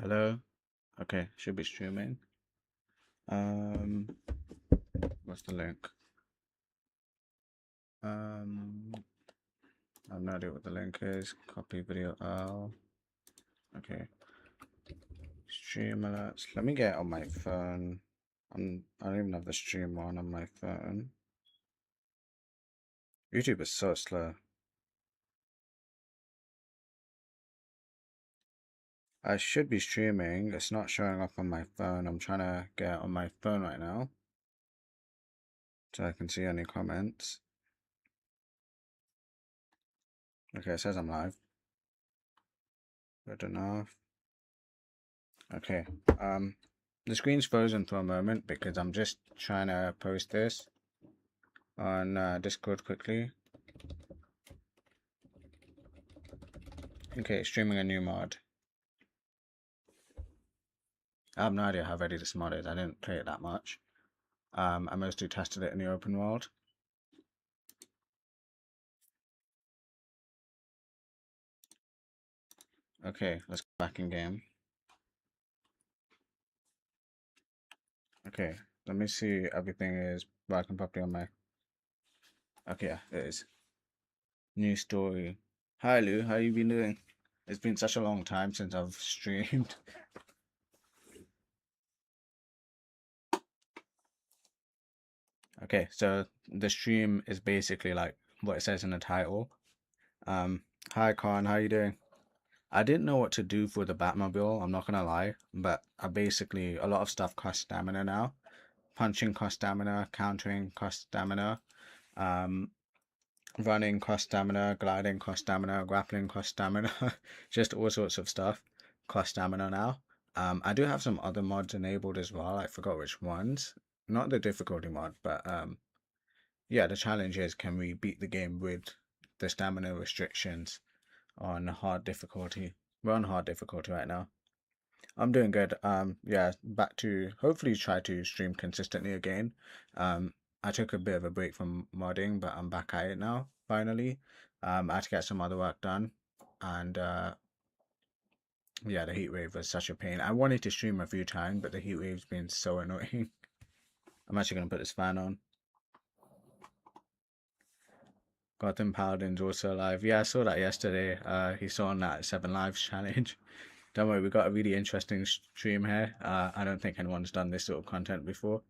Hello. Okay, should be streaming. Um, what's the link? Um, I have no idea what the link is. Copy video out. Okay. Stream alerts. Let me get it on my phone. I don't even have the stream on my phone. YouTube is so slow. I should be streaming. It's not showing up on my phone. I'm trying to get it on my phone right now so I can see any comments. Okay, it says I'm live. Good enough. Okay. The screen's frozen for a moment because I'm just trying to post this on Discord quickly. Okay, streaming a new mod. I have no idea how ready this mod is. I didn't play it that much. I mostly tested it in the open world. Okay, let's go back in game. Okay, let me see everything is working properly on my... Okay, yeah, it is. New story. Hi Lou, how you been doing? It's been such a long time since I've streamed. Okay, so the stream is basically like what it says in the title. Hi Khan, how you doing? I didn't know what to do for the Batmobile, I'm not gonna lie, but I basically a lot of stuff costs stamina now. Punching costs stamina, countering costs stamina, um, running costs stamina, gliding costs stamina, grappling costs stamina, just all sorts of stuff cost stamina now. I do have some other mods enabled as well. I forgot which ones. Not the difficulty mod, but yeah, the challenge is can we beat the game with the stamina restrictions on hard difficulty. We're on hard difficulty right now. I'm doing good. Yeah, back to hopefully try to stream consistently again. I took a bit of a break from modding, but I'm back at it now, finally. I had to get some other work done, and yeah, the heat wave was such a pain. I wanted to stream a few times, but the heat wave's been so annoying. I'm actually gonna put this fan on. Gotham Paladin's also live. Yeah, I saw that yesterday. He saw on that 7 Lives challenge. Don't worry, we got a really interesting stream here. I don't think anyone's done this sort of content before.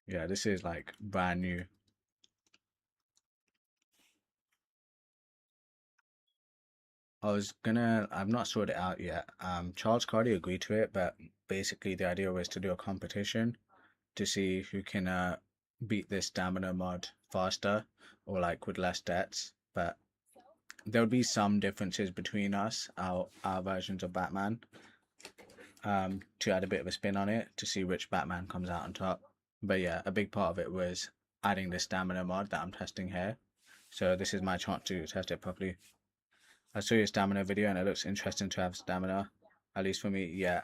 Yeah, this is like brand new. I've not sorted it out yet. Charles Cardi agreed to it, but basically the idea was to do a competition to see who can beat this stamina mod faster or like with less deaths. But there'll be some differences between us, our versions of Batman, to add a bit of a spin on it to see which Batman comes out on top. But yeah, a big part of it was adding the stamina mod that I'm testing here. So this is my chance to test it properly. I saw your stamina video and it looks interesting to have stamina. At least for me, yeah.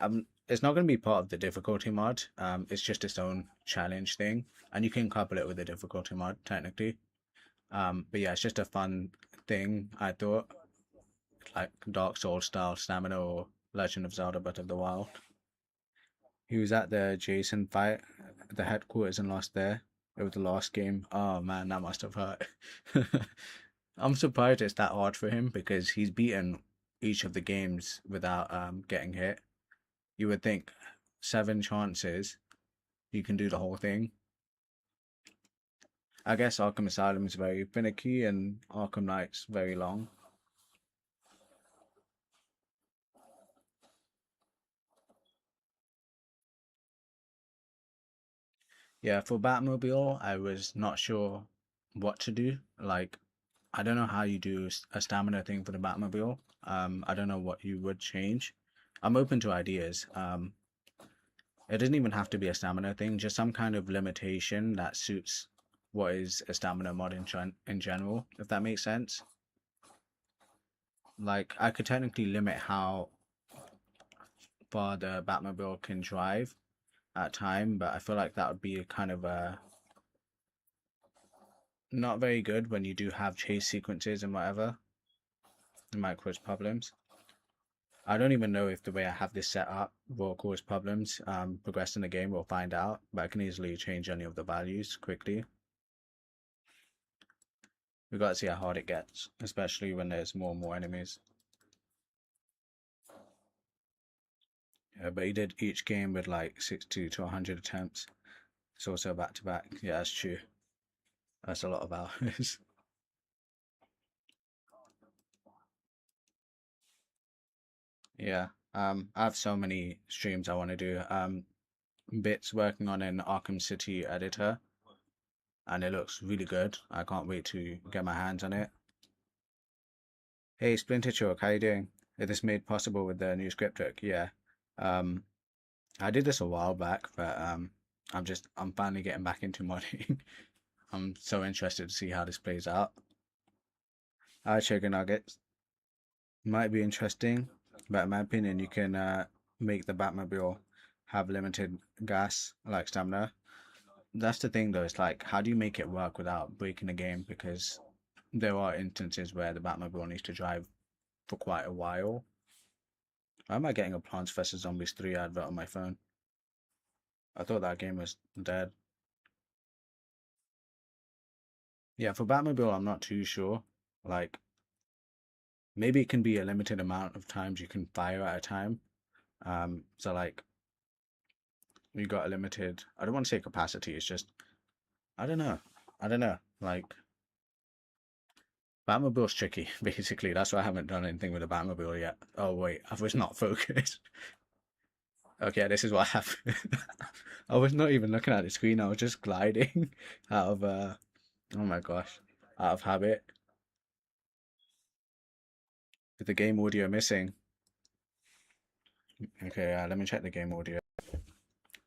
It's not going to be part of the difficulty mod. It's just its own challenge thing, and you can couple it with the difficulty mod technically. But yeah, it's just a fun thing. I thought, like Dark Souls style stamina or Legend of Zelda: Breath of the Wild. He was at the Jason fight, the headquarters, and lost there. It was the last game. Oh man, that must have hurt. I'm surprised it's that hard for him because he's beaten each of the games without getting hit. You would think 7 chances you can do the whole thing. I guess Arkham Asylum is very finicky and Arkham Knight's very long. Yeah, for Batmobile, I was not sure what to do. Like, I don't know how you do a stamina thing for the Batmobile. I don't know what you would change. I'm open to ideas. It doesn't even have to be a stamina thing, just some kind of limitation that suits what is a stamina mod in general, if that makes sense. Like, I could technically limit how far the Batmobile can drive at time, but I feel like that would be a kind of a not very good when you do have chase sequences and whatever. It might cause problems. I don't even know if the way I have this set up will cause problems. Progressing the game, we'll find out, but I can easily change any of the values quickly. We got to see how hard it gets, especially when there's more and more enemies. Yeah, but he did each game with like 60 to 100 attempts. It's also back to back. Yeah, that's true. That's a lot of hours. Yeah. I have so many streams I want to do. Bits working on an Arkham City editor, and it looks really good. I can't wait to get my hands on it. Hey, Splinter Chalk, how you doing? Is this made possible with the new script hook? Yeah. Um, I did this a while back, but I'm finally getting back into modding. I'm so interested to see how this plays out. Hi, Chicken Nuggets. Might be interesting, but in my opinion, you can make the Batmobile have limited gas, like stamina. That's the thing, though. It's like, how do you make it work without breaking the game? Because there are instances where the Batmobile needs to drive for quite a while. Why am I getting a Plants vs Zombies 3 advert on my phone? I thought that game was dead. Yeah, for Batmobile, I'm not too sure. Like, maybe it can be a limited amount of times you can fire at a time. So like, you got a limited. I don't want to say capacity. It's just, I don't know. I don't know. Like, Batmobile's tricky. Basically, that's why I haven't done anything with the Batmobile yet. Oh wait, I was not focused. Okay, this is what happened. I was not even looking at the screen. I was just gliding out of oh my gosh, out of habit. Is the game audio missing? Okay, let me check the game audio.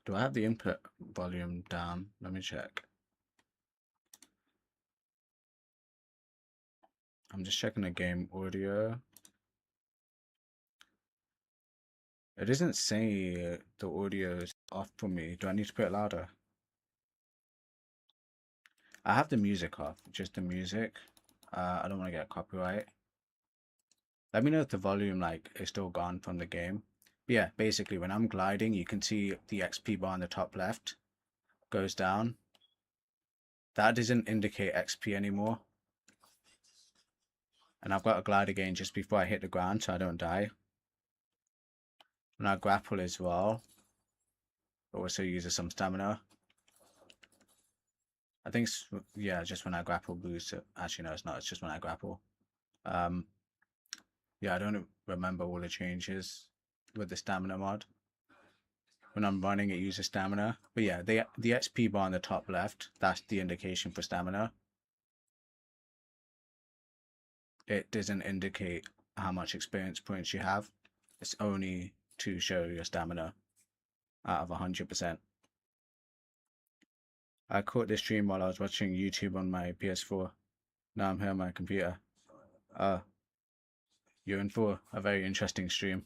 Do I have the input volume down? Let me check. I'm just checking the game audio. It doesn't say the audio is off for me. Do I need to put it louder? I have the music off, just the music. I don't want to get copyright. Let me know if the volume like is still gone from the game. But yeah, basically when I'm gliding, you can see the XP bar on the top left goes down. That doesn't indicate XP anymore. And I've got to glide again just before I hit the ground so I don't die. When I grapple as well, it also uses some stamina. I think, yeah, just when I grapple boost it. Actually, no, it's not. It's just when I grapple. Um, yeah, I don't remember all the changes with the stamina mod. When I'm running, it uses stamina. But yeah, the XP bar on the top left, that's the indication for stamina. It doesn't indicate how much experience points you have. It's only to show your stamina out of 100%. I caught this stream while I was watching YouTube on my PS4. Now I'm here on my computer. Uh, you're in for a very interesting stream.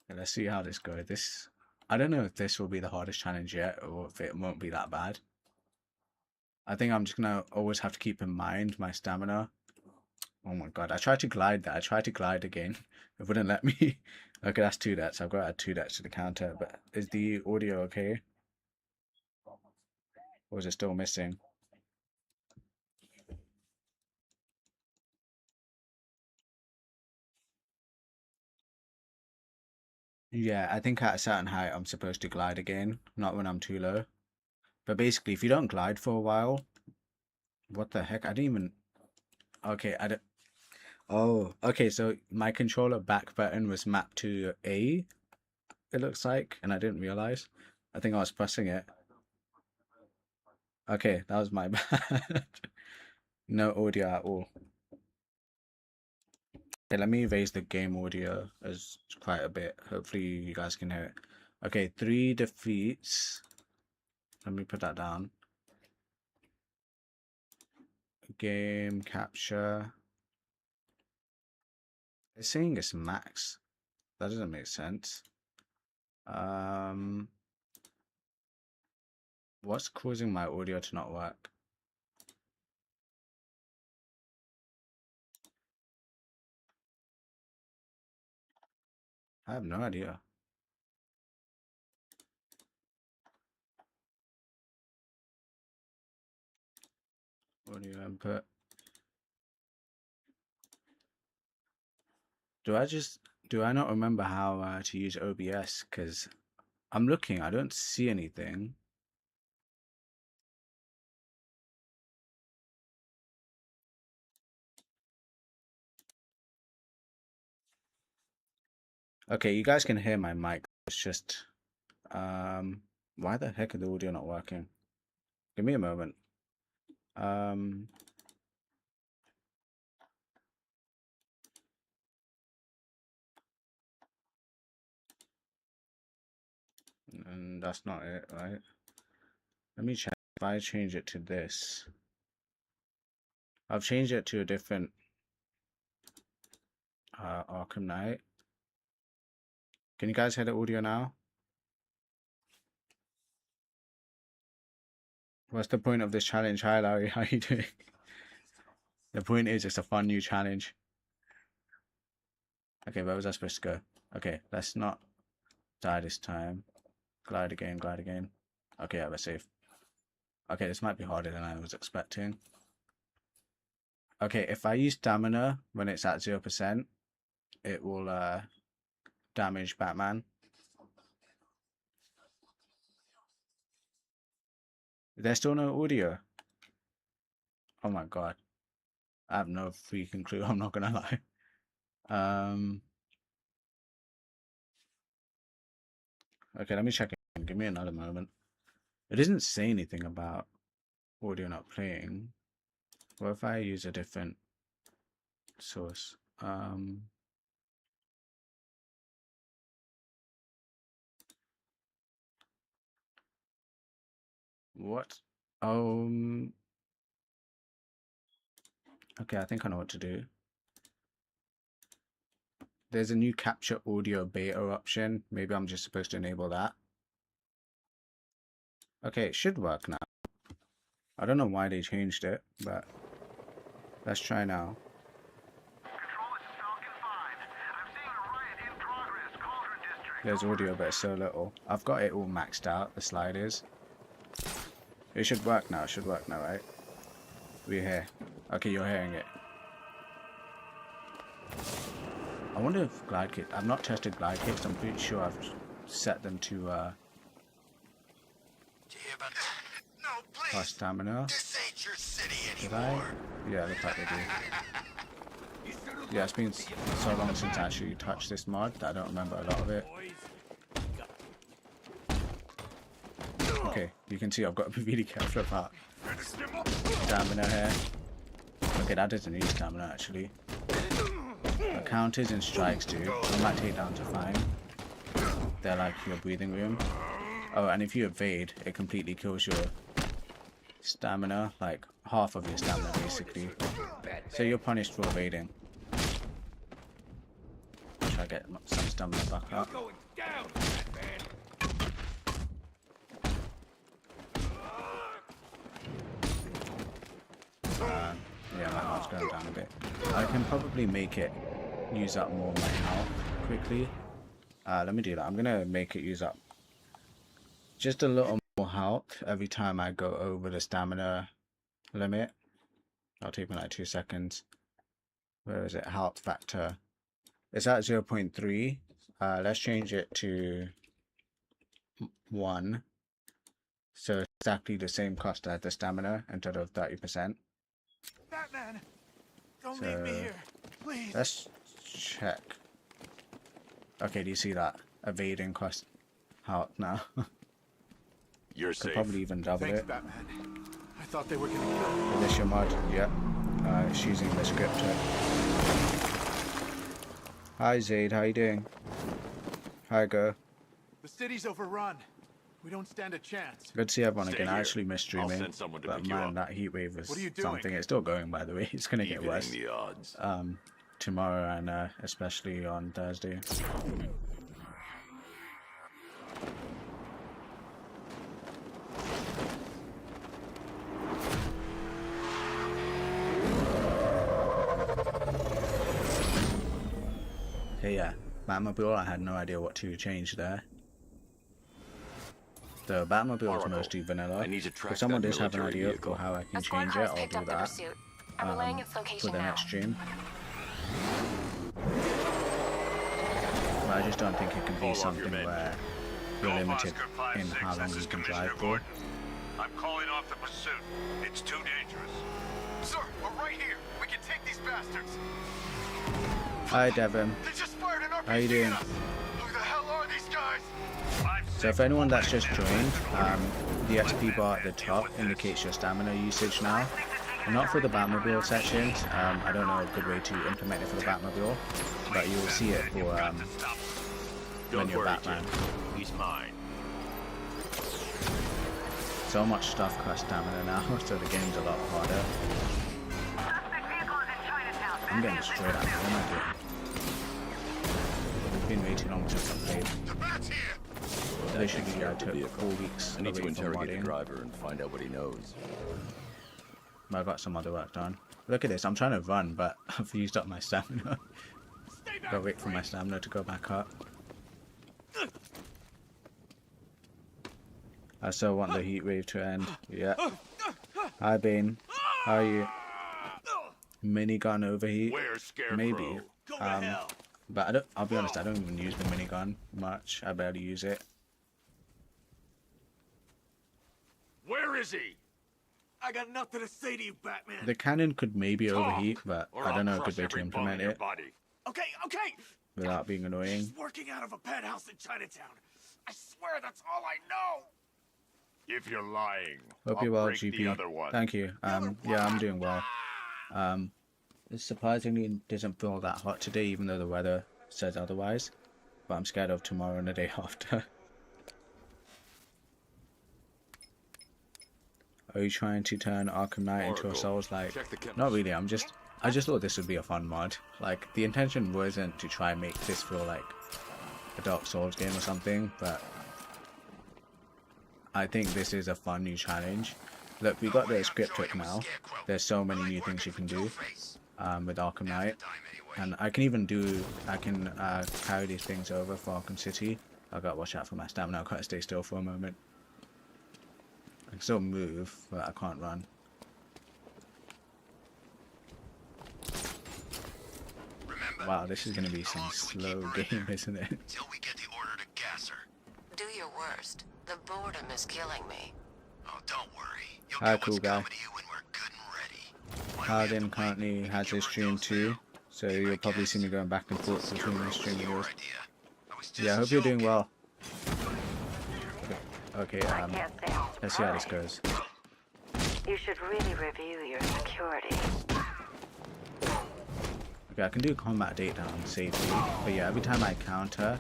Okay, let's see how this goes. I don't know if this will be the hardest challenge yet or if it won't be that bad. I think I'm just gonna always have to keep in mind my stamina. Oh my god, I tried to glide that. I tried to glide again. It wouldn't let me. Okay, that's two deaths. I've got to add two deaths to the counter, but is the audio okay? Or is it still missing? Yeah, I think at a certain height I'm supposed to glide again, not when I'm too low. But basically, if you don't glide for a while, what the heck? I didn't even. Okay, I don't. Oh, okay. So my controller back button was mapped to A, it looks like, and I didn't realize. I think I was pressing it. Okay, that was my bad. No audio at all. Okay, let me raise the game audio as quite a bit. Hopefully you guys can hear it. Okay, 3 defeats. Let me put that down. Game capture. It's saying it's max. That doesn't make sense. Um, what's causing my audio to not work? I have no idea. Audio input. Do I not remember how to use OBS? Because I'm looking, I don't see anything. Okay, you guys can hear my mic. It's just, why the heck is the audio not working? Give me a moment. And that's not it, right? Let me check if I change it to this. I've changed it to a different Arkham Knight. Can you guys hear the audio now? What's the point of this challenge? Hi Larry, how you doing? The point is it's a fun new challenge. Okay, where was I supposed to go? Okay, let's not die this time. Glide again, glide again. Okay, yeah, we're safe. Okay, this might be harder than I was expecting. Okay, if I use stamina when it's at 0%, it will damage Batman. There's still no audio. Oh my god. I have no freaking clue, I'm not gonna lie. Okay, let me check it. Give me another moment. It doesn't say anything about audio not playing. What if I use a different source? What? Okay, I think I know what to do. There's a new capture audio beta option. Maybe I'm just supposed to enable that. Okay, it should work now. I don't know why they changed it, but let's try now. There's audio, but it's so little. I've got it all maxed out, the sliders. It should work now, right? We're here. Okay, you're hearing it. I wonder if glide kit. I've not tested glide kits. I'm pretty sure I've set them to plus stamina. This ain't your city Did anymore. I? Yeah, looks like they do. Yeah, it's been so long since I actually touched this mod that I don't remember a lot of it. Okay, you can see I've got to be really careful about stamina here. Okay, that doesn't need stamina actually. But counters and strikes do. I might take down to fine. They're like your breathing room. Oh, and if you evade, it completely kills your stamina, like half of your stamina basically. So you're punished for evading. Try to get some stamina back up. Yeah, my heart's going down a bit. I can probably make it use up more of my health quickly. Let me do that. I'm gonna make it use up just a little more health every time I go over the stamina limit. That'll take me like 2 seconds. Where is it? Health factor. It's at 0.3. Let's change it to 1. So it's exactly the same cost as the stamina instead of 30%. Batman, don't leave me here, please. Let's check. Okay, do you see that? Evading cost health now. You're Could safe. probably even double Thanks, it. Batman. I thought they were gonna kill me. Is this your mod? Yep. It's using the scripter. Hi Zaid, how you doing? Hi Go. The city's overrun. We don't stand a chance. Good to see everyone Stay again. I here. actually missed I'll streaming. send someone to But pick you man, up. that heat wave was What are you doing? something. It's still going, by the way. It's gonna get worse. Evening the odds. Tomorrow and especially on Thursday. Batmobile, I had no idea what to change there. The Batmobile is Oracle, mostly vanilla. I need to track If someone that does have an military idea vehicle. for how I can A squad change car it, has I'll picked do up the that pursuit. I'm relaying its for location the now. next stream. But I just don't think it can be something where you're limited in how long you can drive for. I'm calling off the pursuit. It's too dangerous. Sir, we're right here. We can take these bastards. Hi Devon, They just fired an RPG how you doing? at us. Who the hell are these guys? So for anyone that's just joined, the XP bar at the top indicates your stamina usage now. Not for the Batmobile sections, I don't know a good way to implement it for the Batmobile, but you'll see it for when Don't you're worry, Batman. Jim. He's mine. So much stuff costs stamina now, so the game's a lot harder. I'm getting destroyed out. What am I doing? It's been way too long since I played. The bat's here. Literally, I took vehicle. 4 weeks I need to away from interrogate the modding, driver and find out what he knows. but I got some other work done. Look at this, I'm trying to run, but I've used up my stamina. Gotta wait for my stamina to go back up. I still want the heat wave to end. Yeah. Hi Bane. How are you? Minigun overheat? Where's Scarecrow? Maybe. Go to hell. But I'll be honest, I don't even use the minigun much. I barely use it. Where is he? I got nothing to say to you, Batman. The cannon could maybe overheat, but Or I don't know I'll a good crush way to every bone implement in your it body. Okay. without being annoying. She's working out of a penthouse in Chinatown. I swear that's all I know. If you're lying, Hope I'll you're well, break the GP. other one. Thank you. Yeah, I'm doing well. It surprisingly doesn't feel that hot today, even though the weather says otherwise. But I'm scared of tomorrow and the day after. Are you trying to turn Arkham Knight into a Oracle, Souls-like? check the chemist. Not really. I just thought this would be a fun mod. Like, the intention wasn't to try and make this feel like a Dark Souls game or something, but I think this is a fun new challenge. Look, we got the script hook now. There's so many new things you can do with Arkham Knight, and I can carry these things over for Arkham City. I gotta watch out for my stamina. I've gotta stay still for a moment. I can still move, but I can't run. Wow, this is gonna be some slow game, isn't it? Till we get the order to gas her. Do your worst. The boredom is killing me. Oh, don't worry. You'll Hi, get cool what's guy. coming to you when we're good and ready. Hardin currently has his stream too, so you'll probably see me going back and forth between my stream videos. Yeah, I hope you're doing well. Okay, let's see how this goes. You should really review your security. Okay, I can do combat takedown safely, but yeah, every time I counter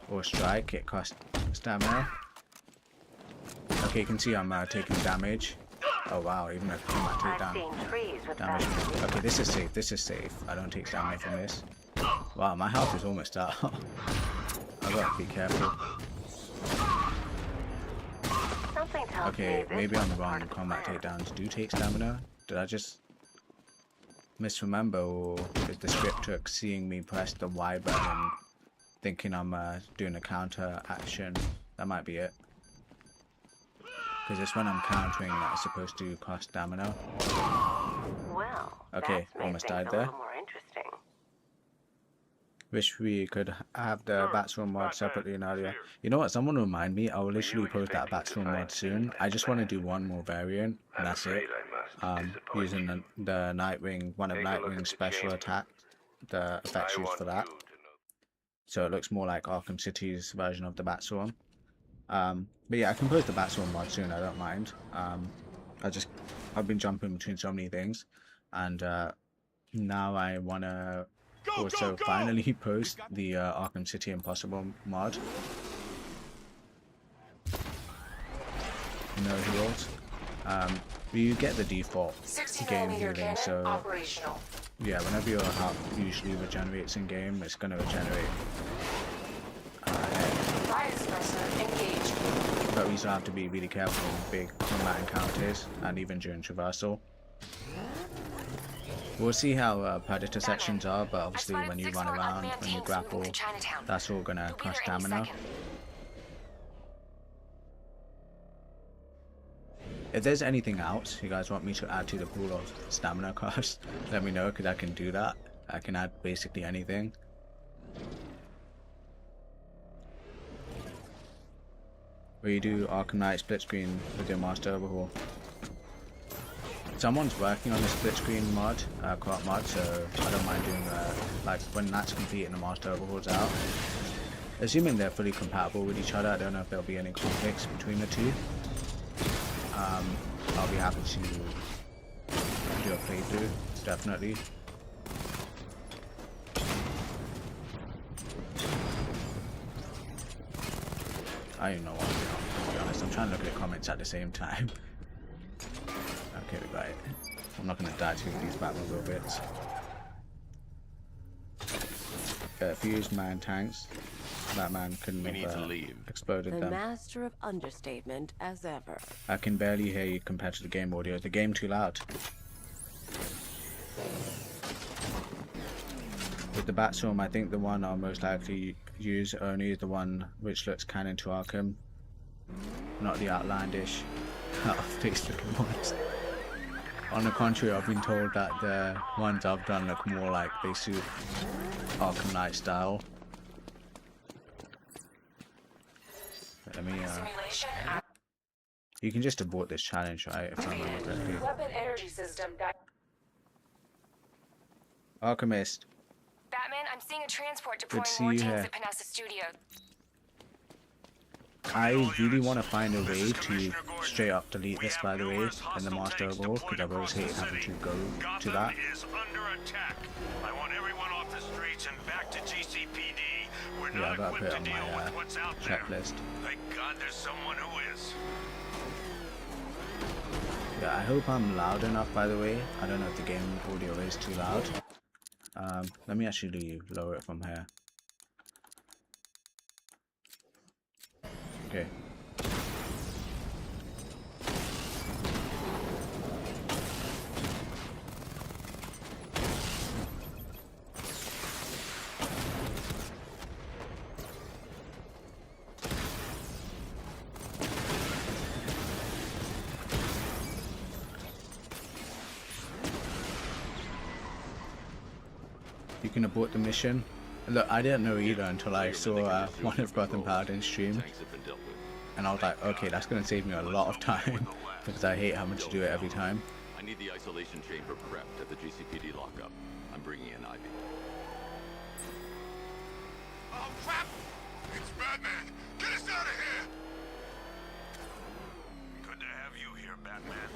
or strike, it costs stamina. Okay, you can see I'm taking damage. Oh wow, even a combat takedown trees with damage. Okay, this is safe. This is safe. I don't take stamina from this. Wow, my health is almost out. I gotta be careful. Something tells Okay, me this maybe I'm was wrong. part of the Combat plan. takedowns do take stamina. Did I just misremember, or is the script hook seeing me press the Y button, thinking I'm doing a counter action? That might be it. Because it's when I'm countering that it's supposed to cost stamina. Well, Okay, that's made almost things died a there. little more interesting. Wish we could have the Batsroom mod separately and earlier. You know what? Someone remind me. I will literally post that Batsroom mod soon. I just want to do one more variant, and that's it. Using the Nightwing, one of Nightwing's special attack, the effects used for that. So it looks more like Arkham City's version of the Batswarm. But yeah, I can post the Batswarm mod soon. I don't mind. I've been jumping between so many things, and now I wanna also finally post the Arkham City Impossible mod. No heals. You get the default 60 game millimeter healing, cannon so operational. yeah, whenever your health usually regenerates in game, it's gonna regenerate. Fire suppressor engaged. But we still have to be really careful in big combat encounters and even during traversal. We'll see how Predator sections are, but I obviously spotted when you 6 run more around, unmanned when you tanks moving grapple, to Chinatown. that's all gonna They'll be cost there any stamina. second. If there's anything else you guys want me to add to the pool of stamina cost, let me know, because I can do that. I can add basically anything. Where you do Arkham Knight split screen with your master overhaul. Someone's working on the split screen mod, co-op mod, so I don't mind doing like when that's complete and the master overhaul's out. Assuming they're fully compatible with each other, I don't know if there'll be any conflicts between the two. I'll be happy to do a playthrough, definitely. I don't know what I'm doing, to be honest. I'm trying to look at the comments at the same time. Okay, we got it. I'm not going to die to these Batmobile bits. Fused man tanks. Batman couldn't We need to have leave. exploded The them. master of understatement as ever. I can barely hear you compared to the game audio. Is the game too loud? With the Batstorm, I think the one I'll most likely use only is the one which looks canon to Arkham. Not the outlandish, out-of-place looking ones. On the contrary, I've been told that the ones I've done look more like they suit Arkham Knight style. Let me, Simulation. you can just abort this challenge, right? If I remember correctly. Weapon energy system. Alchemist. Batman, I'm seeing a transport Good deploying to see more you tanks here. at Panassa Studio. I really want to find a way to straight up delete this, by the way, in the master overhaul, because I've always hated having to go to that. Is under attack. I want everyone off the streets and back to GCPD. We're Yeah, I not gotta put equipped it to on deal my with what's out there. checklist. Thank God there's someone who is. Yeah, I hope I'm loud enough, by the way. I don't know if the game audio is too loud. Let me actually lower it from here. Okay. You can abort the mission. Look, I didn't know either until I saw one of Gotham Paladin's stream, Tanks have been dealt with. and I was like, okay, that's gonna save me a lot of time because I hate having to do it every time. I need the isolation chamber prepped at the GCPD lockup. I'm bringing in Ivy. Oh, crap! It's Batman! Get us out of here! Good to have you here, Batman.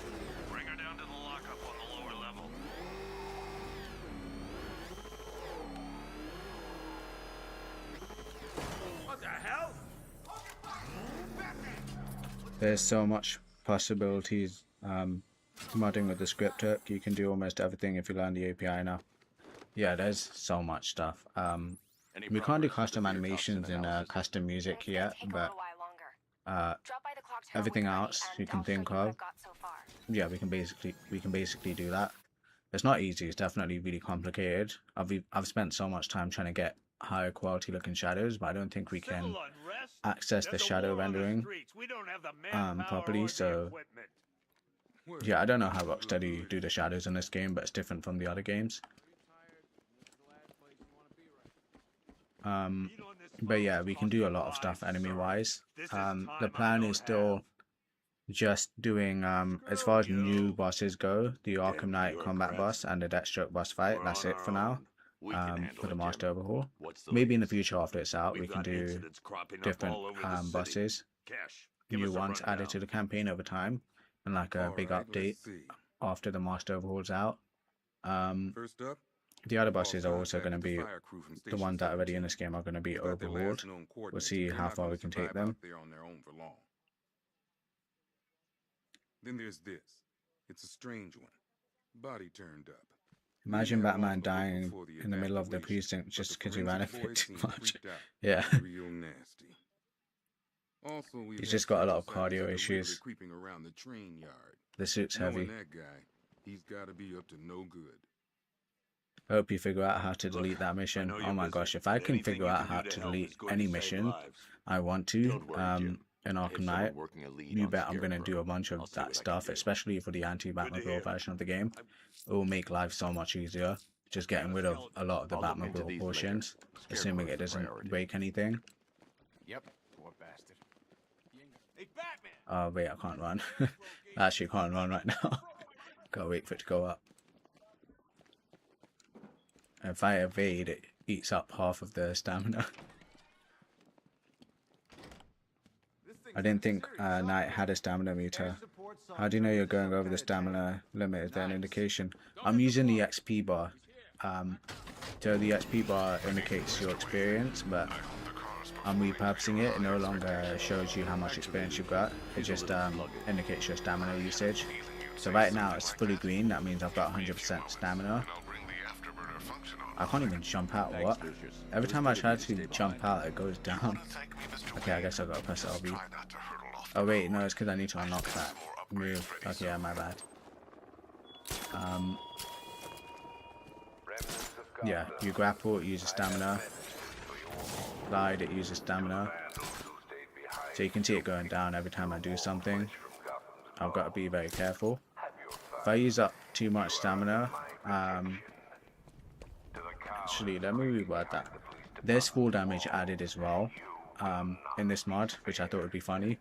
Bring her down to the lockup on the lower level. What the hell? There's so much possibilities modding with the script hook. You can do almost everything if you learn the API now. Yeah, there's so much stuff. We can't do custom animations and custom music yet, but everything else you can think of, yeah, we can basically do that. It's not easy. It's definitely really complicated. I've spent so much time trying to get higher quality looking shadows, but I don't think we can access the shadow rendering properly. So yeah, I don't know how Rocksteady do the shadows in this game, but it's different from the other games. But yeah, we can do a lot of stuff enemy wise. The plan is still just doing as far as new bosses go, the Arkham Knight combat boss and the Deathstroke boss fight. That's it for now. For the master overhaul. Maybe in the future after it's out, we can do different bosses, new ones added to the campaign over time, and like a big update after the master overhaul's out. First up, The other bosses are also going to be the ones that are already in this game are going to be overhauled. We'll see how far we can take them. Then there's this. It's a strange one. Body turned up. Imagine Batman dying in the middle of the precinct just because he ran a bit too much. Yeah. Real nasty. Also, He's just got a lot of cardio issues. Creeping around the train yard. The suit's Knowing heavy. that guy, he's got to be up to no good. I hope you figure out how to delete that mission. Oh my gosh, if I can figure out how to delete any mission I want to, Don't worry, Jim. in I Arkham have someone Knight, working a lead you on bet I'm gonna Scarecrow. do a bunch I'll of see that what I can stuff, do. especially for the anti-Batmobile version of the game. It will make life so much easier, just getting rid of a lot of the I'll look into Batmobile these portions, later. assuming Scarecrow's it the doesn't priority. break anything. Yep, poor bastard. Hey, Batman! Oh wait, I can't run. I actually can't run right now. Gotta wait for it to go up. If I evade, it eats up half of the stamina. I didn't think Knight had a stamina meter. How do you know you're going over the stamina limit? Is there an indication? I'm using the XP bar. So the XP bar indicates your experience, but I'm repurposing it. It no longer shows you how much experience you've got. It just indicates your stamina usage. So right now it's fully green. That means I've got 100% stamina. I can't even jump out. What? Every time I try to jump out, it goes down. Okay, I guess I gotta press LB. Oh wait, no, it's because I need to unlock that move. Okay, yeah, my bad. Yeah, you grapple, it uses stamina. Glide, it uses stamina. So you can see it going down every time I do something. I've got to be very careful. If I use up too much stamina, actually, let me reword that. There's fall damage added as well in this mod, which I thought would be funny.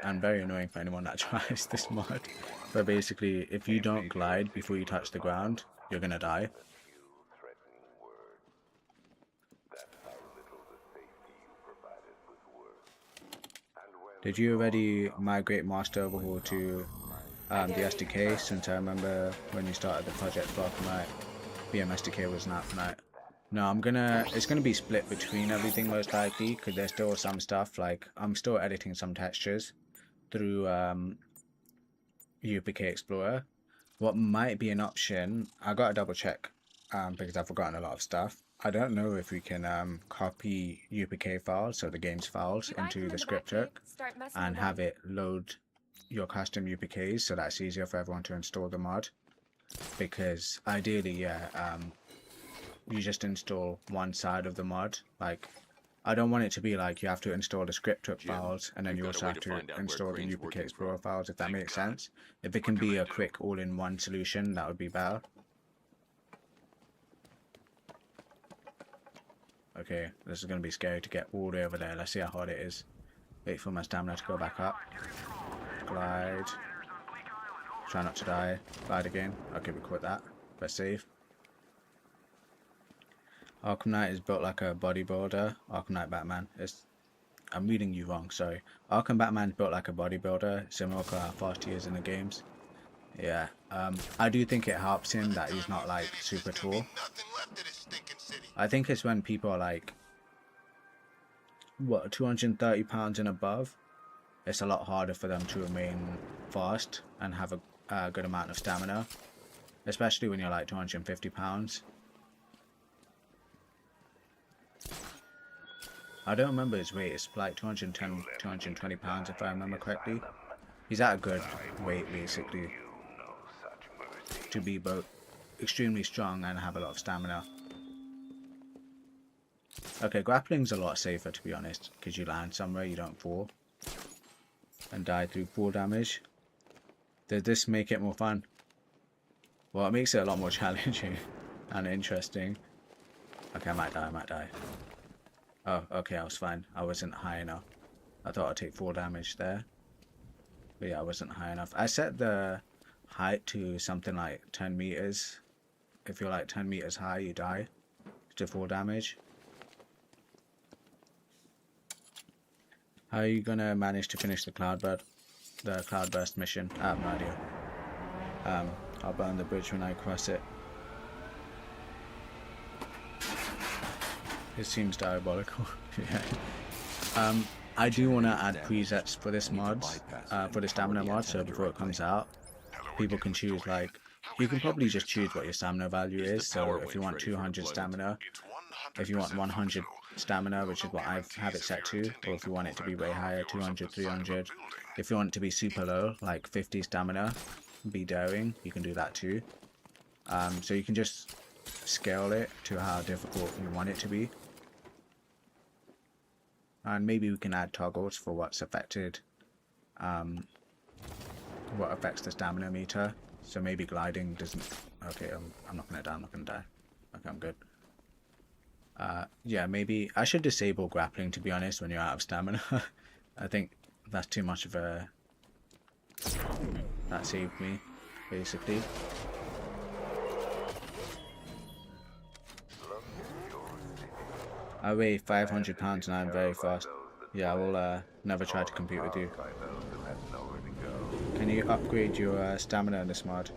And very annoying for anyone that tries this mod. But basically, if you don't glide before you touch the ground, you're gonna die. Did you already migrate Master Overhaul to the SDK? Since I remember when you started the project for Arkham Knight, BM SDK was not for Knight. No, it's gonna be split between everything most likely, because there's still some stuff, like I'm still editing some textures through UPK Explorer. What might be an option, I gotta double check because I've forgotten a lot of stuff. I don't know if we can copy UPK files, so the game's files, into the script hook and have it load your custom UPKs, so that's easier for everyone to install the mod. Because ideally, yeah, you just install one side of the mod. Like, I don't want it to be like you have to install the script hook files and then you also have to install the UPK Explorer files, if that makes sense. If it can be a quick all-in-one solution, that would be better. Okay, this is going to be scary to get all the way over there. Let's see how hard it is. Wait for my stamina to go back up. Glide. Try not to die. Glide again. Okay, we quit that. Let's save. Arkham Knight is built like a bodybuilder. Arkham Knight Batman. I'm reading you wrong, sorry. Arkham Batman's built like a bodybuilder, similar to how fast he is in the games. Yeah, I do think it helps him that he's not like super tall. I think it's when people are like, what, 230 pounds and above, it's a lot harder for them to remain fast and have a good amount of stamina, especially when you're like 250 pounds. I don't remember his weight, it's like 210, 220 pounds if I remember correctly. He's at a good weight basically to be both extremely strong and have a lot of stamina. Okay, grappling's a lot safer to be honest, because you land somewhere, you don't fall and die through fall damage. Does this make it more fun? Well, it makes it a lot more challenging and interesting. Okay, I might die. Oh, okay, I was fine. I wasn't high enough. I thought I'd take 4 damage there. But yeah, I wasn't high enough. I set the height to something like 10 meters. If you're like 10 meters high, you die to 4 damage. How are you gonna manage to finish the Cloudburst mission? I have no idea. I'll burn the bridge when I cross it. It seems diabolical. Yeah. I do want to add presets for this mod, for the stamina mod, so before it comes out, people can choose, like, you can probably just choose what your stamina value is. So if you want 200 stamina, if you want 100 stamina, which is what I have it set to, or if you want it to be way higher, 200, 300. If you want it to be super low, like 50 stamina, be daring, you can do that too. So you can just scale it to how difficult you want it to be. And maybe we can add toggles for what's affected, what affects the stamina meter. So maybe gliding doesn't. Okay, I'm not gonna die. I'm not gonna die. Okay, I'm good. Yeah, maybe I should disable grappling, to be honest, when you're out of stamina. I think that's too much of a. That saved me, basically. I weigh 500 pounds and I'm very fast. Yeah, I will never try to compete with you. Can you upgrade your stamina in this mod?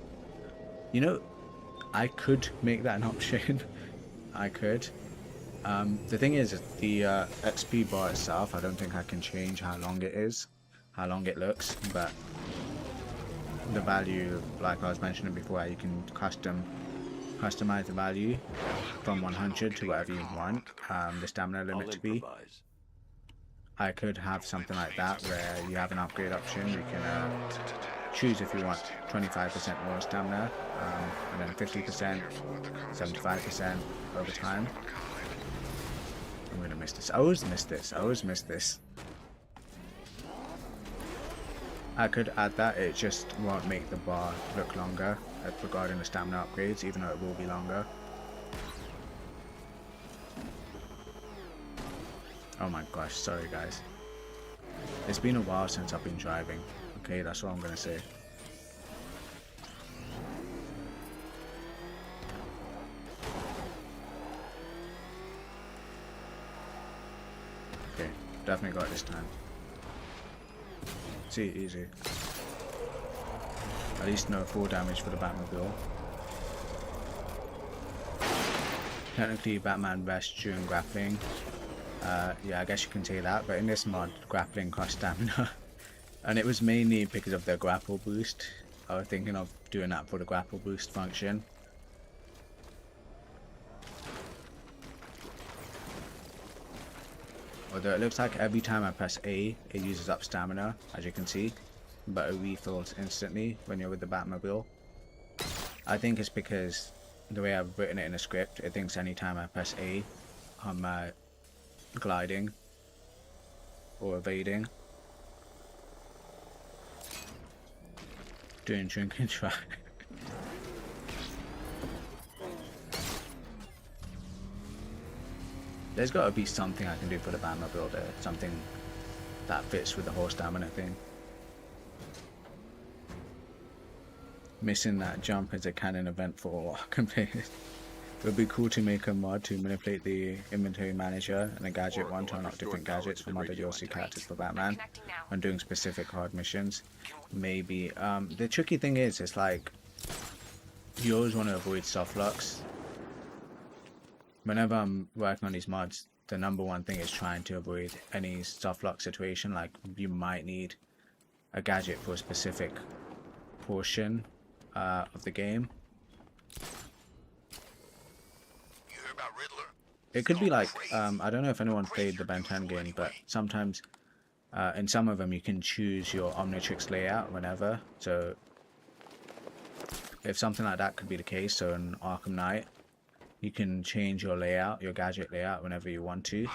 You know, I could make that an option. I could. The thing is, the XP bar itself, I don't think I can change how long it is, how long it looks, but the value, like I was mentioning before, you can customize the value from 100 to whatever you want the stamina limit to be. I could have something like that where you have an upgrade option. You can choose if you want 25% more stamina, and then 50%, 75% over time. I'm gonna miss this. I always miss this. I always miss this. I could add that. It just won't make the bar look longer regarding the stamina upgrades, even though it will be longer. Oh my gosh, sorry guys. It's been a while since I've been driving. Okay, that's all I'm gonna say. Okay, definitely got it this time. See, easy. At least no full damage for the Batmobile. Technically, Batman rests during grappling. Yeah, I guess you can say that, but in this mod, grappling costs stamina. And it was mainly because of the grapple boost. I was thinking of doing that for the grapple boost function. Although it looks like every time I press A, it uses up stamina, as you can see. But it refills instantly when you're with the Batmobile. I think it's because the way I've written it in the script, it thinks anytime I press A, I'm gliding or evading. Doing drink and drive. There's got to be something I can do for the Batmobile there, something that fits with the whole stamina thing. Missing that jump is a canon event for all Arkham players. It would be cool to make a mod to manipulate the inventory manager and a gadget one to unlock different gadgets from other DLC characters for Batman when doing specific hard missions. Maybe. The tricky thing is, it's like you always want to avoid soft locks. Whenever I'm working on these mods, the number one thing is trying to avoid any soft lock situation. Like you might need a gadget for a specific portion of the game. It could be like, I don't know if anyone played the Ben 10 game, but sometimes in some of them you can choose your Omnitrix layout whenever. So if something like that could be the case, so in Arkham Knight, you can change your layout, your gadget layout whenever you want to.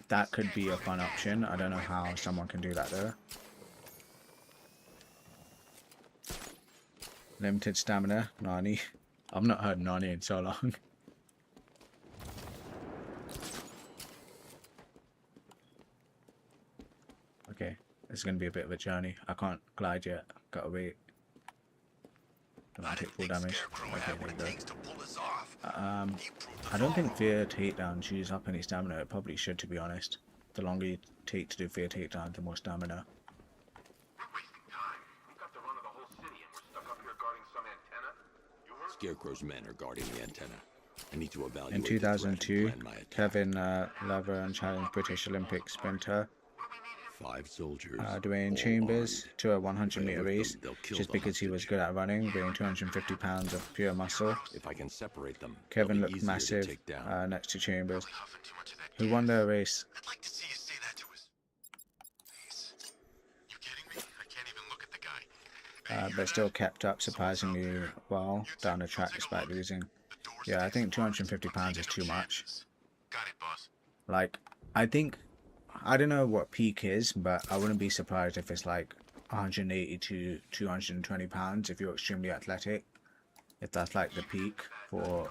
That could be a fun option. I don't know how someone can do that though. Limited stamina, Nani. I've not heard Nani in so long. Okay, it's gonna be a bit of a journey. I can't glide yet. Gotta wait. Don't want to take full damage. Okay, there you go. I don't think fear takedown chews up any stamina. It probably should, to be honest. The longer you take to do fear takedown, the more stamina. Scarecrow's men are guarding the antenna. I need to evaluate In 2002, Kevin Lever challenged British Olympic sprinter 5 soldiers, Dwayne Chambers to a 100-meter race just because he was good at running, weighing 250 pounds of pure muscle. If I can separate them, Kevin looked massive next to Chambers, who won the race. I'd like to see you say that to us. Please. You kidding me? I can't even look at the guy. but still kept up surprisingly well down the track despite losing. Yeah, I think £250 is too much. Got it, boss. Like, I think, I don't know what peak is, but I wouldn't be surprised if it's like 180 to £220 if you're extremely athletic. If that's like the peak for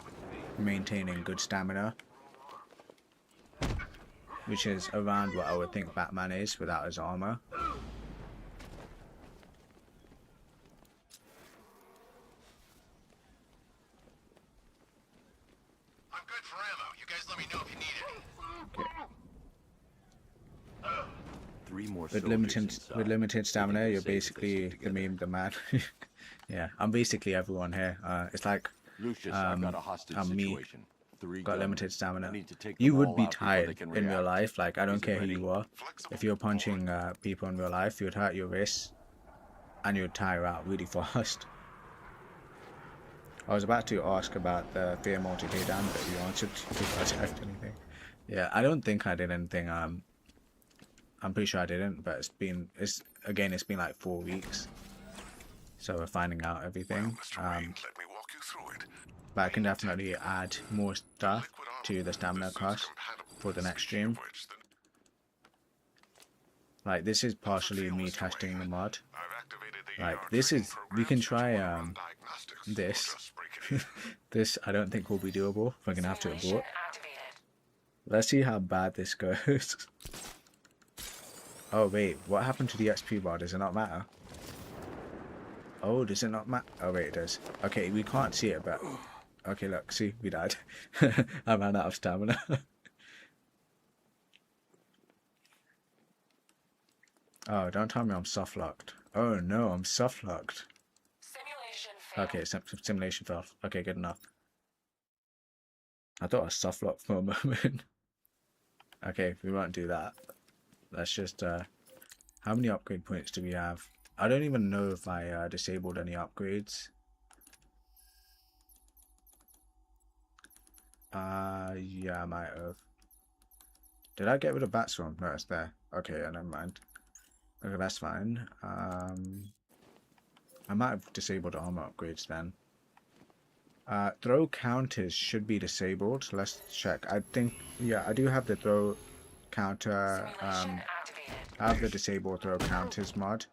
maintaining good stamina. Which is around what I would think Batman is without his armor. I'm good for ammo. You guys let me know if you need any. Okay. 3 more With soldiers inside. limited stamina, Think you're it's safe to basically stick the together. meme, the man. Yeah, I'm basically everyone here. It's like Lucius, I've got a hostage I'm me. situation. 3 Got gunmen. limited I stamina. need to take You them would all be out before they tired can in real react. life. Like, I don't Is it care who ready? you are. If you're punching people in real life, you'd hurt your wrists and you'd tire out really fast. I was about to ask about the fear multi down, but you answered before I typed anything. Yeah, I don't think I did anything. I'm pretty sure I didn't, but it's been like 4 weeks, so we're finding out everything. Let me walk you through it. But I can definitely add more stuff to the stamina cost for the next stream. Like, this is partially me testing the mod. Like, this is, we can try this. This I don't think will be doable. We're gonna have to abort. Let's see how bad this goes. Oh wait, what happened to the XP bar? Does it not matter? Oh, does it not matter? Oh wait, it does. Okay, we can't see it, but okay, look, see, we died. I ran out of stamina. Oh, don't tell me I'm soft locked. Oh no, I'm soft locked. Okay, simulation failed. Okay, good enough. I thought I was soft locked for a moment. Okay, we won't do that. Let's just how many upgrade points do we have? I don't even know if I disabled any upgrades. Yeah, I might have. Did I get rid of Batstorm? No, it's there. Okay, yeah, never mind. Okay, that's fine. I might have disabled armor upgrades then. Throw counters should be disabled. Let's check. I think, yeah, I do have the throw counter. I have the disable throw counters mod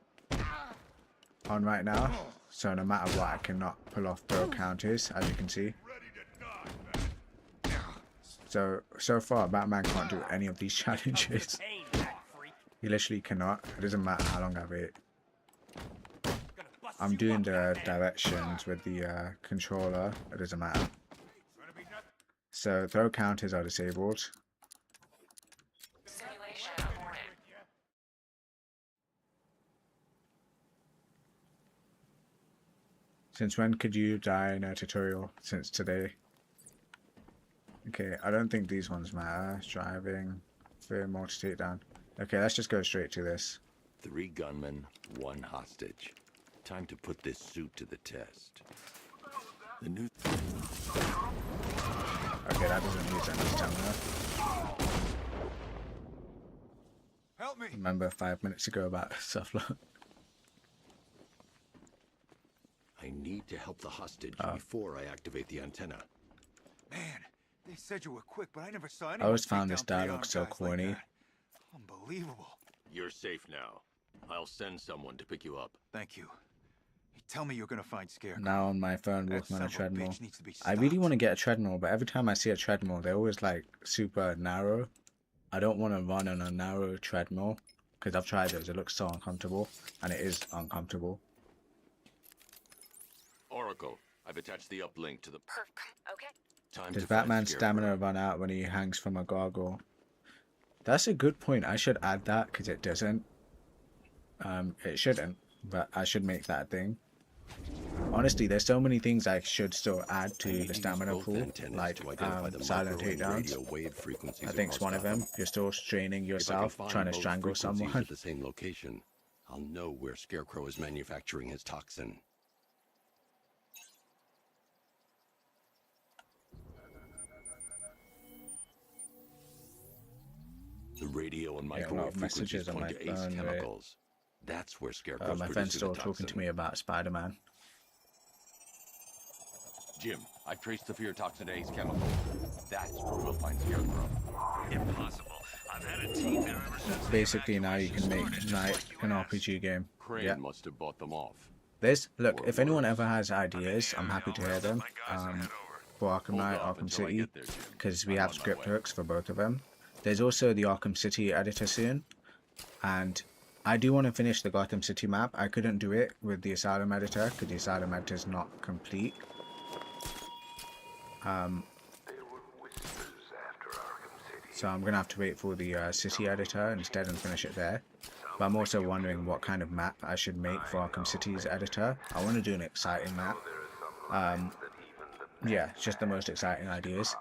on right now. So no matter what, I cannot pull off throw counters, as you can see. So far, Batman can't do any of these challenges. He literally cannot. It doesn't matter how long I wait. I'm doing the directions with the controller. It doesn't matter. So throw counters are disabled. Since when could you die in a tutorial? Since today. Okay, I don't think these ones matter. Driving, fear, multi takedown. Okay, let's just go straight to this. 3 gunmen, 1 hostage. Time to put this suit to the test. The new... Okay, that doesn't use any stamina. Help me. Remember 5 minutes ago about soft lock. I need to help the hostage before I activate the antenna. Man, they said you were quick, but I never saw I anyone. always found take this down dialogue 3 so armed guys like corny. that. Unbelievable. You're safe now. I'll send someone to pick you up. Tell me you're gonna find Scarecrow. Now on my phone That walking on a son of a treadmill. bitch needs to be I really stopped. want to get a treadmill, but every time I see a treadmill, they're always like super narrow. I don't want to run on a narrow treadmill because I've tried those. It looks so uncomfortable, and it is uncomfortable. Oracle, I've attached the uplink to the... Okay. Time Does to find Batman's Scarecrow. stamina run out when he hangs from a gargoyle? That's a good point. I should add that because it doesn't. It shouldn't, but I should make that a thing. Honestly, there's so many things I should still add to the stamina pool, like silent takedowns. I think it's one of them. You're still straining yourself, trying to strangle someone. At the same location, I'll know where Scarecrow is manufacturing his toxin. The radio and Yeah, a lot microwave of messages frequencies on point my to Ace phone, right? Chemicals. That's where Scarecrow's My friend's producing still the talking to toxin. me about Spider-Man. Jim, I've traced the fear toxin to Ace Chemical. That's where we'll find Scarecrow. Impossible. I've had a team there ever since the Basically, now you can evacuation make started, just Knight like an you asked. RPG game. Crane Yeah. must have bought them off. Look, Or if anyone worse. ever has ideas, I'm happy to hear them. For Arkham Hold Knight, off Arkham until I City, get there, Jim. because we I'm have on my script way. hooks for both of them. There's also the Arkham City editor soon, and I do want to finish the Gotham City map. I couldn't do it with the Asylum editor because the Asylum editor is not complete. So I'm gonna have to wait for the City editor instead and finish it there. But I'm also wondering what kind of map I should make for Arkham City's editor. I want to do an exciting map. Yeah, it's just the most exciting ideas.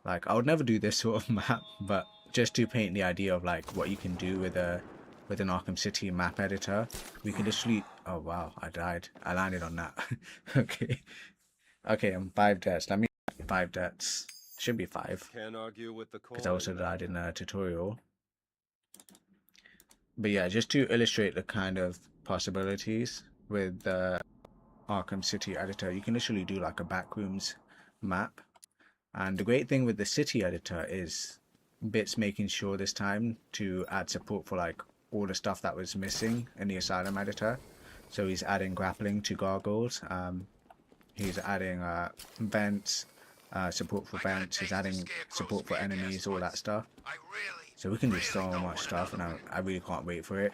Like, I would never do this sort of map, but just to paint the idea of like what you can do with an Arkham City map editor, we can literally. Oh wow, I died. I landed on that. Okay, okay, I'm 5 deaths. Let me 5 deaths. Should be 5 Can't argue with the because I also died in a tutorial. But yeah, just to illustrate the kind of possibilities with the Arkham City editor, you can literally do like a backrooms map. And the great thing with the City editor is Bit's making sure this time to add support for like all the stuff that was missing in the Asylum editor. So he's adding grappling to gargoyles. He's adding vents, support for vents. He's adding support for enemies, all that stuff. So we can do so much stuff, and I really can't wait for it.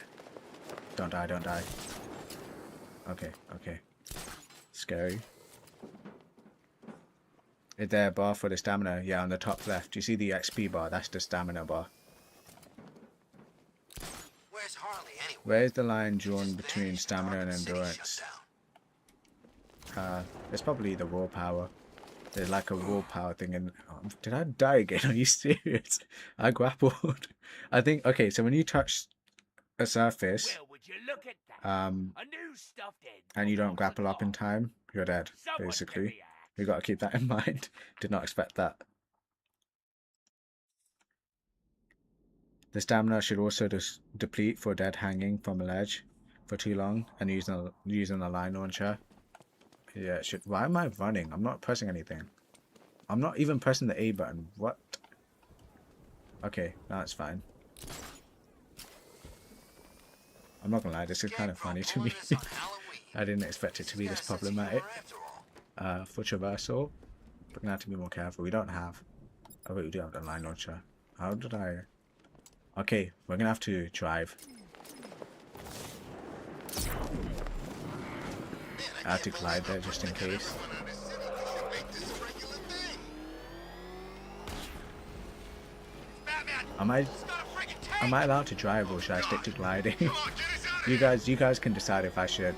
Don't die, don't die. Okay, okay. Scary. Is there a bar for the stamina? Yeah, on the top left. You see the XP bar? That's the stamina bar. Where's Harley anyway? Where's the line drawn between stamina and endurance? It's probably the raw power. There's like a raw power thing in. Oh, did I die again? Are you serious? I grappled. I think. Okay, so when you touch a surface, Well, would you look at that? A new stuffed head. and you don't grapple up in time, you're dead. Basically, we got to keep that in mind. Did not expect that. The stamina should also just deplete for dead hanging from a ledge for too long and using a line launcher. Yeah, it should. Why am I running? I'm not pressing anything. I'm not even pressing the A button. What? Okay, now it's fine. I'm not gonna lie, this is kind of funny to me. I didn't expect it to be this problematic for traversal. We're gonna have to be more careful. We don't have. Oh wait, we do have the line launcher. How did I? Okay, we're gonna have to drive. I have to glide there just in case. Am I allowed to drive or should I stick to gliding? you guys can decide if I should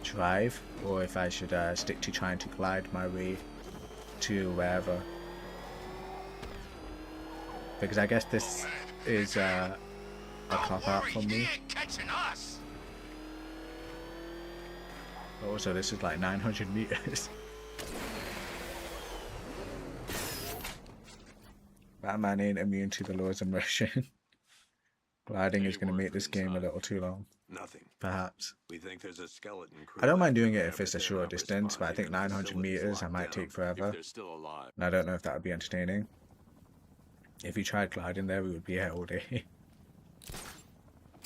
drive or if I should stick to trying to glide my way to wherever. Because I guess this is a cop out for me. Also, this is like 900 meters. Batman ain't immune to the laws of motion. Gliding is going to make this game a little too long. Nothing. Perhaps. We think there's a skeleton crew. I don't mind doing it left if it's a there short not distance, but I think responding. 900 Facility's meters I locked might down. take forever. If they're still alive. And I don't know if that would be entertaining. If you tried gliding there, we would be here all day.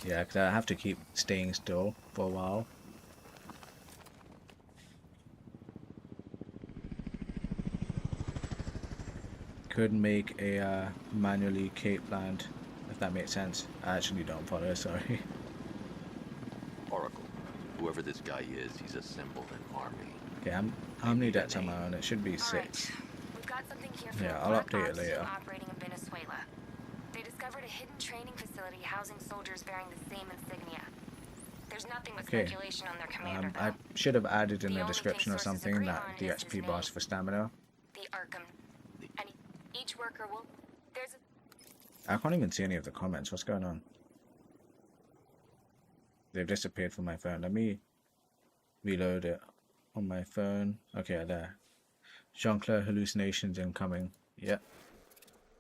Yeah, because I have to keep staying still for a while. Could make a manually cape land, if that makes sense. I actually don't follow, sorry. Oracle. Whoever this guy is, he's assembled an army. Okay, how many deaths am I on? It should be 6. We've got something here from Yeah, the I'll Black update it Ops team later. operating in Venezuela. They discovered a hidden training facility housing soldiers bearing the same insignia. There's nothing but Okay. speculation on their commander, I though. should have added in The the only description thing or sources something agree that on the is his XP bar name. is for stamina. The Arkham. And each worker will... There's a... I can't even see any of the comments. What's going on? They've disappeared from my phone. Let me reload it on my phone. Okay, there. Jean-Claude hallucinations incoming. Yep.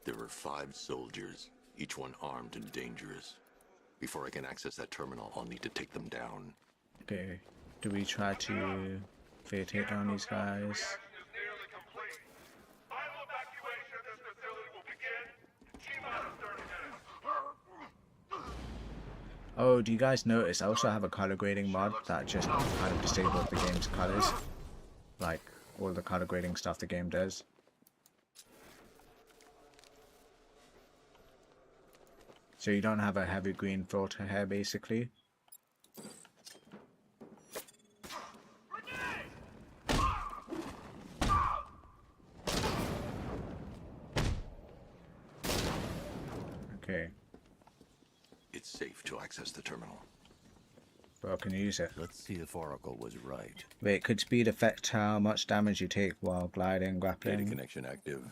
There were 5 soldiers, each one armed and dangerous. Before I can access that terminal, I'll need to take them down. Okay, do we try to take down these guys? Oh, do you guys notice I also have a color grading mod that just kind of disables the game's colors, like all the color grading stuff the game does. So you don't have a heavy green filter here basically. Okay. It's safe to access the terminal. Well, can you use it? Let's see if Oracle was right. Wait, could speed affect how much damage you take while gliding, Data grappling? connection active.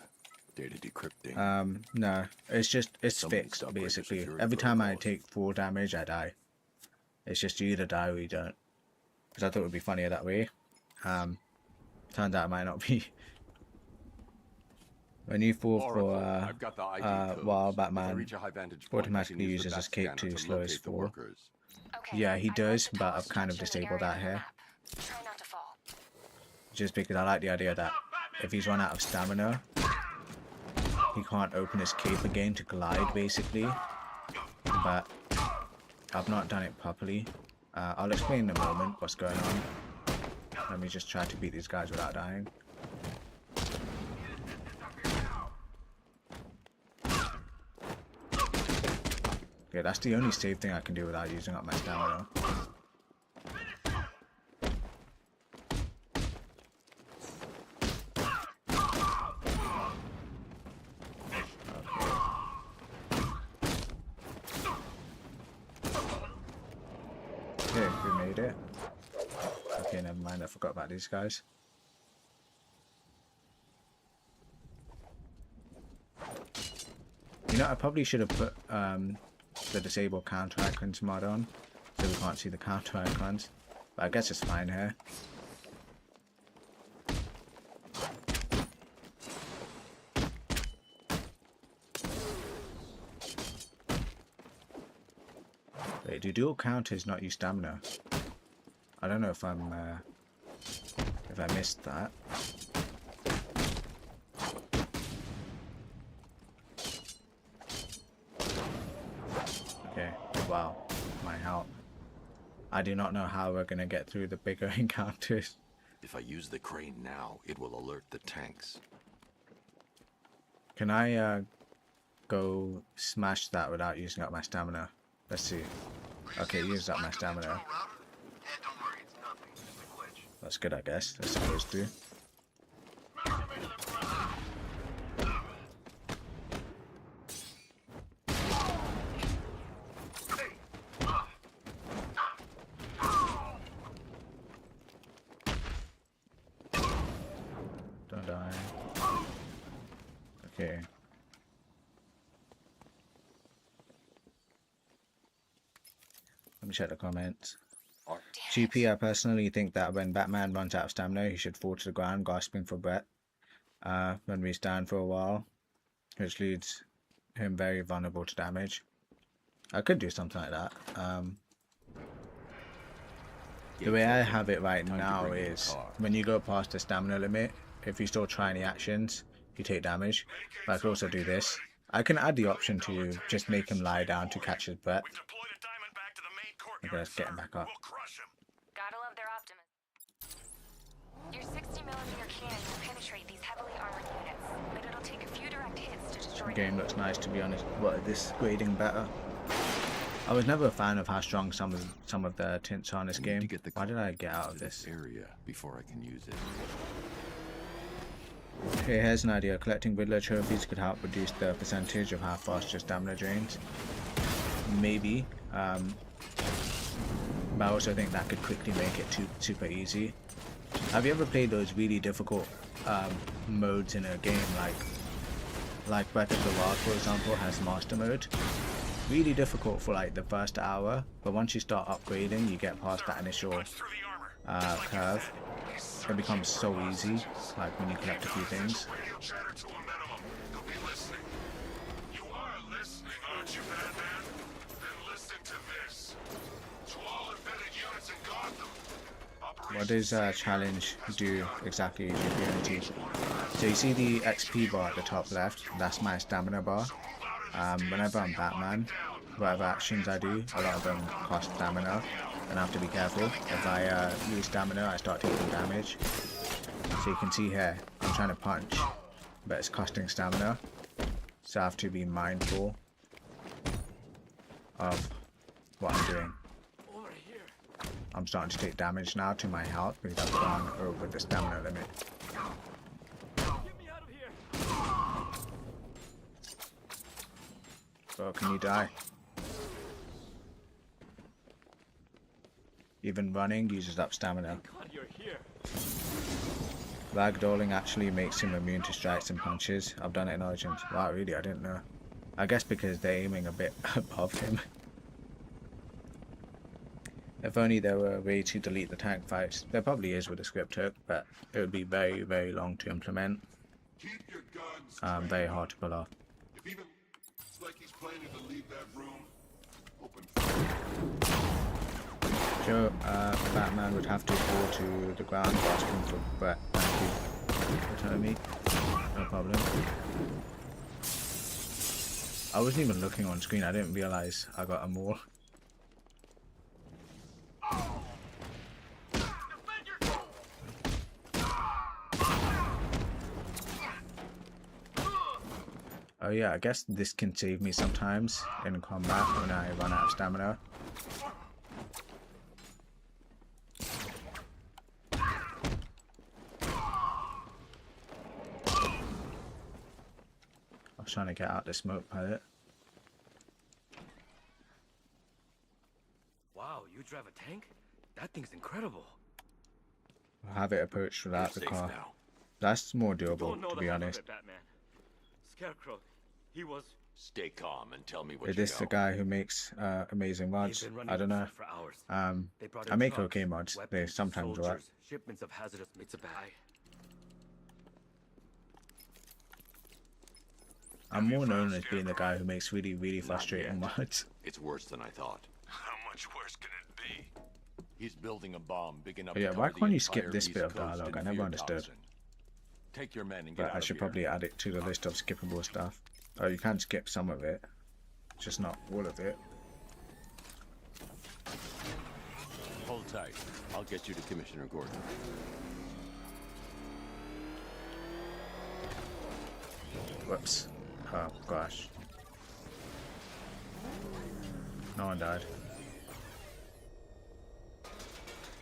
Data decrypting. No. It's Somebody fixed, stop breaking basically. security Every time I protocols. take full damage, I die. It's just you either die or you don't. Because I thought it would be funnier that way. Turns out it might not be. When you fall Oracle, for I've got the ID code. while If I Batman reach a high vantage point, I automatically can use the uses bat escape scanner to slow his locate the fall. workers. Okay. Yeah, he I does, marked the but tall I've kind of structure in the disabled area that on the here. map. Try not to fall. Just because I like the idea that if he's run out of stamina, he can't open his cape again to glide, basically. But I've not done it properly. I'll explain in a moment what's going on. Let me just try to beat these guys without dying. Okay, that's the only safe thing I can do without using up my stamina. Okay, we made it. Okay, never mind, I forgot about these guys. You know, I probably should have put the disable counter icons mod on, so we can't see the counter icons. But I guess it's fine here. Wait, do dual counters not use stamina? I don't know if I missed that. Okay, wow, my help. I do not know how we're gonna get through the bigger encounters. If I use the crane now, it will alert the tanks. Can I go smash that without using up my stamina? Let's see. Okay, used up my stamina. That's good, I guess. That's supposed to. Don't die. Okay. Let me check the comments. GP, I personally think that when Batman runs out of stamina, he should fall to the ground, gasping for breath, when we stand for a while, which leaves him very vulnerable to damage. I could do something like that. The way I have it right now is when you go past the stamina limit, if you still try any actions, you take damage. But I could also do this. I can add the option to just make him lie down to catch his breath. We've deployed a diamond back to the main courtyard. Okay, let's get him sir. back up. We'll crush him. Gotta love their optimism. Your 60mm cannon will penetrate these heavily armored units, but it'll take a few direct hits to destroy The game looks nice, to be honest. What, this grading better? I was never a fan of how strong some of the tints are in this I need to game. get the Why did I get out of to this? area before I can use it. Okay, here's an idea. Collecting Riddler trophies could help reduce the percentage of how fast your stamina drains. Maybe. But I also think that could quickly make it super easy. Have you ever played those really difficult modes in a game, like Breath of the Wild, for example, has Master Mode? Really difficult for like the first hour, but once you start upgrading, you get past that initial Punch through the armor. curve. It becomes so easy, like when you collect a few things. Radio chatter to a minimum. They'll be listening. You are listening, aren't you, Batman? Then listen to what does challenge do exactly as your unity? So you see the XP bar at the top left, that's my stamina bar. Whenever I'm Batman, whatever actions I do, a lot of them cost stamina, and I have to be careful. If I lose stamina, I start taking damage. So you can see here, I'm trying to punch, but it's costing stamina, so I have to be mindful of what I'm doing. I'm starting to take damage now to my health because I've gone over the stamina limit. Oh, can you die? Even running uses up stamina. Ragdolling actually makes him immune to strikes and punches. I've done it in Origins. Wow, really? I didn't know. I guess because they're aiming a bit above him. If only there were a way to delete the tank fights. There probably is with the script hook, but it would be very, very long to implement. Very hard to pull off. If even it's like he's planning to leave that room open. Sure, Batman would have to fall to the ground asking for Brett. Thank you for telling me. No problem. I wasn't even looking on screen. I didn't realize I got a more. Oh yeah, I guess this can save me sometimes in combat when I run out of stamina. I was trying to get out the smoke pilot. Wow, you drive a tank? That thing's incredible. I'll have it approached without the car. That's more doable, to be honest. Batman. Scarecrow, he was... Stay calm and tell me what Is you this the know. guy who makes amazing mods? I don't know. For hours. They brought I in make trucks, okay mods. They weapons, sometimes work. soldiers, shipments of hazardous meats. I'm more known as being the guy who makes really, really frustrating mods. It's worse than I thought. How much worse can it be? He's building a bomb big enough But yeah, to why cover can't the you skip entire this bit East of Coast dialogue? in I never fear understood. toxin. Take your men and get But out I of should here. probably add it to the list of skippable stuff. Oh, you can skip some of it, just not all of it. Hold tight. I'll get you to Commissioner Gordon. Whoops. Oh gosh. No one died.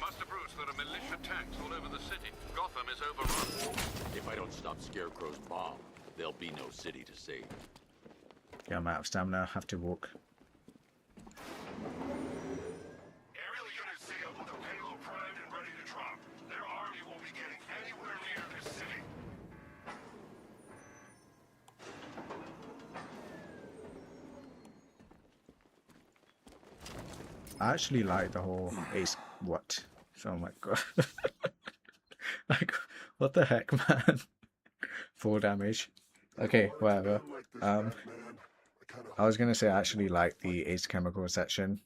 Master Bruce, there are militia tanks all over the city. Gotham is overrun. If I don't stop Scarecrow's bomb, there'll be no city to save. Yeah, I'm out of stamina. Have to walk. Aerial units sailed with the payload primed and ready to drop. Their army won't be getting anywhere near this city. I actually like the whole ace. What? Oh my god. Like, what the heck, man? 4 damage. Okay, whatever. I was gonna say I actually like the Ace Chemical section.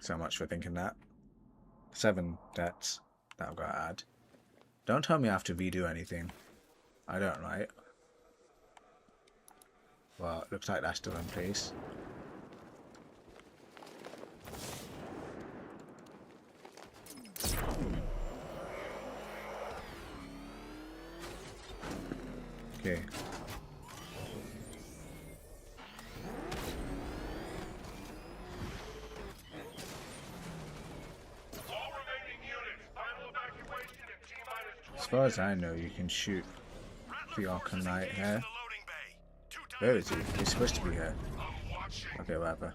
So much for thinking that. 7 deaths that I've got to add. Don't tell me I have to redo anything. I don't, right? Well, it looks like that's still in place. Okay. All remaining units, final evacuation in T-minus 20. As far as I know, you can shoot the Arkham Knight here. The loading bay. 2 times. Where is he? He's supposed to be here. I'm watching. Okay, whatever.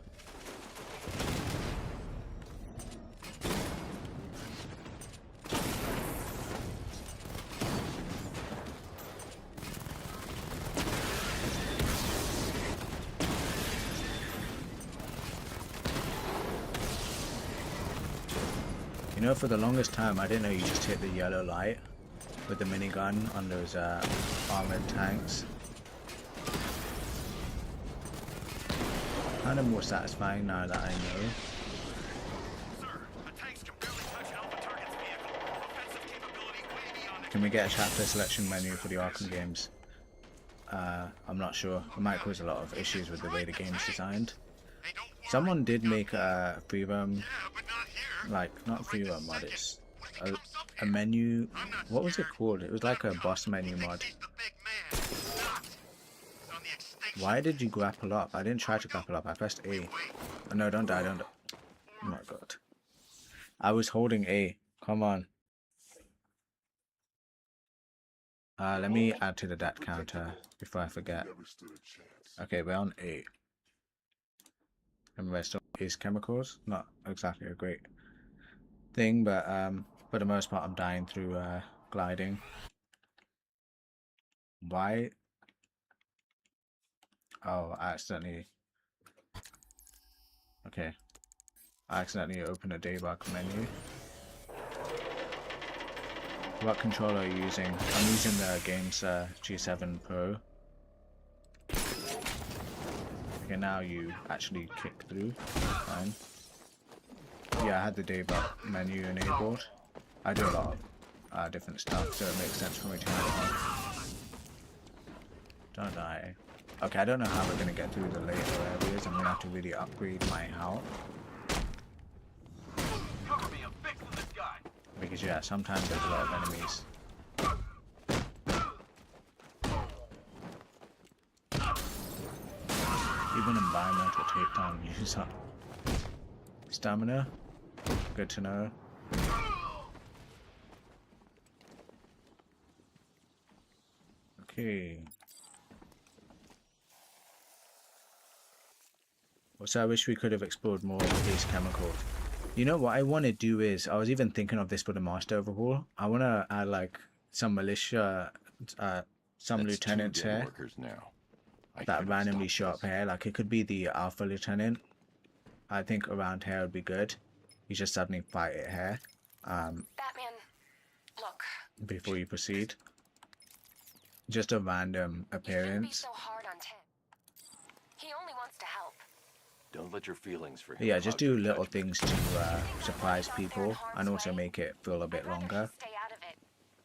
You know, for the longest time, I didn't know you just hit the yellow light with the minigun on those armored tanks. kind of more satisfying now that I know. Sir, the tanks can barely touch Alpha Target's vehicle. Offensive capability way beyond Can we get a chapter selection menu for the Arkham games? I'm not sure. It might cause a lot of issues with the way the game's designed. Hey, don't worry. Someone did make a free roam, Yeah, but not here. like, not free roam mod, it's a menu, what was it called? It was like a boss menu mod. He's the big man. Not. He's on the extinction. Why did you grapple up? I didn't try to grapple up, I pressed A. Oh, no, don't die, don't die. Oh my god. I was holding A. Come on. Let me add to the dat counter before I forget. Okay, we're on A. And we're still is chemicals. Not exactly a great thing, but for the most part I'm dying through gliding. Why? Oh, I accidentally... Okay. I accidentally opened a debug menu. What controller are you using? I'm using the game's G7 Pro. Okay, now you actually kick through. Fine. Yeah, I had the debug menu enabled. I do a lot of different stuff, so it makes sense for me to have it on. Don't die. Okay, I don't know how we're going to get through the later areas. I'm going to have to really upgrade my health. Because yeah, sometimes there's a lot of enemies. Even environmental takedown use up stamina. Good to know. Okay. Also, I wish we could have explored more of these chemicals. You know what I want to do is, I was even thinking of this for the master overhaul. I want to add like some militia, some lieutenants here that randomly show up here. Like it could be the alpha lieutenant. I think around here would be good. You just suddenly fight it here. Batman, look. Before you proceed. Just a random You shouldn't be appearance. so hard on Tim. He only wants to help. Don't let your feelings for him. Yeah, just cloud do your little judgment. things to surprise people and also make it feel a bit I'd rather longer. he stay out of it,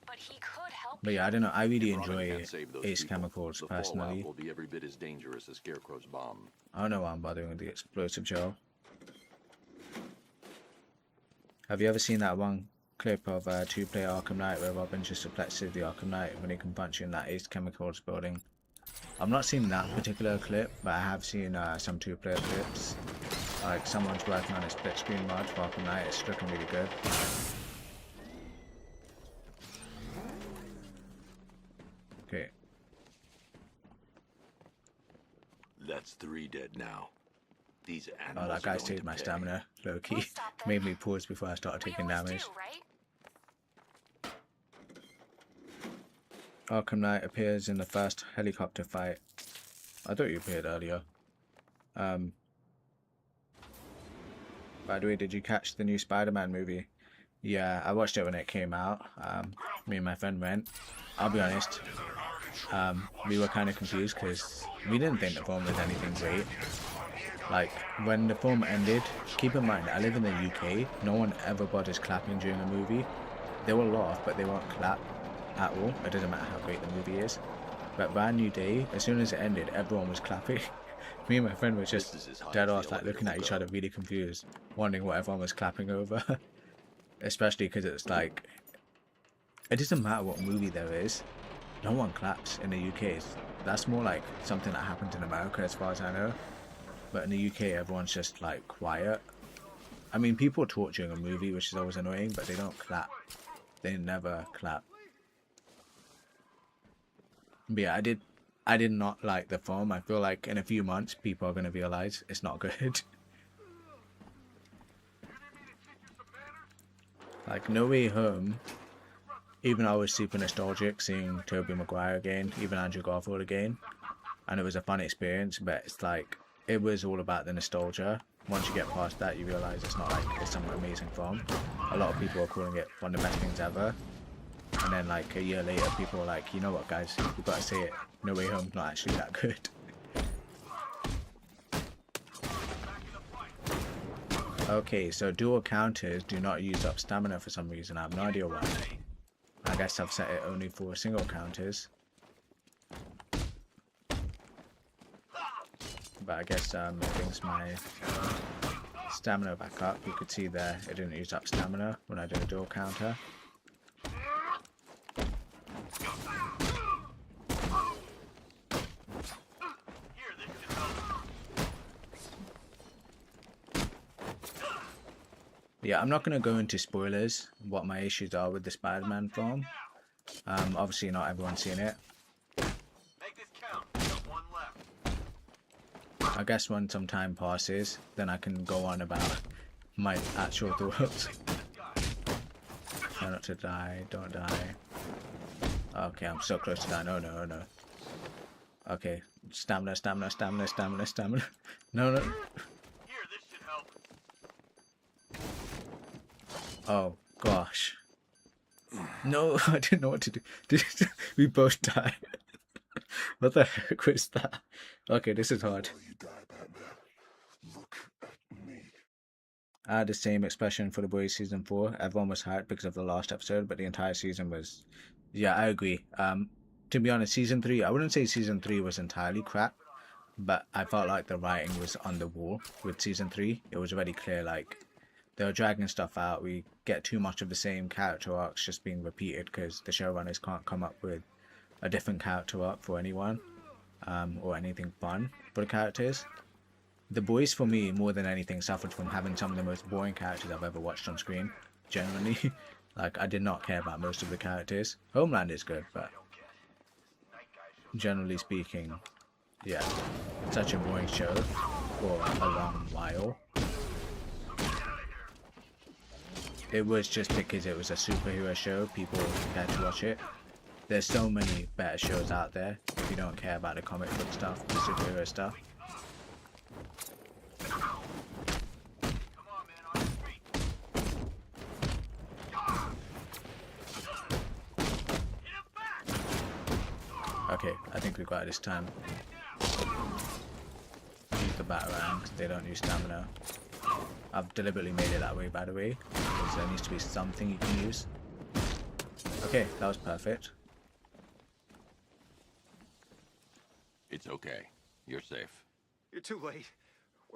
but he could help. But yeah, I don't know. I really If Robin enjoy can't save those Ace people, Chemicals the fallout personally. will be every bit as dangerous as Scarecrow's bomb. I don't know why I'm bothering with the explosive gel. Have you ever seen that one clip of two-player Arkham Knight where Robin just suplexes the Arkham Knight when he can punch in that Ace Chemicals building? I've not seen that particular clip, but I have seen some two-player clips. Like someone's working on a split screen mod for Arkham Knight. It's looking really good. Okay. That's 3 dead now. These Oh, animals that guy are going saved to my pay. stamina, low key. We'll stop them. Made me pause before I started We taking always damage. do, right? Arkham Knight appears in the first helicopter fight. I thought you appeared earlier. By the way, did you catch the new Spider-Man movie? Yeah, I watched it when it came out. Me and my friend went. I'll be honest, we were kind of confused because we didn't think the film was anything great. Like, when the film ended, keep in mind, I live in the UK, no one ever bothers clapping during a movie. They will laugh, but they won't clap at all. It doesn't matter how great the movie is. But Brand New Day, as soon as it ended, everyone was clapping. Me and my friend were just This is as high dead as the off, like elevator looking at will each go. other really confused, wondering what everyone was clapping over. Especially because it's like, it doesn't matter what movie there is, no one claps in the UK. That's more like something that happens in America as far as I know. But in the UK, everyone's just like quiet. I mean, people talk during a movie, which is always annoying, but they don't clap. They never clap. But yeah, I did not like the film. I feel like in a few months, people are going to realize it's not good. Like, No Way Home, even I was super nostalgic seeing Tobey Maguire again, even Andrew Garfield again. And it was a fun experience, but it's like, it was all about the nostalgia. Once you get past that, you realize it's not like it's some amazing film. A lot of people are calling it one of the best things ever. And then like a year later, people are like, you know what guys, we've got to say it. No Way Home's not actually that good. Okay, so dual counters do not use up stamina for some reason. I have no idea why. I guess I've set it only for single counters. But I guess it brings my stamina back up. You could see there it didn't use up stamina when I did a dual counter. Yeah, I'm not going to go into spoilers, what my issues are with the Spider-Man film. Obviously not everyone's seen it. I guess when some time passes, then I can go on about my actual thoughts. Try not to die, don't die. Okay, I'm so close to dying. Oh no, oh no. Okay, stamina, stamina, stamina, stamina, stamina. No, no. Oh gosh. No, I didn't know what to do. We both died. What the heck was that? Okay, this is hard. I had the same expression for The Boys season 4. Everyone was hyped because of the last episode, but the entire season was... Yeah, I agree. To be honest, season 3, I wouldn't say season 3 was entirely crap, but I felt like the writing was on the wall with season 3. It was already clear, like, they were dragging stuff out. We get too much of the same character arcs just being repeated because the showrunners can't come up with a different character arc for anyone, or anything fun for the characters. The Boys, for me, more than anything, suffered from having some of the most boring characters I've ever watched on screen. Generally, like, I did not care about most of the characters. Homeland is good, but generally speaking, yeah, such a boring show for a long while. It was just because it was a superhero show, people cared to watch it. There's so many better shows out there if you don't care about the comic book stuff, the superhero stuff. Okay, I think we got it this time. Use the Batarang, because they don't use stamina. I've deliberately made it that way, by the way, because there needs to be something you can use. Okay, that was perfect. It's okay. You're safe. You're too late.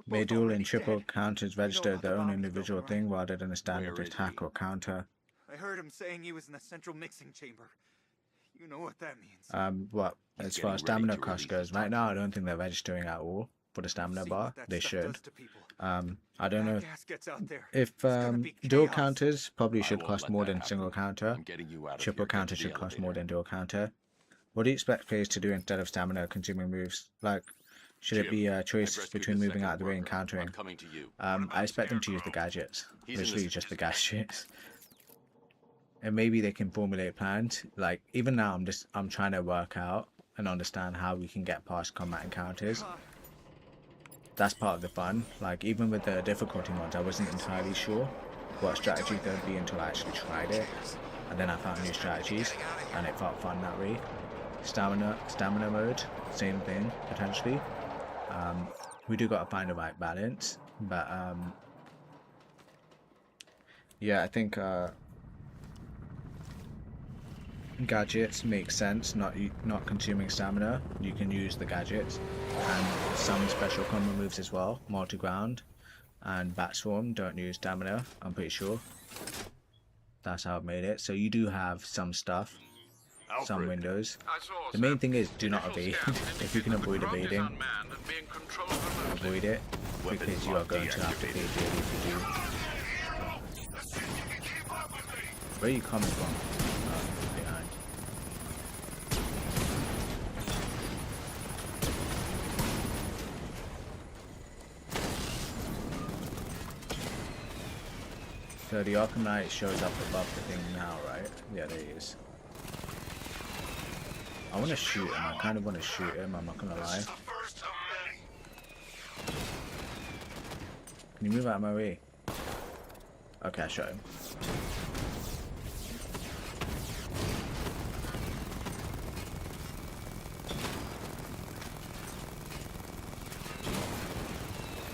May dual and triple counters register their own individual thing rather than a standard attack or counter. I heard him saying he was in the central mixing chamber. You know what that means. What, as far as stamina cost goes, right now I don't think they're registering at all for the stamina bar. They should. I don't know if dual counters probably should cost more than single counter. Triple counter should cost more than dual counter. What do you expect players to do instead of stamina consuming moves? Like, should it be a choice between moving out of the way and countering? I expect them to use the gadgets. Literally just the gadgets. And maybe they can formulate plans. Like, even now I'm trying to work out and understand how we can get past combat encounters. That's part of the fun. Like, even with the difficulty mods, I wasn't entirely sure what strategy there would be until I actually tried it. And then I found new strategies, and it felt fun that way. Stamina mode, same thing, potentially. We do got to find the right balance. But, yeah, I think gadgets make sense, not consuming stamina. You can use the gadgets and some special combo moves as well. Multi-ground and Bat Swarm don't use stamina, I'm pretty sure. That's how it made it. So you do have some stuff, some windows. The main thing is do not evade. If you can avoid evading, avoid it, because you are going to have to pay dearly if you do. Where are you coming from? Behind. So the Arkham Knight shows up above the thing now, right? Yeah, there he is. I want to shoot him. I kind of want to shoot him, I'm not going to lie. Can you move out of my way? Okay, I shot him.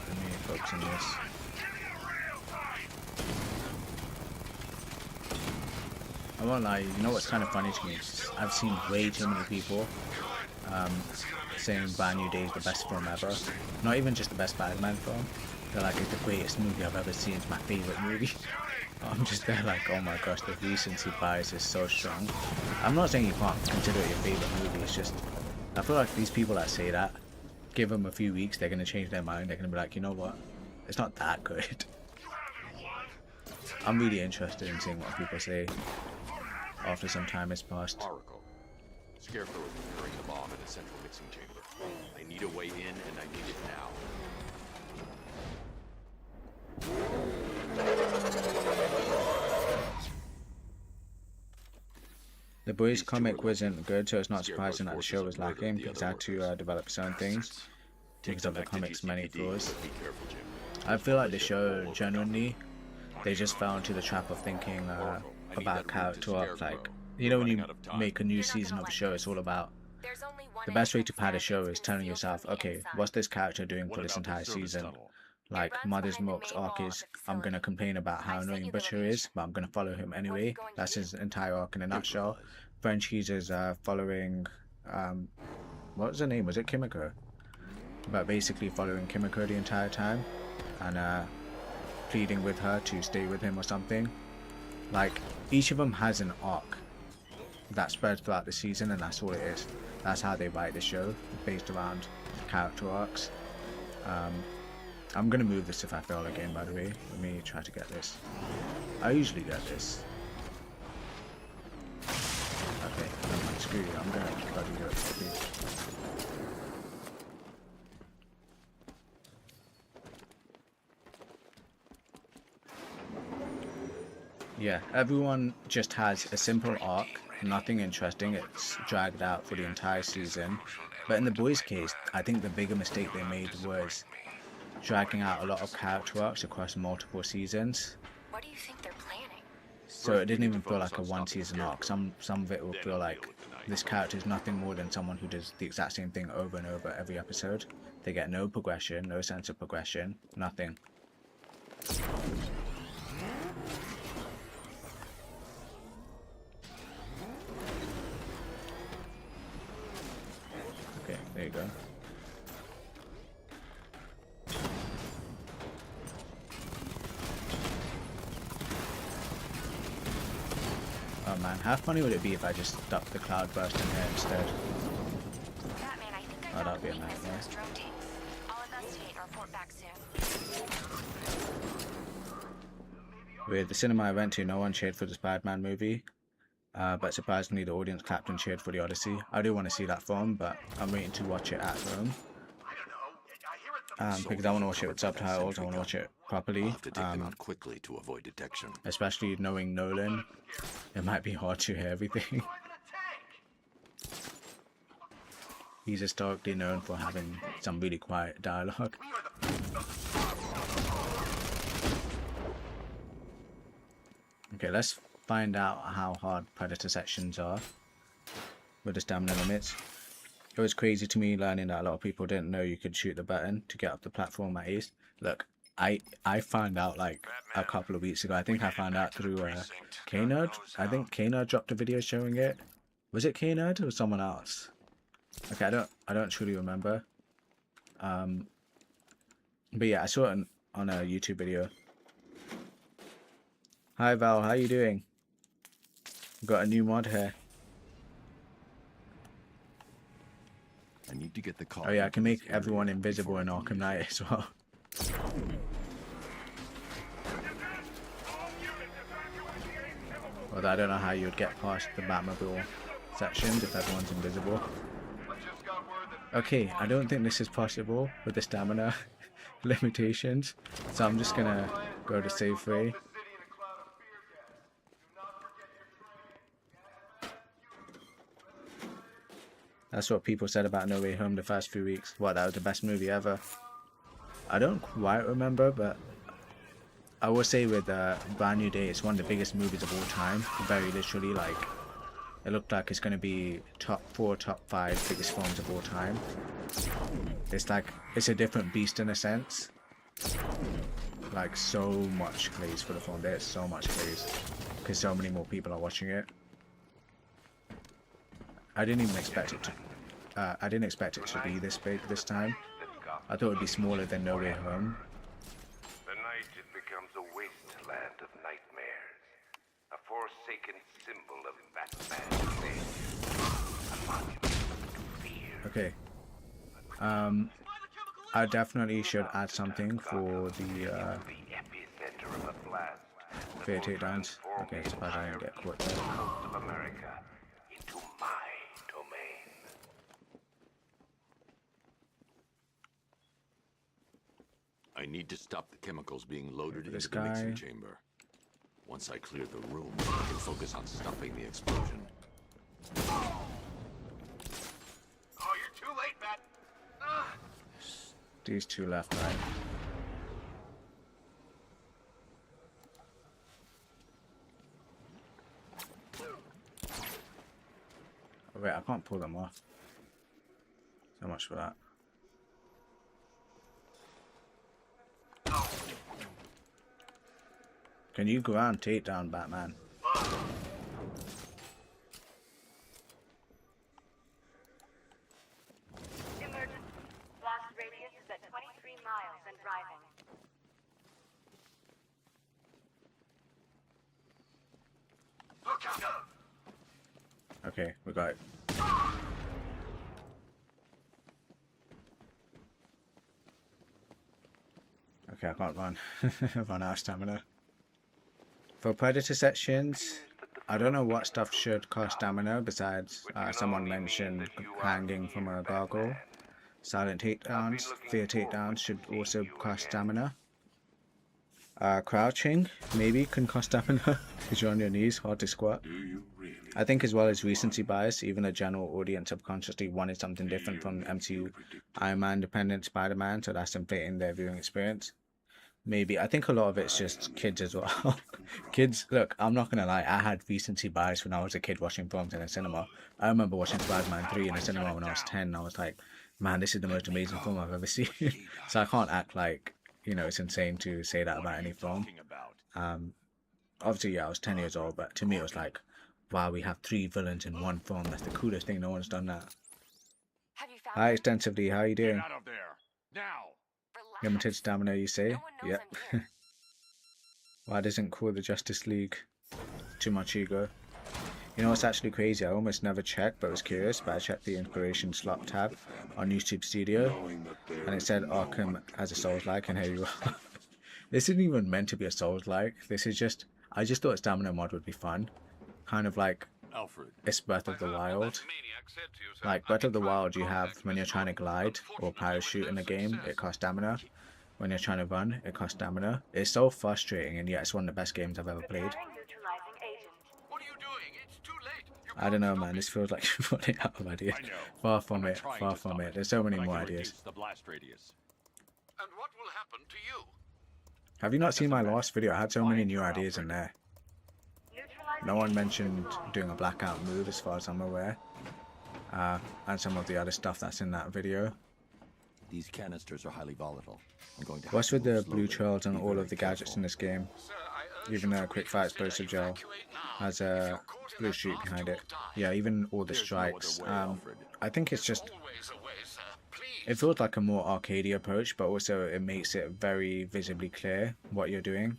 Let me focus on this. won't lie, you know what's kind of funny to me? I've seen way too many people saying Brand New Day is the best film ever. Not even just the best Batman film. They're like, it's the greatest movie I've ever seen. It's my favorite movie. I'm just there like, oh my gosh, the recency bias is so strong. I'm not saying you can't consider it your favorite movie. It's just, I feel like these people that say that, give them a few weeks, they're going to change their mind. They're going to be like, you know what? It's not that good. I'm really interested in seeing what people say after some time has passed. Oracle. Scarecrow is preparing the bomb in the central mixing chamber. I need a way in, and I need it now. The Boys comic wasn't good, so it's not surprising that the show was lacking because I had to develop certain things because of the comic's many flaws. I feel like the show, genuinely, they just fell into the trap of thinking about character arc. Like, you know, when you make a new season of a show, it's all about the best way to pad a show is telling yourself, okay, what's this character doing for this entire season? Like, Mother's Milk's arc is, I'm going to complain about how annoying Butcher is, but I'm going to follow him anyway. That's his entire arc in a nutshell. Frenchie's is following, what was her name? Was it Kimiko? But basically following Kimiko the entire time and pleading with her to stay with him or something. Like, each of them has an arc that spreads throughout the season, and that's all it is. That's how they write the show, based around character arcs. I'm gonna move this if I fail again, by the way. Let me try to get this. I usually get this. Okay, never mind, screw you. I'm gonna bloody do it properly. Yeah, everyone just has a simple arc, nothing interesting. It's dragged out for the entire season. But in the Boys' case, I think the bigger mistake they made was dragging out a lot of character arcs across multiple seasons. What do you think they're planning? So it didn't even feel like a one-season arc. Some of it will feel like this character is nothing more than someone who does the exact same thing over and over every episode. They get no progression, no sense of progression, nothing. Okay, there you go. Oh man, how funny would it be if I just stuck the cloud burst in here instead? Batman, I think I Oh, got that'd a be a weakness in nightmare. those drone tanks. I'll investigate and report back soon. With the cinema I went to, no one cheered for the Spider-Man movie, but surprisingly the audience clapped and cheered for the Odyssey. I do want to see that film, but I'm waiting to watch it at home. Because I want to watch it with subtitles, I want to watch it properly. I'll have to take them out quickly to avoid detection. Especially knowing Nolan, it might be hard to hear everything. He's historically known for having some really quiet dialogue. Okay, let's find out how hard Predator sections are with the stamina limits. It was crazy to me learning that a lot of people didn't know you could shoot the button to get up the platform at Ace. Look, I found out like a couple of weeks ago. I think I found out through K-Nerd. I think K-Nerd dropped a video showing it. Was it K-Nerd or someone else? Okay, I don't truly remember. But yeah, I saw it on a YouTube video. Hi Val, how you doing? Got a new mod here. I need to get the car. Oh yeah, I can make everyone invisible in Arkham Knight as well. Although I don't know how you would get past the Batmobile sections if everyone's invisible. Okay, I don't think this is possible with the stamina limitations, so I'm just gonna go to save free. That's what people said about No Way Home the first few weeks. What, that was the best movie ever? I don't quite remember, but I will say with Brand New Day, it's one of the biggest movies of all time. Very literally, like, it looked like it's going to be top 4, top 5 biggest films of all time. It's like, it's a different beast in a sense. Like, so much praise for the film. There's so much praise. because so many more people are watching it. I didn't even expect it to. I didn't expect it to be this big this time. I thought it'd be smaller than No Way Home. The night it becomes a wasteland of nightmares. A forsaken symbol of Batman's failure. A monument to fear. Okay. I definitely should add something for the Epicenter of a blast. fair takedowns. Okay, it's bad I didn't get caught there. Coast of America into my domain. I need to stop the chemicals being loaded This into the mixing guy. chamber. Once I clear the room, I can focus on stopping the explosion. Oh, you're too late, Bat. These two left, right? Oh, wait, I can't pull them off. So much for that. Can you ground takedown, Batman? Emergency. Blast radius is at 23 miles and rising. Look out! Okay, we got it. Okay, I can't run. I've run out of stamina. For Predator sections, I don't know what stuff should cost stamina besides someone mentioned hanging from a gargoyle. Silent takedowns, fear takedowns should also cost stamina. Crouching maybe can cost stamina because you're on your knees, hard to squat. I think as well as recency bias, even a general audience subconsciously wanted something different from MCU Iron Man dependent Spider-Man, so that's inflating their viewing experience. Maybe. I think a lot of it's just kids as well. Kids, look, I'm not gonna lie, I had recency bias when I was a kid watching films in a cinema. I remember watching Spider-Man 3 in a cinema when I was 10, and I was like, man, this is the most amazing film I've ever seen. So I can't act like, you know, it's insane to say that about any film. Obviously, yeah, I was 10 years old, but to me it was like, wow, we have 3 villains in one film. That's the coolest thing. No one's done that. Have you found Hi, them? Extensively. How are you doing? Get out of there! Now! Relax. Limited stamina, you say? No one knows Yep. I'm here. Why doesn't call the Justice League? Too much ego. You know what's actually crazy? I almost never checked, but was curious. But I checked the inspiration slot tab on YouTube Studio, and it said Arkham as a Souls-like, and here you are. This isn't even meant to be a Souls-like. This is just, I just thought stamina mod would be fun. Kind of like Alfred. it's Breath of the Wild. Like Breath of the Wild, you have when you're trying to glide or parachute in a game, it costs stamina. When you're trying to run, it costs stamina. It's so frustrating, and yet it's one of the best games I've ever played. Neutralizing agent. What are you doing? It's too late. You I don't know, man. This feels like you're running out of ideas. I know. Far from I'm it. trying Far to from stop it. There's so many but I more can ideas. reduce the blast radius. And what will happen to you? Have you not seen my last video? I had so many new ideas in there. Neutralizing No one agent mentioned deployed. doing a blackout move as far as I'm aware. And some of the other stuff that's in that video. These canisters are highly volatile. I'm going to have What's to with the move blue slowly. trails and Be all very of the gadgets careful. in this game? Sir, I urge Even you the to quick fire reconsider explosive gel evacuate now. has If you're a caught in blue that streak blast, behind you it. will die. Yeah, even all the There's no other strikes. way, Alfred. I think it's just, Always a way, sir. Please. it feels like a more arcadey approach, but also it makes it very visibly clear what you're doing.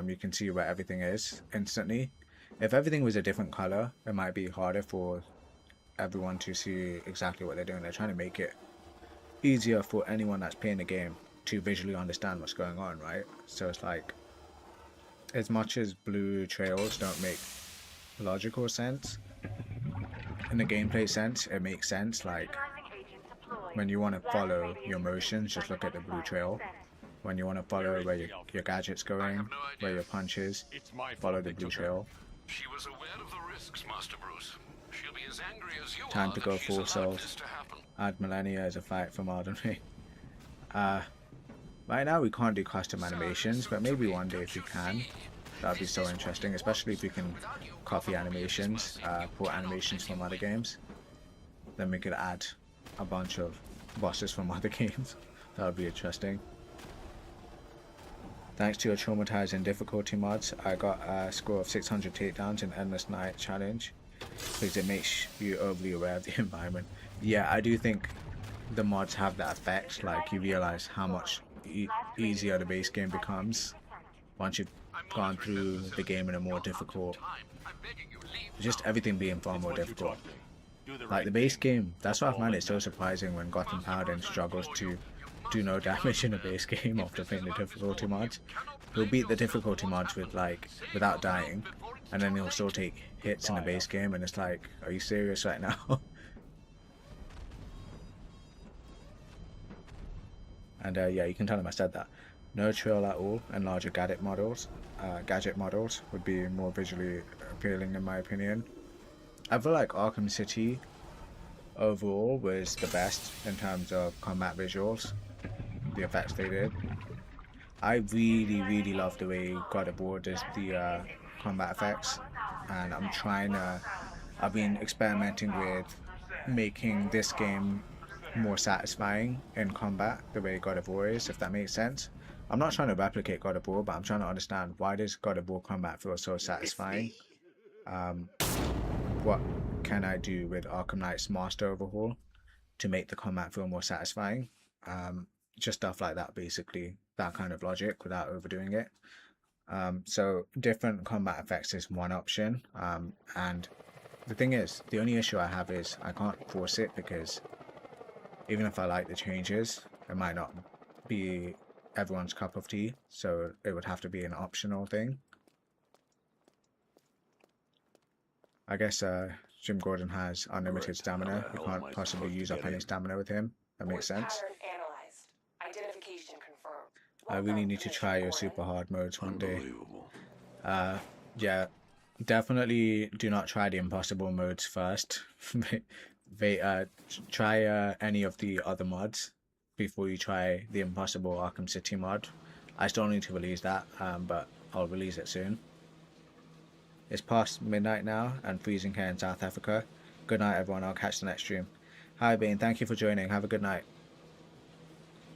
You can see where everything is instantly. If everything was a different color, it might be harder for everyone to see exactly what they're doing. They're trying to make it easier for anyone that's playing the game to visually understand what's going on, right? So it's like, as much as blue trails don't make logical sense, in the gameplay sense, it makes sense. Like, Neutralizing agent deployed. when you want to Blast follow radius your motions, just look at the blue trail. When you want to follow where your gadget's going, where your punch is, It's my follow fault the they blue took her. trail. She was aware of the risks, Master Bruce. She'll be as angry as you Time are to that go she's full allowed souls. this to happen. Add Millennia as a fight for Modern Day. Right now we can't do custom animations, but maybe one day if we can, that'd be so interesting, especially if we can copy animations, port animations from other games. Then we could add a bunch of bosses from other games. That would be interesting. Thanks to your traumatizing difficulty mods, I got a score of 600 takedowns in Endless Night Challenge because it makes you overly aware of the environment. Yeah, I do think the mods have that effect, like you realize how much easier the base game becomes once you've gone through the game in a more difficult, just everything being far more difficult. Like the base game, that's why I find it so surprising when Gotham Paladin struggles to do no damage in a base game after playing the difficulty mods. He'll beat the difficulty mods with without dying, and then he'll still take hits in the base game, and it's like, are you serious right now? And yeah, you can tell him I said that. No trail at all, and larger gadget models would be more visually appealing in my opinion. I feel like Arkham City overall was the best in terms of combat visuals, the effects they did. I really love the way God of War does the combat effects, and I've been experimenting with making this game more satisfying in combat the way God of War is, if that makes sense. I'm not trying to replicate God of War, but I'm trying to understand, why does God of War combat feel so satisfying? What can I do with Arkham Knight's Master Overhaul to make the combat feel more satisfying? Just stuff like that, basically, that kind of logic without overdoing it. So different combat effects is one option, and the thing is, the only issue I have is I can't force it, because even if I like the changes, it might not be everyone's cup of tea, so it would have to be an optional thing. I guess Jim Gordon has unlimited stamina. You can't possibly use up any stamina with him. That makes sense. I really need to try your super hard modes one day. Yeah, definitely do not try the impossible modes first. Try any of the other mods before you try the impossible Arkham City mod. I still need to release that, but I'll release it soon. It's past midnight now and freezing here in South Africa. Good night everyone, I'll catch the next stream. Hi Bane, thank you for joining, have a good night.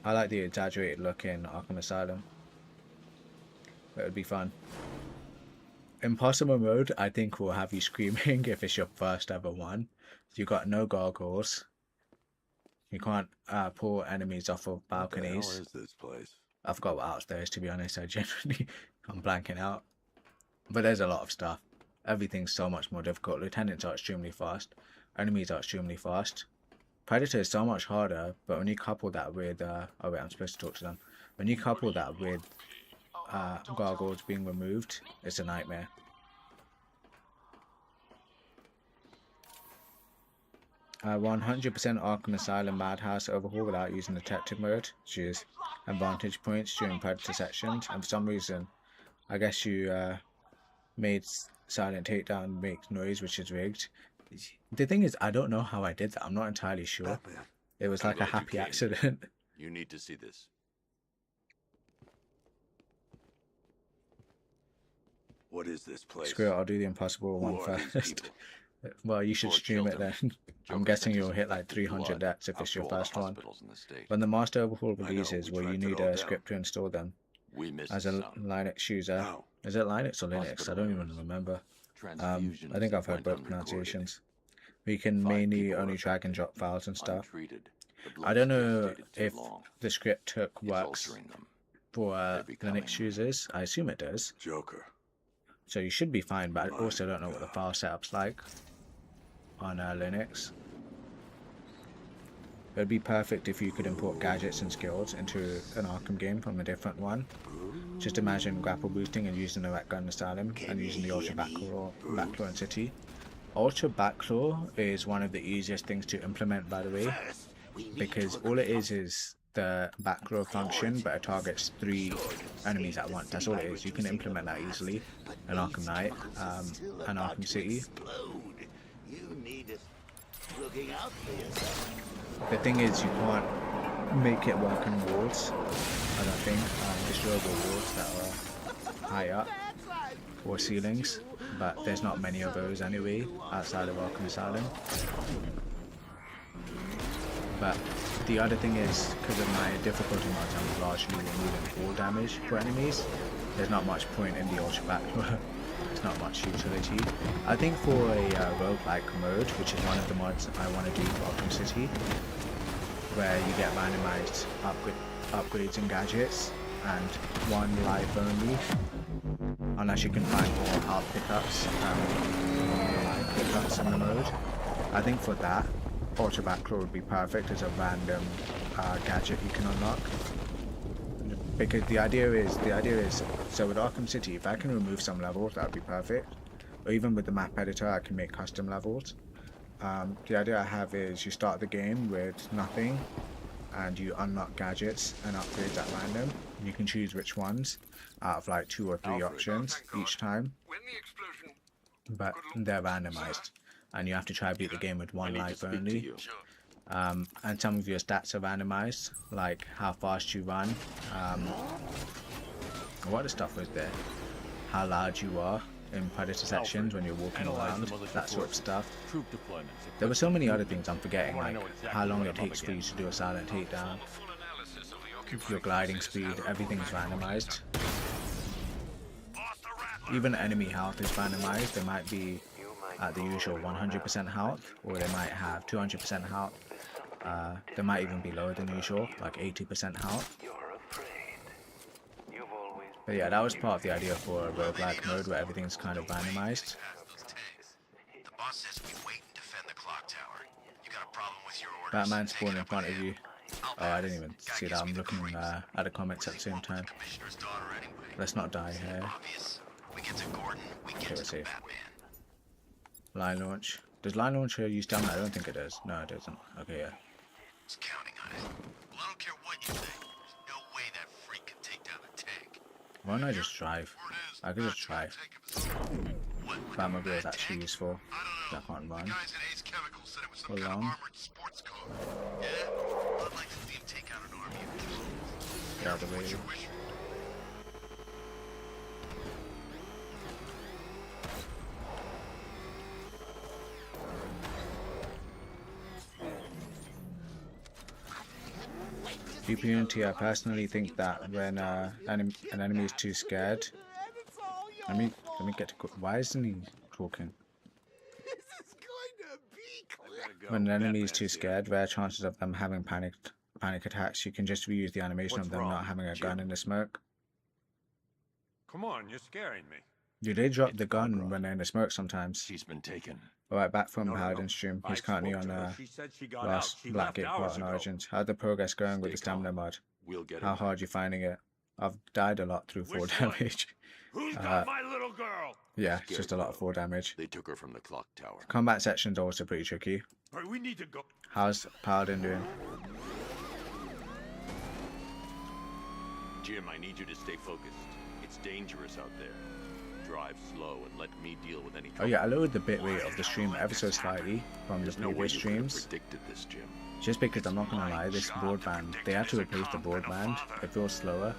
I like the exaggerated look in Arkham Asylum. It would be fun. Impossible mode, I think, will have you screaming if it's your first ever one. You got no goggles. You can't pull enemies off of balconies. What the hell is this place? I forgot what else there is, to be honest. I'm blanking out. But there's a lot of stuff. Everything's so much more difficult. Lieutenants are extremely fast. Enemies are extremely fast. Predator is so much harder, but when you couple that with... oh wait, I'm supposed to talk to them. When you couple that with goggles being removed, it's a nightmare. Uh, 100% Arkham Asylum Madhouse overhaul without using detective mode, which is advantage points during Predator sections, and for some reason, I guess you made Silent Takedown make noise, which is rigged. The thing is, I don't know how I did that. I'm not entirely sure. It was like a happy accident. You need to see this. What is this place? Screw it, I'll do the impossible one first. Well, you should stream it then. I'm guessing you'll hit like 300 deaths if it's your first one. When the Master Overhaul releases, will you need a script to install them? As a Linux user. Is it Linux or Linux? I don't even remember. I think I've heard both pronunciations. We can mainly only drag and drop files and stuff. I don't know if the script hook works for Linux users. I assume it does. Joker. So you should be fine, but I also don't know what the file setup's like on Linux. It would be perfect if you could import gadgets and skills into an Arkham game from a different one. Just imagine grapple boosting and using the Rat Gun Asylum and using the Ultra Backclaw in City. Ultra Backclaw is one of the easiest things to implement, by the way, because all it is the backclaw function, but it targets 3 enemies at once. That's all it is. You can implement that easily in Arkham Knight and Arkham City. The thing is, you can't make it work in walls, I don't think. Destroyable walls that are high up, or ceilings, but there's not many of those anyway outside of Arkham Asylum. But The other thing is, because of my difficulty mods, I'm largely removing fall damage for enemies. There's not much point in the ultra backflip. There's not much utility. I think for a roguelike mode, which is one of the mods I want to do for Arkham City, where you get randomized upgrades and gadgets, and one life only, unless you can find more health pickups, more life pickups in the mode. I think for that, Ultra Backclaw would be perfect as a random gadget you can unlock. Because the idea is, so with Arkham City, if I can remove some levels, that would be perfect. Or even with the map editor, I can make custom levels. The idea I have is you start the game with nothing, and you unlock gadgets and upgrades at random. You can choose which ones out of like 2 or 3 options each time, but they're randomized, and you have to try to beat the game with 1 life only. And some of your stats are randomized, like how fast you run, what other stuff was there, how loud you are in predator sections when you're walking around, that sort of stuff. There were so many other things I'm forgetting, like how long it takes for you to do a silent takedown, your gliding speed, everything's randomized. Even enemy health is randomized. They might be at the usual 100% health, or they might have 200% health. They might even be lower than usual, like 80% health. But yeah, that was part of the idea for a roguelike mode where everything's kind of randomized. Batman spawned in front of you. Oh, I didn't even see that. I'm looking at the comments at the same time. Let's not die here. Okay, we're safe. Line launch. Does line launcher use stamina? I don't think it does. No, it doesn't. Okay, yeah. Why don't I just drive? I could just drive. Batmobile is actually useful. I can't run. Hold on. Get out of the way. Unity, I personally think that when an enemy is too scared, let me get to. Why isn't he talking? When an enemy is too scared, rare chances of them having panic attacks. You can just reuse the animation of them not having a gun in the smoke. Come on, you're scaring me. You did drop the gun when they're in the smoke sometimes. She's been taken. Alright, back from Paladin's stream. He's currently on last Blackgate part in Origins. How's the progress going with the stamina mod? How hard you finding it? I've died a lot through 4 damage. Who's got my little girl? Yeah, it's just a lot of 4 damage. They took her from the clock tower. Combat section's also pretty tricky. Right, we need to go. How's Paladin doing? Jim, I need you to stay focused. It's dangerous out there. Drive slow and let me deal with any trouble. Oh yeah, I lowered the bitrate of the stream ever so slightly from the previous streams. This, Jim. Just because I'm not gonna lie, this broadband, they had to replace the broadband. It feels slower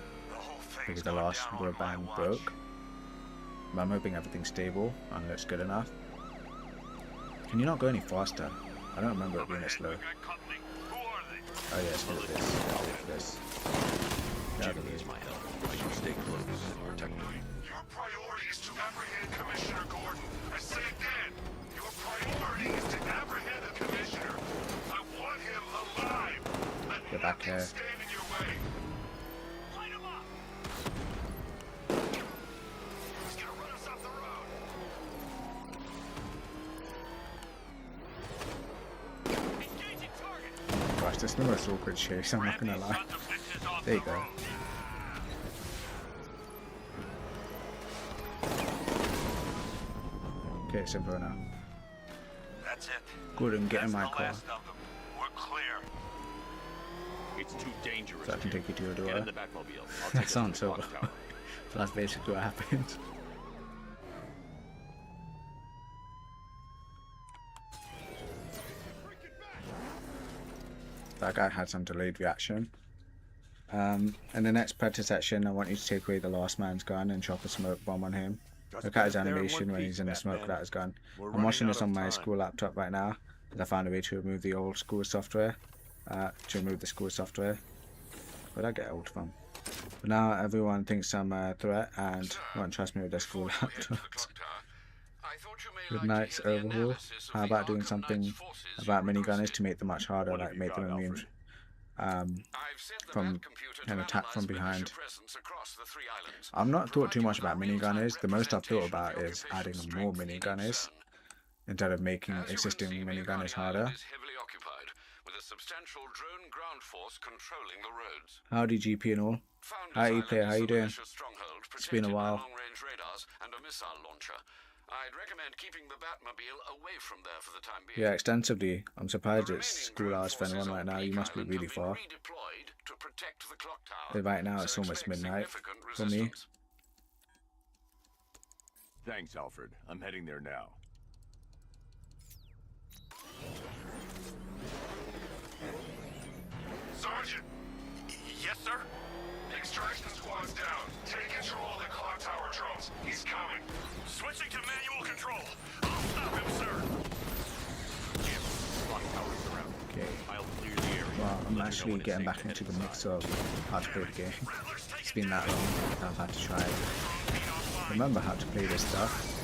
because the last broadband broke. But I'm hoping everything's stable and looks good enough. Can you not go any faster? I don't remember it being this slow. Oh yeah, it's good at this. I'll wait for this. Jim needs my help. I should stay close and protect him. Your priority is to apprehend Commissioner Gordon. I say again, your priority is to apprehend the Commissioner. I want him alive. Get back here. Stand in your way. Light him up. He's gonna run us off the road. Engaging target. Gosh, this is the most awkward chase, I'm not gonna lie. There you go. Okay, simple now. That's it. Gordon, get in my car. We're clear. It's too dangerous. So I can take you to your Get door. in the Batmobile. I'll take That us sounds to the so clock tower. So that's basically what happened. That guy had some delayed reaction. In the next Predator section, I want you to take away the last man's gun and drop a smoke bomb on him. Look at his animation when he's in the smoke without his gun. I'm watching this on my school laptop right now, because I found a way to remove the old school software. to remove the school software. Where'd I get old from? But now everyone thinks I'm a threat and won't trust me with their school laptops. With Knight's overhaul, how about doing something about minigunners to make them much harder, like make them immune from an attack from behind? I've not thought too much about minigunners. The most I've thought about is adding more minigunners instead of making existing minigunners harder. Howdy GP and all. Hi E-Player, how you doing? It's been a while. I'd recommend keeping the Batmobile away from there for the time being. Yeah, extensively. I'm surprised it's school hours for anyone right now. You must be really far. Right now it's almost midnight for me. Thanks, Alfred. I'm heading there now. Sergeant! Yes, sir? Extraction squad's down. Take control of the clock tower drones. He's coming. Switching to manual control. I'll stop him, sir. Jim, clock tower's around. Okay. I'll clear the area. Well, I'm actually getting back into the mix of how to play the game. It's been that long, I've had to try it. Remember how to play this stuff.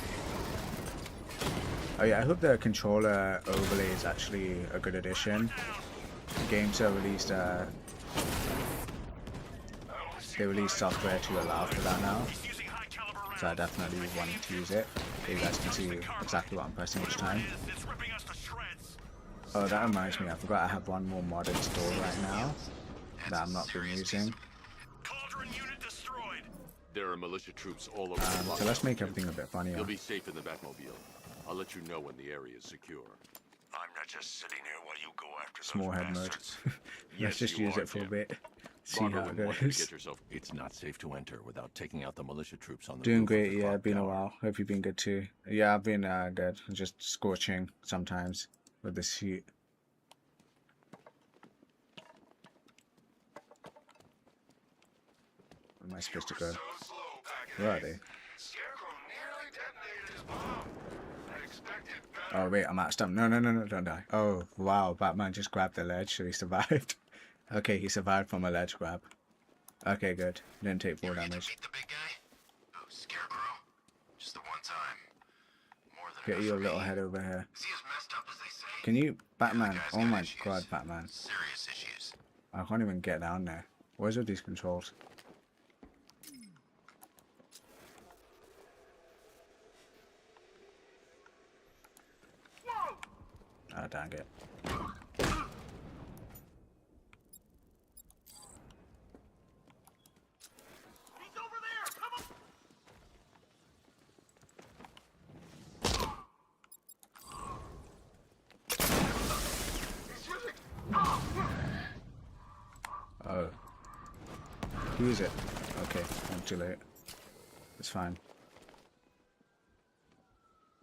Oh yeah, I hope the controller overlay is actually a good addition. Games are released, they released software to allow for that now. So I definitely want to use it. You guys can see exactly what I'm pressing each time. Oh, that reminds me, I forgot I have one more mod installed right now that I'm not been using. There are militia troops all over the clock. So let's make everything a bit funnier. You'll be safe in the Batmobile. I'll let you know when the area is secure. I'm not just sitting here while you go after those Small head mode. bastards. Let's just use it for a bit. See Barbara how it wouldn't want you to goes. get yourself. It's not safe to enter without taking out the militia troops on the Doing roof of great, the yeah, clock been a tower. while. Hope you've been good too. Yeah, I've been good. Just scorching sometimes with this heat. Where am I supposed to go? Where are they? Oh wait, I'm out of stamina. No, don't die. Oh wow, Batman just grabbed the ledge, so he survived. Okay, he survived from a ledge grab. Okay, good. Didn't take 4 damage. The big guy? Oh, Scarecrow. Just the one time. More than Get your little head over here. Is he as messed up as they say? Can you, Batman? guy's Oh got my issues. god, Batman. Serious issues. I can't even get down there. Where's with these controls? Ah, dang it. He's over there! Come on! Oh. Who is it? Okay, I'm too late. It's fine.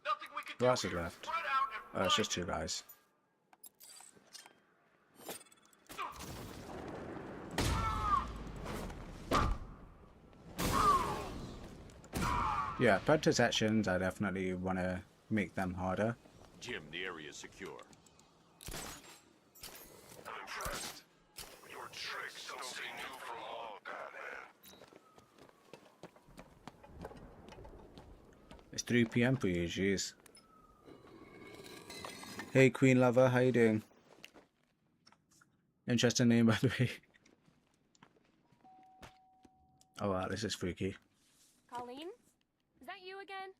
Nothing we can Who do else is here. left? Spread out and Oh, it's just 2 guys. Yeah, Predator's actions, I definitely want to make them harder. Jim, the area is secure. I'm impressed. Your tricks don't seem new from all, Batman. It's 3 PM for you, jeez. Hey, Queen Lover, how you doing? Interesting name, by the way. Oh wow, this is freaky. Colleen? Is that you again?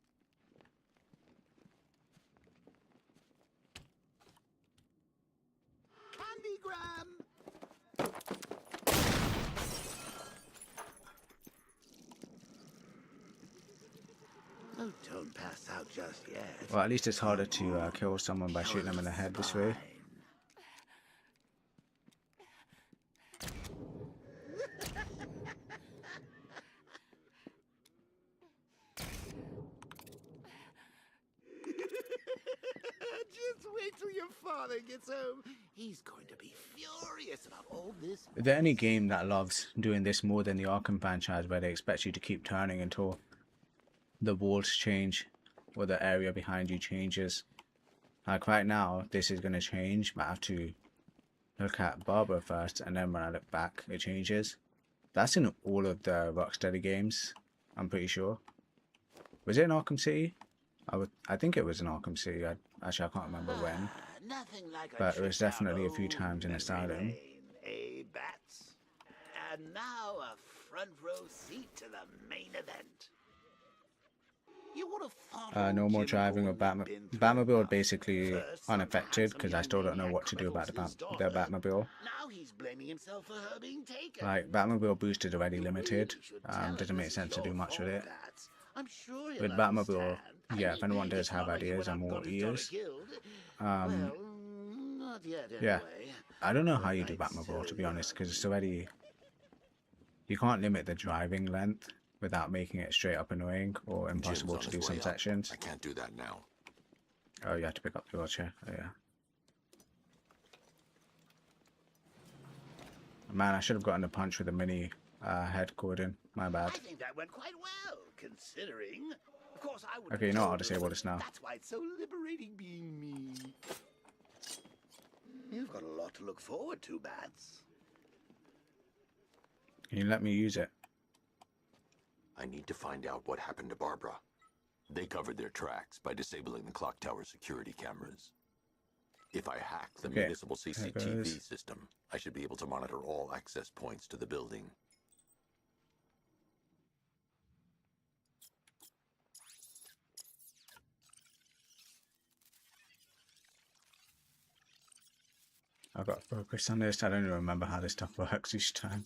Oh, don't pass out just yet. Well, at least it's harder to kill someone by shooting them in the head this way. Just wait till your father gets home. He's going to be furious about all this. Is there any game that loves doing this more than the Arkham franchise, where they expect you to keep turning until the walls change or the area behind you changes? Like right now, this is going to change, but I have to look at Barbara first, and then when I look back, it changes. That's in all of the Rocksteady games, I'm pretty sure. Was it in Arkham City? I think it was in Arkham City. Actually, I can't remember when. Nothing like a But it was trip down definitely a few old times in memory Asylum. lane, eh, Bats? And now a front row seat to the main event. You would have thought Normal Jim driving with Gordon had been through Batmobile enough. basically First, some unaffected because I handsome still young don't know maniac what to do about cripples his the daughter. Batmobile. Now he's blaming himself for her being taken. Like, Batmobile boost is already You limited. really should tell Doesn't him make this sense is to do your much with fault, it. Bats. I'm sure he'll With Batmobile, understand. I yeah, mean, if anyone does it's have not like you ideas, went I'm out all got his daughter ears. killed. Um, Well, not yet yeah, anyway. I don't know The how you do night's Batmobile, to still be honest, young. because it's already... You can't limit the driving length without making it straight up annoying or Jim's impossible on to his do some way up. sections. I can't do that now. Oh, you have to pick up your chair. Oh, yeah. Man, I should have gotten a punch with a mini head, Gordon. My bad. I think that went quite well, considering. Of course, I would. Okay, you know what? I'll disable this now. That's why it's so liberating being me. You've got a lot to look forward to, Bats. Can you let me use it? I need to find out what happened to Barbara. They covered their tracks by disabling the clock tower security cameras. If I hack the Okay, municipal there CCTV goes. system, I should be able to monitor all access points to the building. I've got to focus on this. I don't even remember how this stuff works each time.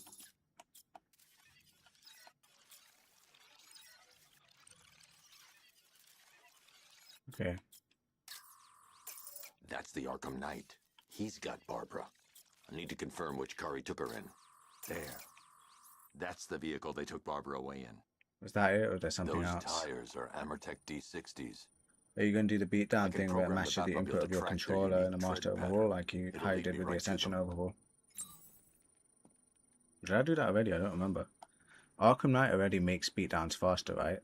Okay. That's the Arkham Knight. He's got Barbara. I need to confirm which car he took her in. There. That's the vehicle they took Barbara away in. Was that it, or is there something Those else? tires are Amertech D60s. Are you going to do the beatdown I can thing where it program the matches the Batmobile input to of your track their controller and the unique master tread overhaul, pattern. like It'll how you lead did me with the right to Ascension them. overhaul? Did I do that already? I don't remember. Arkham Knight already makes beatdowns faster, right?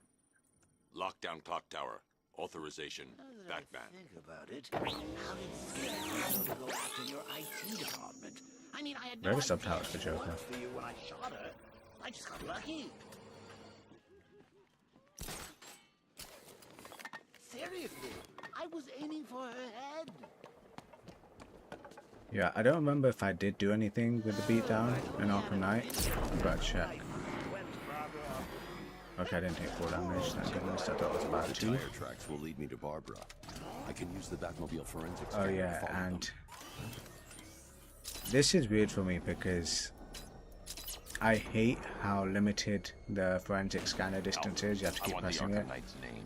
Lockdown clock tower. Authorization. Now that I think about it, how did Scarecrow go after your IT department? I mean, I had no Where are the idea subtitles for she Joker? worked for you when I shot her. I just got lucky. Seriously, I was aiming for her head. Yeah, I don't remember if I did do anything with the beatdown in Arkham Knight. But check. Okay, I didn't take full damage. Thank goodness. I thought it was about The 2. tire tracks will lead me to Barbara. I can use the Batmobile forensics. Oh scanner to yeah, follow and them. this is weird for me because I hate how limited the forensic scanner distance is. You have to I keep want the pressing Arkham it. Knight's name.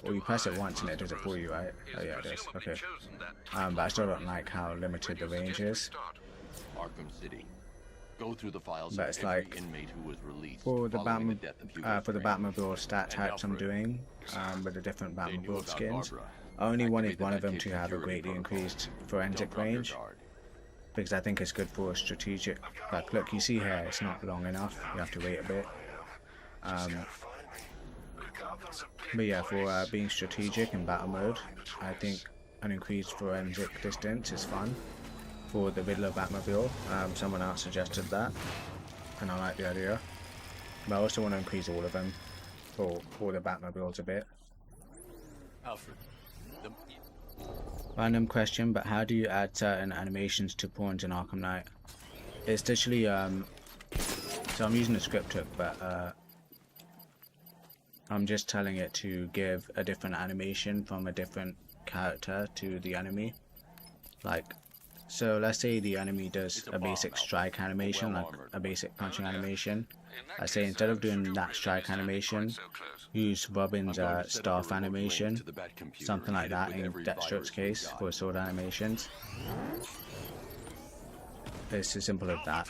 Or you press it once and it does it for you, right? Oh yeah, it is. Okay. But I still don't like how limited the range is. Arkham City. Go through the files But of it's every like inmate who was released for the following death of Hugo's for the brain. Batmobile stat And types I'm Alfred. doing with the different They knew Batmobile about skins, Barbara. I only wanted Activated one of that them kid's to have a security greatly protocol. increased forensic Don't drop your range guard. because I think it's good for strategic. Like, look, you see here, it's not long enough. You have to wait a bit. But yeah, for being strategic in battle mode, I think an increased forensic distance is fun for the Riddler Batmobile. Someone else suggested that, and I like the idea. But I also want to increase all of them for all the Batmobiles a bit. Alfred, the... Random question, but how do you add certain animations to pawns in Arkham Knight? It's literally so I'm using a script hook, but I'm just telling it to give a different animation from a different character to the enemy. Like, so let's say the enemy does a basic strike animation, like a basic punching animation. I say instead of doing that strike animation, use Robin's staff animation, something like that in Deathstroke's case for sword animations. It's as simple as that.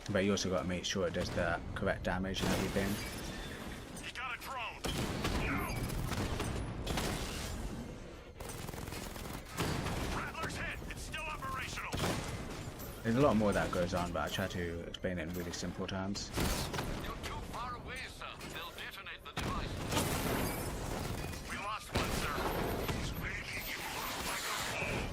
But you also got to make sure it does the correct damage and everything. He got a drone. No. Rattler's hit. It's still operational. There's a lot more that goes on, but I try to explain it in really simple terms. You're too far away, sir. They'll detonate the device. We lost one, sir. He's making you look like a fool.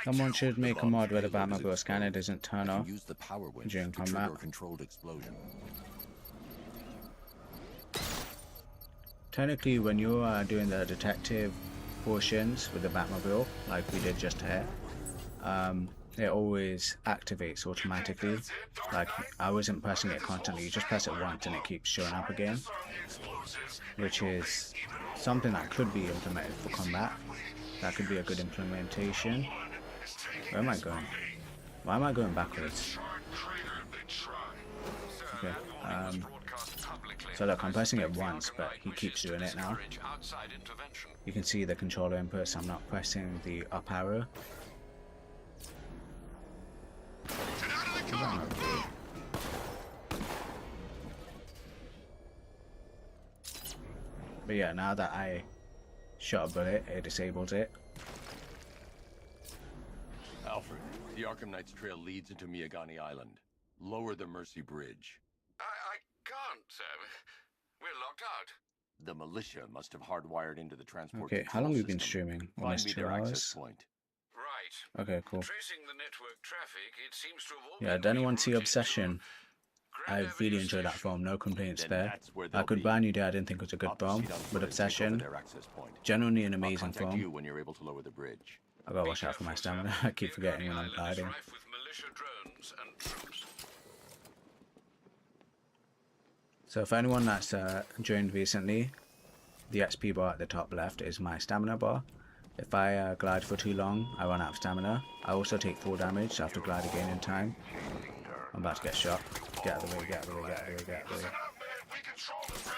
Someone should make a mod where the Batmobile scanner doesn't turn I off can use the power winch during to trigger combat. a controlled explosion. Technically, when you are doing the detective portions with the Batmobile, like we did just here, it always activates automatically. Like, I wasn't pressing it constantly, you just press it once and it keeps showing up again, which is something that could be implemented for combat. That could be a good implementation. Where am I going? Why am I going backwards? Okay, so look, I'm pressing it once, but he keeps doing it now. You can see the controller inputs, I'm not pressing the up arrow. But yeah, now that I shot a bullet, it disables it. Alfred, the Arkham Knight's trail leads into Miyagani Island. Lower the Mercy Bridge. I can't, sir. We're locked out. The militia must have hardwired into the transport Okay, how control long have we been system. streaming? Find Almost me 2 their access hours. point. Right. Okay, cool. Tracing the network traffic, it seems to have all Yeah, been did anyone see rerouted Obsession? to I Grand really Avenue enjoyed that Station. film, no complaints Then there. that's where I they'll could be. brand new day, I didn't think it was a good I'll film, proceed on but foot and take over Obsession, their access point. genuinely an I'll amazing contact film. you when you're able to lower the bridge. I gotta watch out for my stamina, I keep forgetting when I'm gliding. Rife with militia drones and troops. So for anyone that's joined recently, the XP bar at the top left is my stamina bar. If I glide for too long, I run out of stamina. I also take 4 damage, so I have to glide again in time. I'm about to get shot. Get out of the way, get out of the way, get out of the way, get out of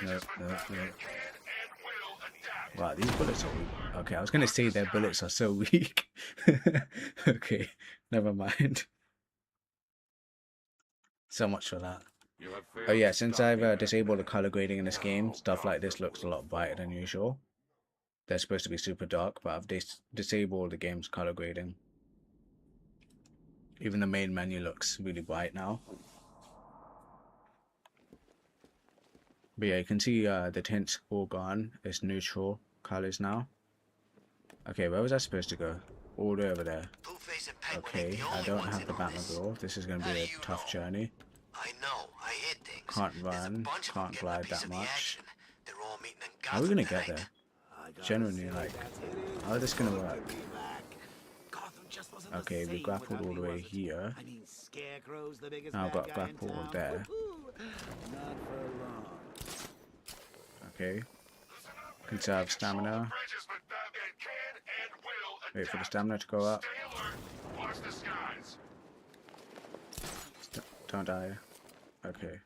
the way. No, no, no. Wow, these bullets are weak. Okay, I was gonna say their bullets are so weak. Okay, never mind. So much for that. Oh yeah, since I've disabled the color grading in this game, stuff like this looks a lot brighter than usual. They're supposed to be super dark, but I've disabled the game's color grading. Even the main menu looks really bright now. But yeah, you can see the tints all gone. It's neutral colors now. Okay, where was I supposed to go? All the way over there. Okay, I don't have the Batmobile. This is going to be a tough journey. I know, I hit things. Can't run, can't glide that much. How are we going to get there? Genuinely, like, how is this going to work? Okay, we grappled all the way here. Now I've got grappled there. Okay. Conserve stamina. Wait for the stamina to go up. Don't die. Okay.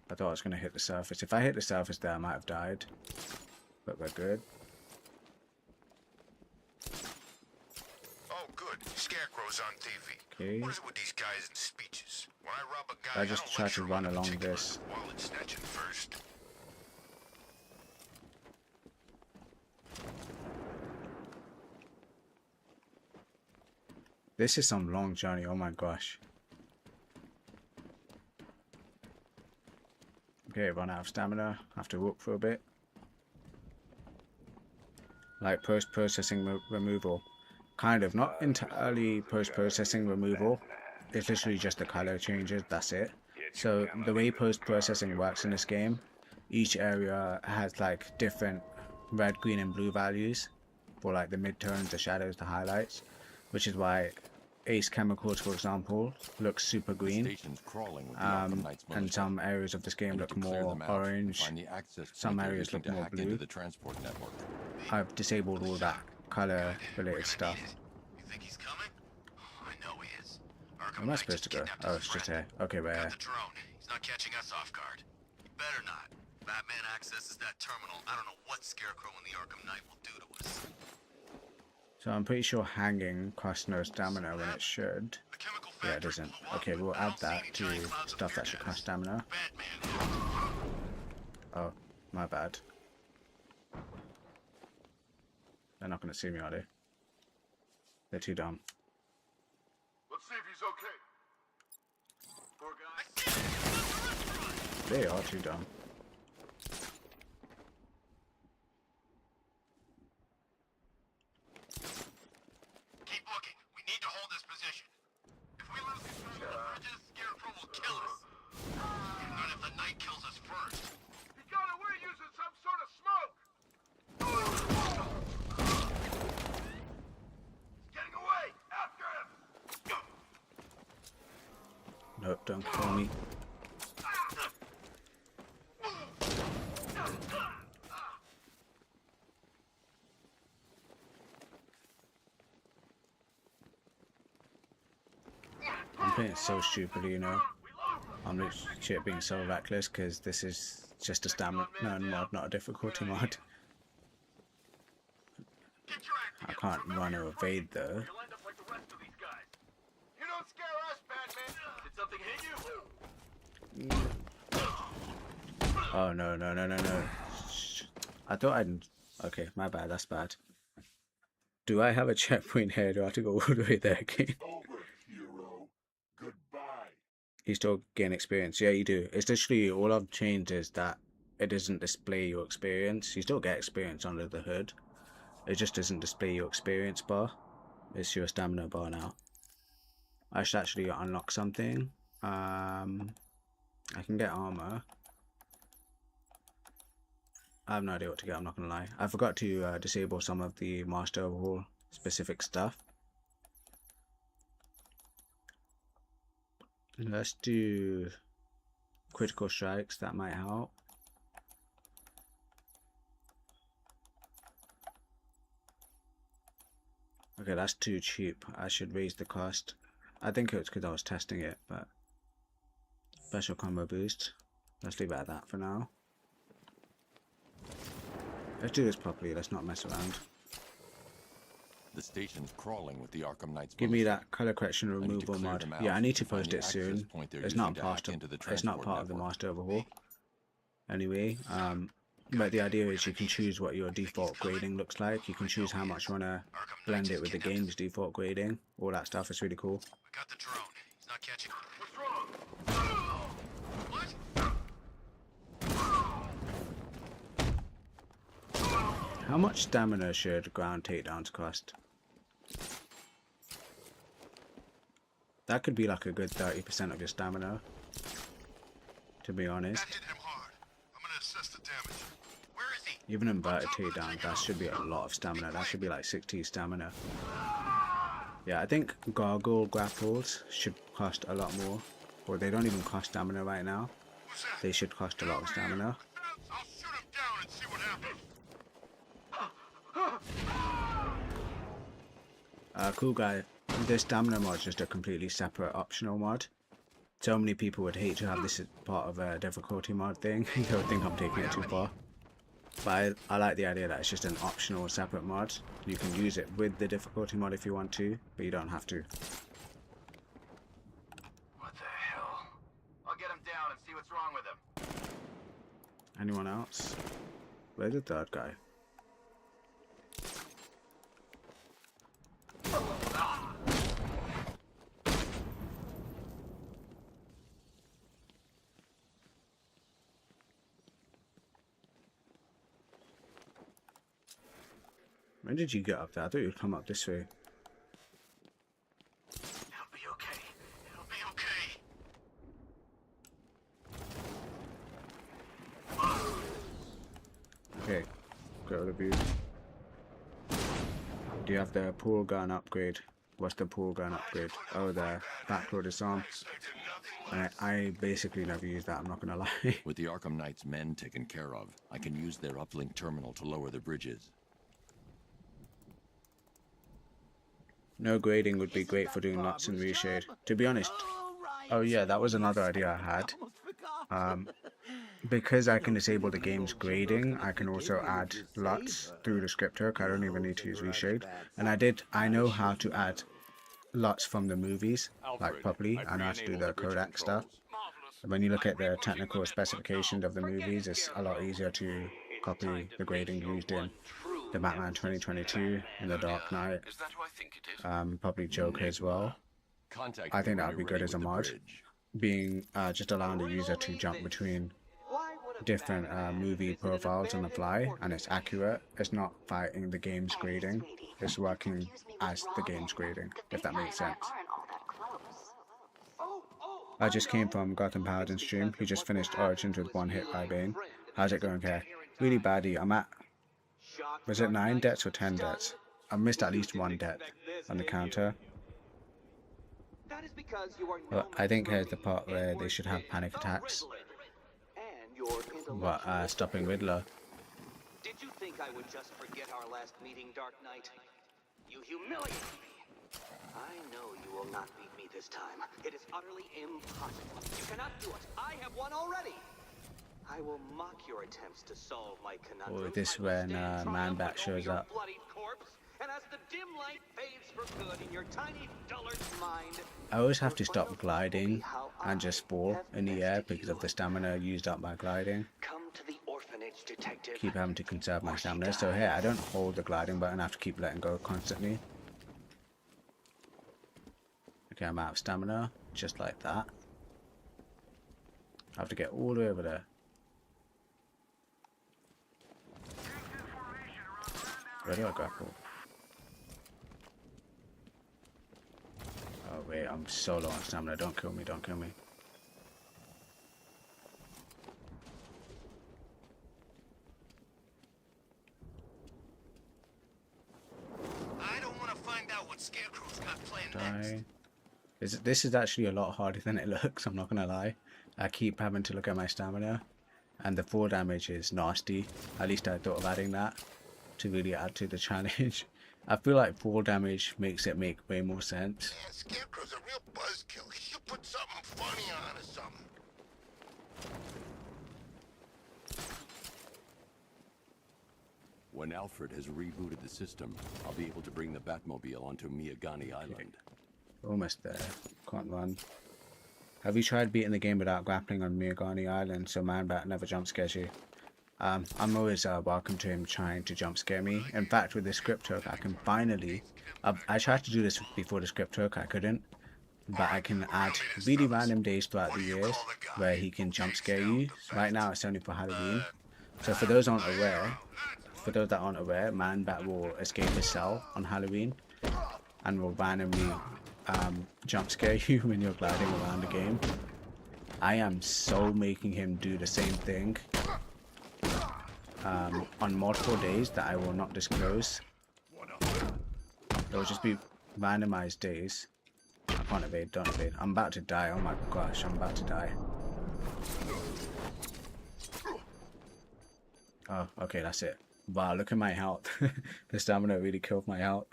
I thought I was going to hit the surface. If I hit the surface there, I might have died. But we're good. Oh, good. Scarecrow's on TV. Okay. What is it with these guys and speeches? When I rob a guy, I just don't try to lecture run on a along particular this. wallet snatching first. This is some long journey, oh my gosh. Okay, run out of stamina, have to walk for a bit. Like post-processing removal. Kind of, not entirely post-processing removal. It's literally just the color changes, that's it. So the way post-processing works in this game, each area has like different red, green and blue values for like the midtones, the shadows, the highlights, which is why Ace Chemicals, for example, looks super green, and some areas of this game look more orange, some areas look more blue. I've disabled all that color related stuff. Where am I supposed to go? Oh, it's just here. Okay, we're here. He's not catching us off guard. Better not. Batman accesses that terminal. I don't know what Scarecrow and the Arkham Knight will do to us. So I'm pretty sure hanging costs no stamina when it should. Yeah, it doesn't. Okay, we'll add that to stuff that should cost stamina. Oh, my bad. They're not going to see me, are they? They're too dumb. Let's see if he's okay. Poor guy. They are too dumb. Keep looking. We need to hold he kills us first. He got away using some sort of smoke! He's getting away! After him! Nope, don't kill me. I'm playing so stupidly, you know. I'm legit being so reckless because this is just a stamina mod, not a difficulty mod. I can't run or evade though. You'll end up like the rest of these guys. You don't scare us, Batman! Did something hit you? Oh no, no, no, no, no. Shh. I thought I'd... Okay, my bad, that's bad. Do I have a checkpoint here? Do I have to go all the way there again? Over, hero. Goodbye. You still gain experience. Yeah, you do. It's literally all I've changed is that it doesn't display your experience. You still get experience under the hood. It just doesn't display your experience bar. It's your stamina bar now. I should actually unlock something. I can get armor. I have no idea what to get, I'm not gonna lie. I forgot to disable some of the Master Overhaul specific stuff. Let's do critical strikes, that might help. Okay, that's too cheap. I should raise the cost. I think it was because I was testing it, but special combo boost. Let's leave it at that for now. Let's do this properly, let's not mess around. The station's crawling with the Arkham Knight's Give me most. that color correction removal clear mod. them Yeah, out I need to and find post the it soon. access point they're It's using not to part hack of into the it's not transport part of the network. Master Overhaul. Anyway, but the idea is you can choose what your default grading looks like. You can choose how much you want to blend it with the game's default grading. All that stuff is really cool. We got the drone. He's not catching. What's wrong? What? How much stamina should ground takedowns cost? That could be like a good 30% of your stamina, to be honest. That hit him hard. I'm gonna assess the damage. Where is he? Even inverted takedown, that should be a lot of stamina. That should be like 60 stamina. Yeah, I think gargle grapples should cost a lot more. Or they don't even cost stamina right now. Who's that? They should cost a lot of stamina. I'll shoot him down and see what happens. Cool guy. This stamina mod is just a completely separate optional mod. So many people would hate to have this as part of a difficulty mod thing. They would think I'm taking it too far. But I like the idea that it's just an optional separate mod. You can use it with the difficulty mod if you want to, but you don't have to. What the hell? I'll get him down and see what's wrong with him. Anyone else? Where's the third guy? When did you get up there? I thought you'd come up this way. It'll be okay. It'll be okay. Okay, go to view. Do you have the pool gun upgrade? What's the pool gun upgrade? Oh, the backload disarm. I basically never use that, I'm not gonna lie. With the Arkham Knight's men taken care of, I can use their uplink terminal to lower the bridges. No grading would be great for doing lots and reshade. To be honest, oh yeah, that was another idea I had. Because I can disable the game's grading, I can also add LUTs through the script hook. I don't even need to use reshade. And I know how to add LUTs from the movies, like properly. I know how to do the codec stuff. When you look at the technical specifications of the movies, it's a lot easier to copy the grading used in the Batman 2022 and the Dark Knight. Is that who I think it is? Probably Joker as well. I think that would be good as a mod. Being just allowing the user to jump between different movie profiles on the fly, and it's accurate. It's not fighting the game's grading. It's working as the game's grading, if that makes sense. I just came from Gotham Paladin stream. He just finished Origins with 1 hit by Bane. How's it going, Care? Really badly. I'm at, was it 9 deaths or 10 deaths? I missed at least 1 death on the counter. But I think here's the part where they should have panic attacks. But stopping Riddler. Did you think I would just forget our last meeting, Dark Knight? You humiliated me. I know you will not beat me this time. It is utterly impossible. You cannot do it. I have won already. I will mock your attempts to solve my conundrum. Oh, this when Man-Bat shows up. And as the dim light fades for good in your tiny dullard's mind, I always have to stop gliding and just fall in the air because of the stamina used up by gliding. Come to the orphanage, detective. Keep having to conserve my stamina. So here, I don't hold the gliding button. I have to keep letting go constantly. Okay, I'm out of stamina, just like that. I have to get all the way over there. Where do I grapple? Oh wait, I'm so low on stamina. Don't kill me, don't kill me. I don't want to find out what Scarecrow's got planned next. This is actually a lot harder than it looks, I'm not gonna lie. I keep having to look at my stamina, and the fall damage is nasty. At least I thought of adding that to really add to the challenge. I feel like fall damage makes it make way more sense. Yeah, Scarecrow's a real buzzkill. He should put something funny on or something. When Alfred has rebooted the system, I'll be able to bring the Batmobile onto Miyagani Island. Almost there. Can't run. Have you tried beating the game without grappling on Miyagani Island so Man-Bat never jump scares you? I'm always welcome to him trying to jump scare me. In fact, with the script hook, I can finally... I tried to do this before the script hook, I couldn't. But I can add really random days throughout the years where he can jump scare you. Right now, it's only for Halloween. So for those that aren't aware, Man-Bat will escape his cell on Halloween and will randomly jump scare you when you're gliding around the game. I am so making him do the same thing on multiple days that I will not disclose. It will just be randomized days. I can't evade, don't evade. I'm about to die, oh my gosh, I'm about to die. Oh, okay, that's it. Wow, look at my health. The stamina really killed my health.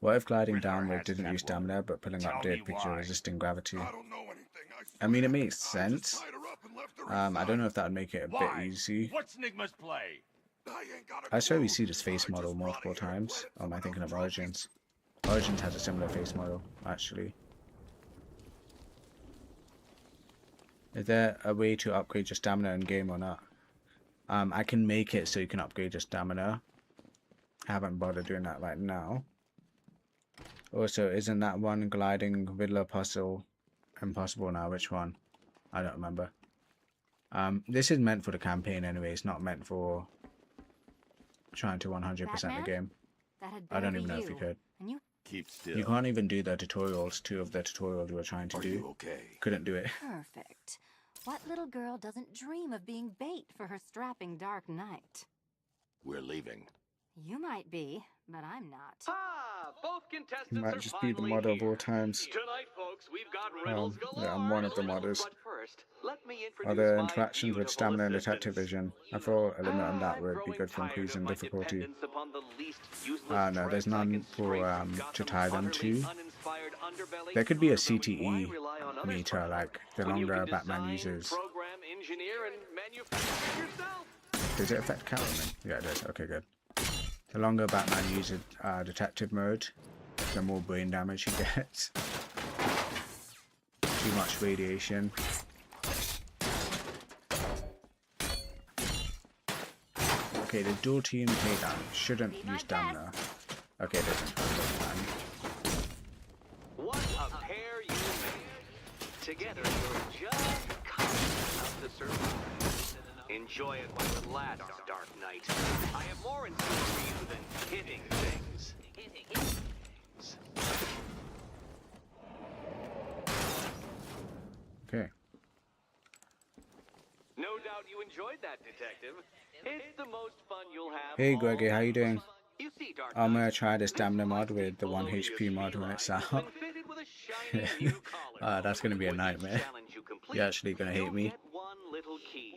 What if gliding downward didn't use stamina, but pulling up did because you're resisting gravity? I mean, it makes sense. I don't know if that would make it a bit easy. What's Nigma's play? I swear we see this face model multiple times. Or am I thinking of Origins? Origins has a similar face model, actually. Is there a way to upgrade your stamina in game or not? I can make it so you can upgrade your stamina. I haven't bothered doing that right now. Also, isn't that one gliding Riddler puzzle impossible now? Which one? I don't remember. This is meant for the campaign anyway. It's not meant for trying to 100% the game. I don't even know if you could. Keep still. You can't even do the tutorials. 2 of the tutorials we were trying to do. Okay? Couldn't do it. Perfect. What little girl doesn't dream of being bait for her strapping Dark Knight? We're leaving. You might be, but I'm not. Ah, both contestants He might are just be the finally modder of here. all times. Tonight, folks, we've got riddles galore. Yeah, I'm one of the modders. But first, let me introduce Are there my interactions with beautiful stamina and assistants. detective vision? I thought a limit on that would be growing good for tired increasing of my difficulty. dependence upon the least useless No, there's dregs I none can for scrape from to Gotham's tie them utterly to. uninspired underbelly. There could be a Why CTE rely on others meter, for like the when you longer can Batman design, uses. program, engineer, and manufacture yourself? Does it affect Catwoman? Yeah, it does. Okay, good. The longer Batman uses detective mode, the more brain damage he gets. Too much radiation. Okay, the dual team takedown shouldn't use stamina. Okay, it doesn't. What a pair you made. Together, you're just constant enough to survive. Enjoy it while it lasts, Dark Knight. I have more in store for you than hitting things. Okay. out you enjoyed that, Detective. It's the most fun you'll have. Hey Greggy, how you doing? You see, Dark I'm Knight, gonna try this this stamina mod feisty with the 1 felonious HP mod when feline it's has out. been fitted with a shiny new collar. That's gonna be a With each nightmare. challenge you complete, You're actually gonna hate you'll me. get one little key.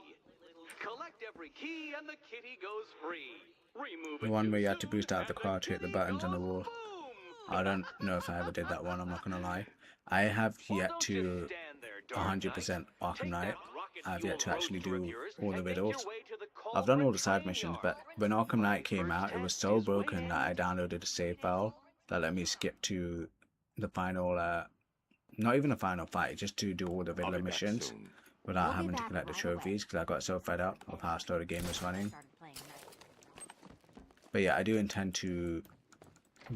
Collect every key and the kitty goes free. Remove The it one too where you had to soon, boost out the and car to hit the kitty buttons on the goes wall. boom. I don't know if I ever did that one, I'm not gonna lie. I have Well, yet don't just to stand there, Dark Knight. 100% Arkham Take Knight. that rocket I've yet to fuel actually roadster of do yours all the and make your riddles. way to the I've done all culprit the side train missions, yard. but when Arkham My Knight came first out, it was task so is broken that I waiting. downloaded a save file that let me skip to the final, not even the final fight, just to do all the I'll Riddler be back missions soon. without having to collect the trophies, because I got so fed up of how slow the game was running. But yeah, I do intend to,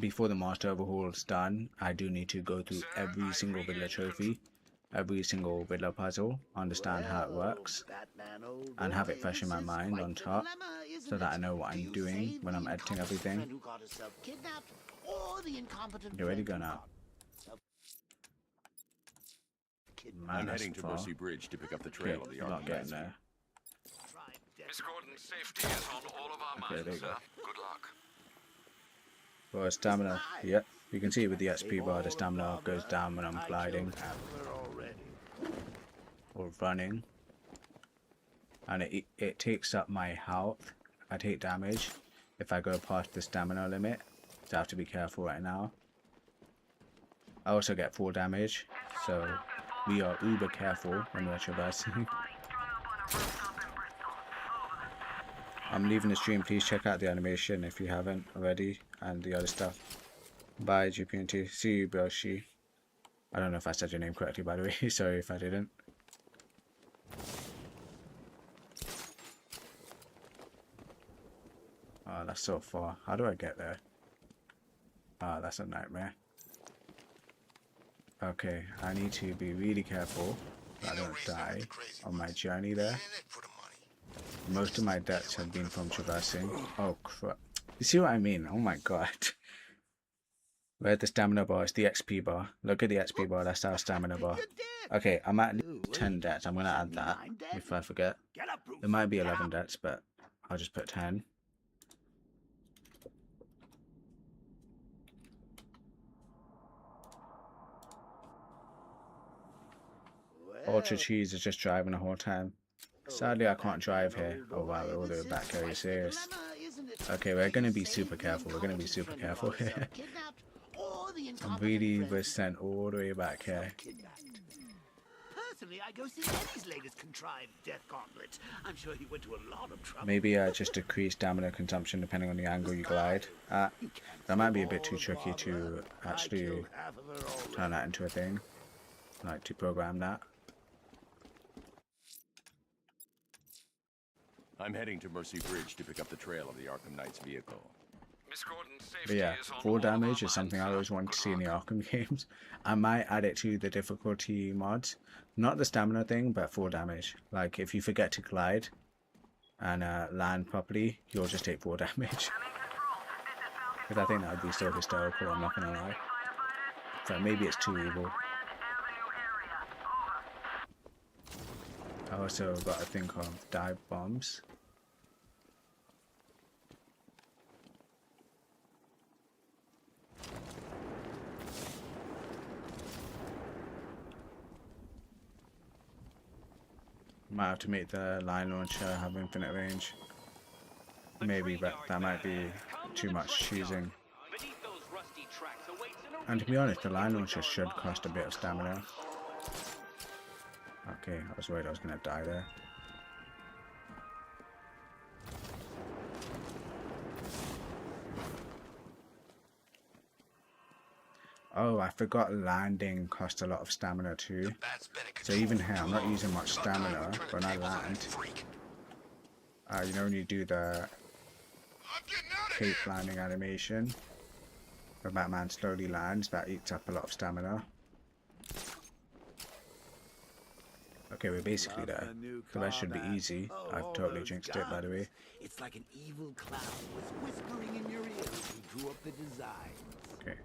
before the Master Overhaul's done, I do need to go through every single Riddler trophy, every single Riddler puzzle, understand how it works, and have it fresh in my mind on top, so that I know what I'm doing when I'm editing everything. You ready to go now? Man, I'm that's heading to far. Mercy Bridge to pick up the Okay, trail of the I'm not Arkham getting Knight. there. Miss Gordon's safety is on all of our Okay, there minds, you go. sir. Good luck. For stamina, yep, you can see with the XP bar, the stamina goes down when I'm gliding or running, and it takes up my health. I take damage if I go past the stamina limit, so I have to be careful right now. I also get full damage, so we are uber careful when we're traversing. I'm leaving the stream. Please check out the animation if you haven't already, and the other stuff. Bye, GPNT. See you, Belshi. I don't know if I said your name correctly, by the way. Sorry if I didn't. Oh, that's so far. How do I get there? Oh, that's a nightmare. Okay, I need to be really careful that I don't die on my journey there. Most of my deaths have been from traversing. Oh crap. You see what I mean? Oh my god. Where's the stamina bar? It's the XP bar. Look at the XP bar, that's our stamina bar. Okay, I'm at 10 deaths. I'm gonna add that if I forget. It might be 11 deaths, but I'll just put 10. Ultra Cheese is just driving the whole time. Sadly, I can't drive here. Oh wow, we're all the way back here. Are you serious? Okay, we're gonna be super careful. We're gonna be super careful here. Really was sent all the way back here. Personally, I go see Eddie's latest contrived death gauntlet. I'm sure he went to a lot of trouble. Maybe just decrease stamina consumption depending on the angle you glide at. That might be a bit too tricky to actually turn that into a thing. Like to program that. I'm heading to Mercy Bridge to pick up the trail of the Arkham Knight's vehicle. Miss Gordon's safety But yeah, is on full all of our damage is something I minds, always sir. wanted to Good see in the luck. Arkham games. I might add it to the difficulty mods. Not the stamina thing, but full damage. Like if you forget to glide and land properly, you'll just take full damage. Because I think that would be so hysterical, I'm not gonna lie. So maybe it's too evil. I also got to think of dive bombs. Might have to make the line launcher have infinite range. Maybe, but that might be too much choosing. Beneath those rusty tracks awaits an And to be honest, the line launcher should cost a bit of stamina. Okay, I was worried I was going to die there. Oh, I forgot landing cost a lot of stamina too. So even here, I'm not using much stamina when I land. You know when you do the cape landing animation, where Batman slowly lands, that eats up a lot of stamina. Okay, we're basically there. The rest should be easy. I've totally jinxed it, by the way. It's like an evil clown was whispering in your ear as you drew up the designs. Okay.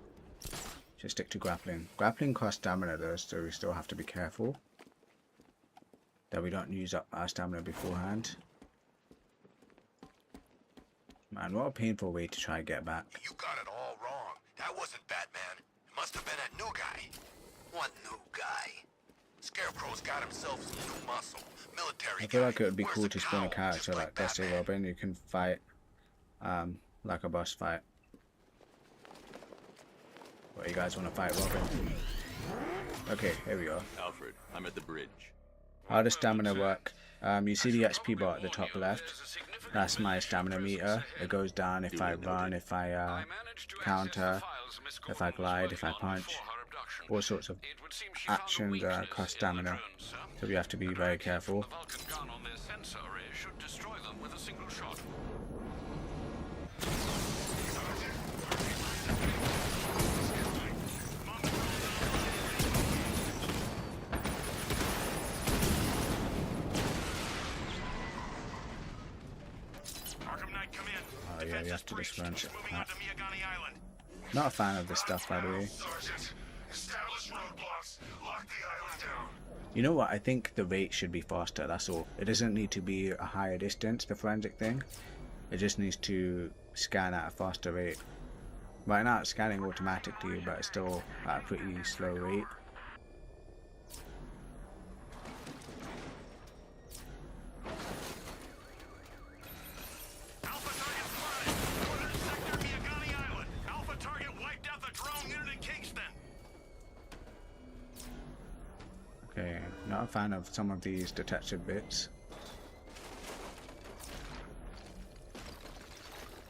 Just stick to grappling. Grappling costs stamina though, so we still have to be careful. that we don't use up our stamina beforehand. Man, what a painful way to try and get back. You got it all wrong. That wasn't Batman. It must have been that new guy. What new guy? Scarecrow's got himself some new muscle. Military I feel guy. like it would be Wears cool a to spawn a cowl, character just like Dusty Batman. Robin. You can fight like a boss fight. What, you guys want to fight Robin? Okay, here we go. Alfred, I'm at the bridge. How does stamina work? You see the XP bar at the top left? That's my stamina meter. It goes down if I run, if I counter, if I glide, if I punch. All sorts of actions cost stamina. So we have to be very careful. Arkham Knight, come in. Oh yeah, we have to just run. Moving on to Miyagani Island. Not a fan of this stuff, by the way. Sergeant, establish roadblocks. Lock the island down. You know what? I think the rate should be faster, that's all. It doesn't need to be a higher distance, the forensic thing. It just needs to scan at a faster rate. Right now it's scanning automatically, but it's still at a pretty slow rate. Alpha target spotted. Northern sector, Miyagani Island. Alpha target wiped out the drone unit in Kingston. Okay, not a fan of some of these detective bits.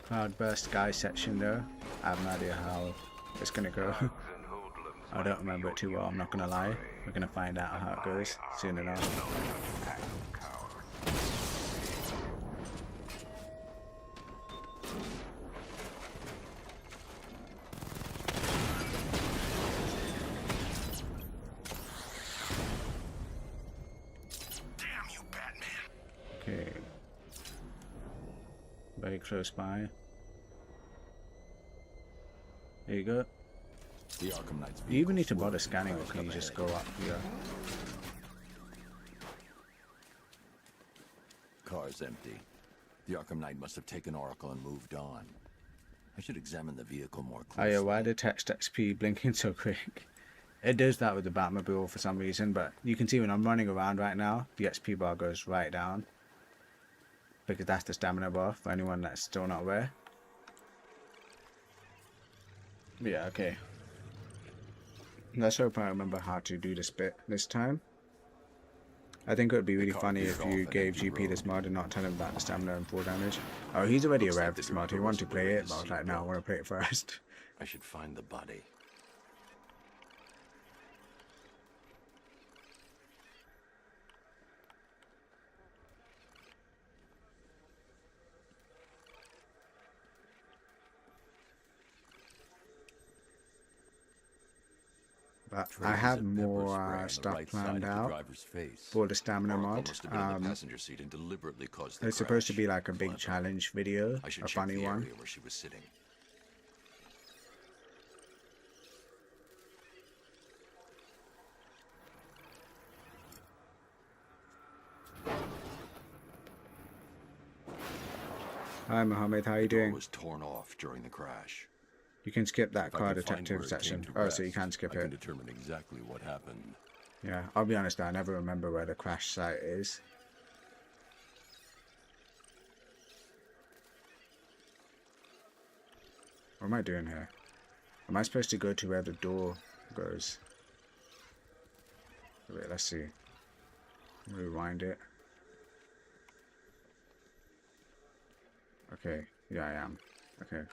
Cloudburst guy section though. I have no idea how it's gonna go. I don't remember it too well, I'm not gonna lie. We're gonna find out how it goes soon enough. Damn you, Batman. Okay. Very close by. There you go. The Arkham Knight's Do you even need to vehicles bother were scanning, or crashed can you up just ahead. go up here? Car's empty. The Arkham Knight must have taken Oracle and moved on. I should examine the vehicle more Oh closely. yeah, why did text XP blinking so quick? It does that with the Batmobile for some reason, but you can see when I'm running around right now, the XP bar goes right down. Because that's the stamina bar, for anyone that's still not aware. Yeah, okay. Let's hope I remember how to do this bit this time. I think it would be really funny if you gave GP this mod and not tell him about the stamina and fall damage. Oh, he's already aware of this mod. He wanted to play it, but I was like, no, I want to play it first. I should find the body. But Traces I have of pepper spray more on the stuff right planned side of the out driver's face. for the stamina Oracle mod. must have been in the passenger seat and deliberately caused the It's supposed to crash. be like a big Clever. challenge video, I should a check funny the one. area where she was sitting. Hi Mohammed, how you The door doing? was torn off during the crash. You can skip that If I car can find detective where it came section. to Oh, so you rest, can skip I can it. determine exactly what happened. Yeah, I'll be honest, I never remember where the crash site is. What am I doing here? Am I supposed to go to where the door goes? Wait, let's see. Rewind it. Okay, yeah, I am. Okay.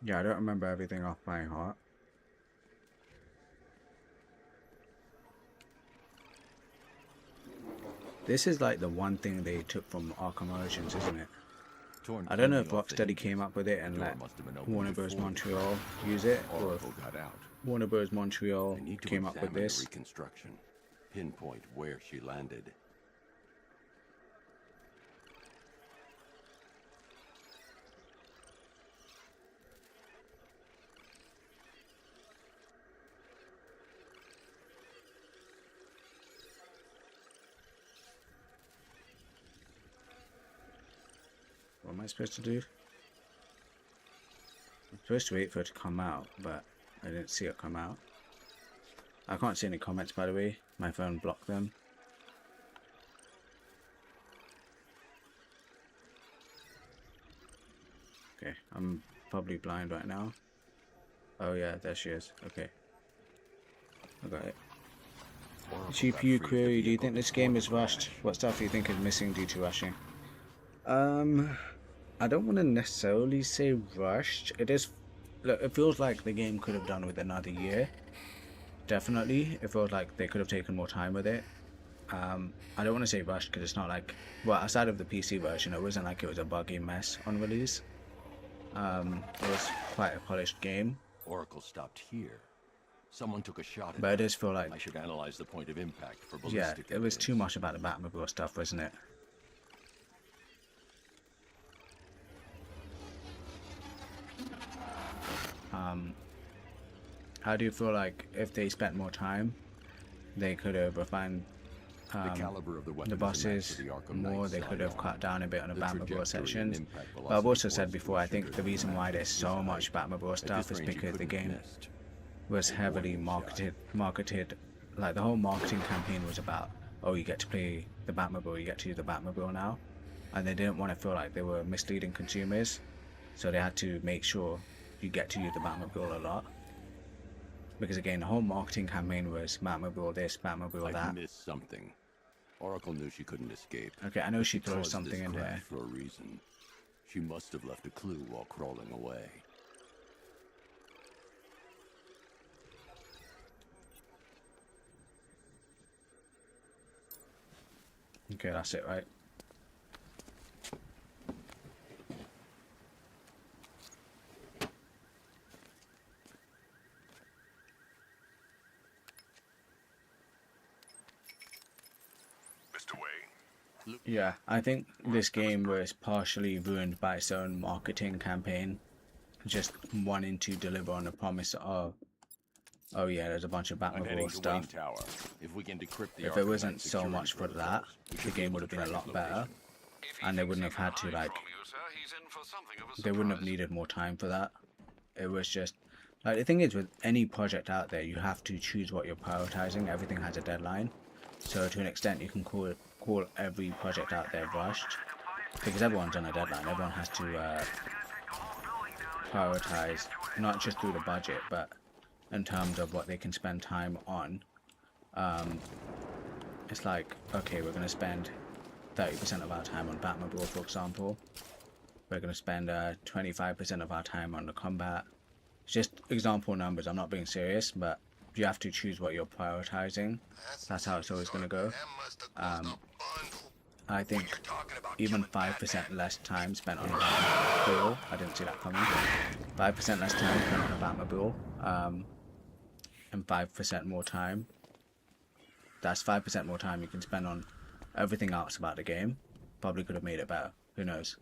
Yeah, I don't remember everything off by heart. This is like the one thing they took from Arkham Origins, isn't it? Torn I don't know if cleanly off the Rocksteady hinges. came up with it and The door let must have been opened Warner Bros. before Montreal use it, or Oracle if got out. Warner Bros. Montreal I need to came up with examine the this. reconstruction. Pinpoint where she landed. I supposed to do? I'm supposed to wait for it to come out, but I didn't see it come out. I can't see any comments, by the way. My phone blocked them. Okay, I'm probably blind right now. Oh yeah, there she is. Okay. I got it. GPU query, do you think this game is rushed? What stuff do you think is missing due to rushing? I don't want to necessarily say rushed. It is, look, it feels like the game could have done with another year. Definitely, it feels like they could have taken more time with it. I don't want to say rushed because it's not like, well, aside of the PC version, it wasn't like it was a buggy mess on release. It was quite a polished game. Oracle stopped here. Someone took a shot at But it does feel like, I should analyze the point of impact for yeah, ballistic it was evidence. too much about the Batmobile stuff, wasn't it? How do you feel like if they spent more time, they could have refined the caliber of the weapons bosses and Arkham more? Knight They could have cut down a bit on the Batmobile trajectory and sections. impact But I've also velocity said was before, I think sugared the reason why there's too so high. much Batmobile At stuff this is range, you because the couldn't have game missed. was heavily marketed. Like the whole marketing campaign was about, oh, you get to play the Batmobile, you get to use the Batmobile now, and they didn't want to feel like they were misleading consumers, so they had to make sure you get to use the Batmobile a lot. Because again, the whole marketing campaign was Batmobile this, Batmobile I that. missed something. Oracle knew she couldn't escape. Okay, I know she throws caused something this in crash there. for a reason. She must have left a clue while crawling away. Okay, that's it, right? Mr. Wayne? Yeah, I think this game was partially ruined by its own marketing campaign, just wanting to deliver on the promise of, oh yeah, there's a bunch of I'm heading Batmobile to Wayne stuff. Tower. If we can decrypt the If Arkham it wasn't Knight so security much for protocols, that, we the should be game able would to have been a track lot his better, location. and they wouldn't have had to, like, they wouldn't have needed more time for that. It was just, like, the thing is, with any project out there, you have to choose what you're prioritizing. Everything has a deadline, so to an extent, you can call every project out there rushed, because everyone's on a deadline. Everyone has to prioritize, not just through the budget, but in terms of what they can spend time on. It's like, okay, we're going to spend 30% of our time on Batmobile, for example. We're going to spend 25% of our time on the combat. It's just example numbers. I'm not being serious, but you have to choose what you're prioritizing. That's how it's always going to go. I think even 5% less time spent on a Batmobile. I didn't see that coming. 5% less time spent on a Batmobile, and 5% more time. That's 5% more time you can spend on everything else about the game. Probably could have made it better. Who knows?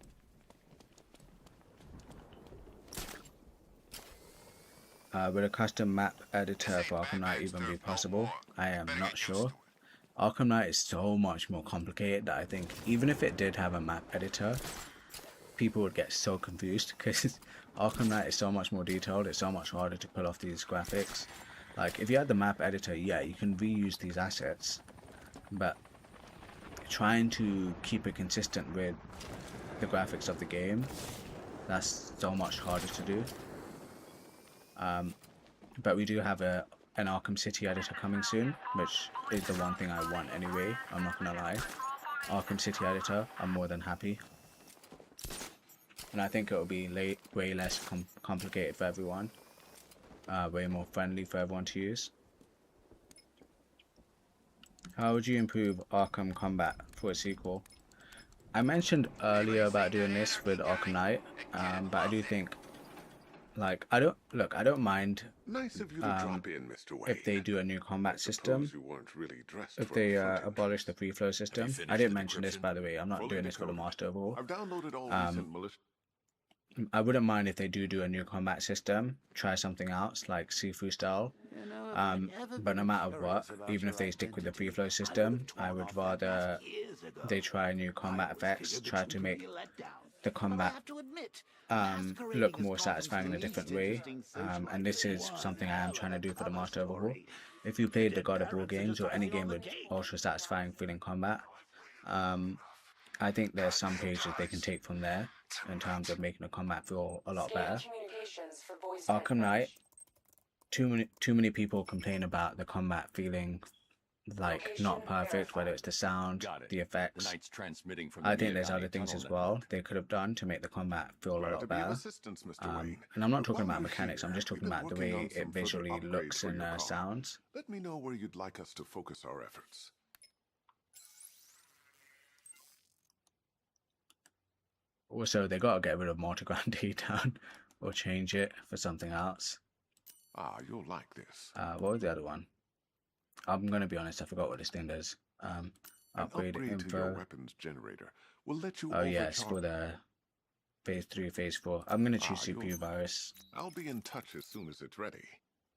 Would a custom map editor for Arkham Knight even be possible? I am not sure. Arkham Knight is so much more complicated that I think even if it did have a map editor, people would get so confused because Arkham Knight is so much more detailed. It's so much harder to pull off these graphics. Like, if you had the map editor, yeah, you can reuse these assets, but trying to keep it consistent with the graphics of the game, that's so much harder to do. But we do have an Arkham City editor coming soon, which is the one thing I want anyway, I'm not gonna lie. Arkham City editor, I'm more than happy. And I think it will be way less complicated for everyone. Way more friendly for everyone to use. How would you improve Arkham combat for a sequel? I mentioned earlier about doing this with Arkham Knight, but I do think, like, I don't mind Nice of you to drop in, Mr. Wayne. if they do a new combat system, You weren't really dressed if for they a footing. abolish the free flow system. I didn't mention this, by the way. I'm not doing this for the Master Overhaul. I've downloaded all recent militia. I wouldn't mind if they do a new combat system, try something else like Sifu style. But no matter what, even if they stick with the free flow system, I would rather they try new combat effects, try to make the combat I have to admit, look more satisfying in a different way, and this is something I am trying to do for the Master Overhaul. If you played the God of War games or any game with ultra satisfying feeling combat, I think there's some pages they can take from there in terms of making the combat feel a lot better. Arkham Knight, too many people complain about the combat feeling like not perfect, whether it's the sound, the effects. I think there's other things as well they could have done to make the combat feel a lot better. And I'm not talking about mechanics, I'm just talking about the way it visually looks and sounds. Let me know where you'd like us to focus our efforts. Also, they gotta get rid of Mortar Grande down or change it for something else. Ah, you'll like this. What was the other one? I'm gonna be honest, I forgot what this thing does. Upgrade info. To your weapons generator will let you oh yes, for the phase 3, phase 4. I'm gonna choose CPU virus. I'll be in touch as soon as it's ready.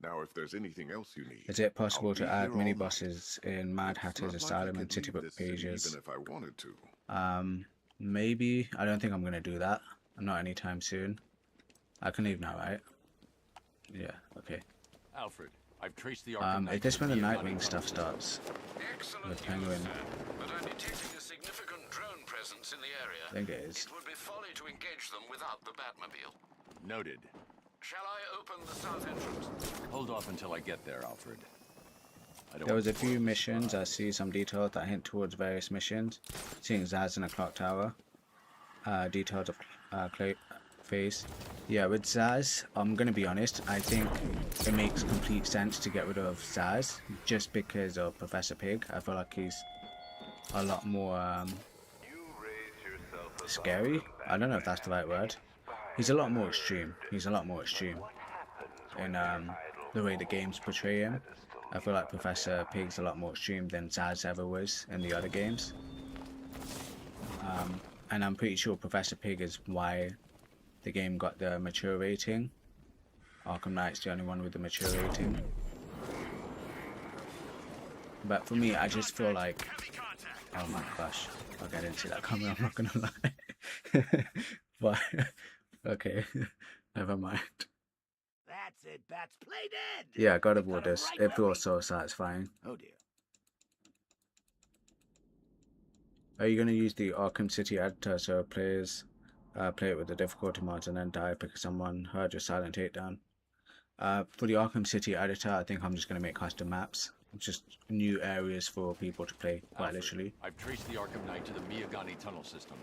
Now, if there's anything else you need, is it possible to add mini bosses in Mad Hatter's Asylum and City Book pages? Even if I wanted to. Maybe. I don't think I'm gonna do that. Not anytime soon. I can leave now, right? Yeah. Okay. Alfred, I've traced the Arkham Knight. Is this when the Nightwing stuff starts? With Penguin. But I'm detecting a significant drone presence in the area. I think it is. It would be folly to engage them without the Batmobile. Noted. Shall I open the south entrance? Hold off until I get there, Alfred. There was a few missions. I see some details that hint towards various missions. Seeing Zaz in a clock tower. Details of Clay face. Yeah, with Zaz, I'm gonna be honest, I think it makes complete sense to get rid of Zaz just because of Professor Pig. I feel like he's a lot more scary. I don't know if that's the right word. He's a lot more extreme. He's a lot more extreme in the way the games portray him. I feel like Professor Pig's a lot more extreme than Zaz ever was in the other games. And I'm pretty sure Professor Pig is why the game got the mature rating. Arkham Knight's the only one with the mature rating. But for me, I just feel like... Oh my gosh. Okay, I didn't see that coming, I'm not gonna lie. But, okay, never mind. That's it, Bats. Play dead! Yeah, God of War does. It feels so satisfying. Oh dear. Are you going to use the Arkham City editor so players play it with the difficulty mods and then die because someone heard your silent takedown? For the Arkham City editor, I think I'm just going to make custom maps. Just new areas for people to play, quite literally. I've traced the Arkham Knight to the Miyagani tunnel system.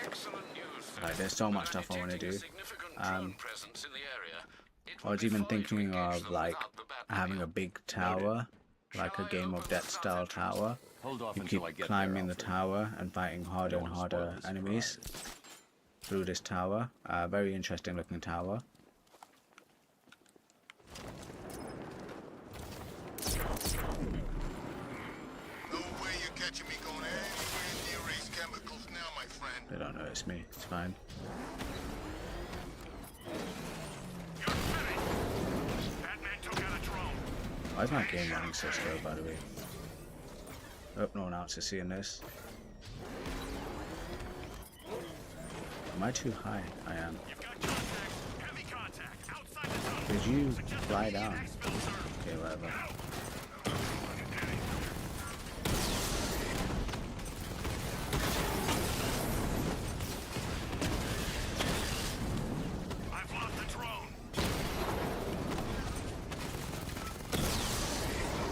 Excellent news. Like, there's so much stuff I want to do. I was even thinking of like having a big tower, like a Game of Death style tower. You keep climbing the tower and fighting harder and harder enemies through this tower. Very interesting looking tower. No way you're catching me going anywhere near Ace Chemicals now, my friend. They don't notice me. It's fine. Why is my game running so slow, by the way? Hope no one else is seeing this. Am I too high? I am. Did you fly down? Okay, whatever.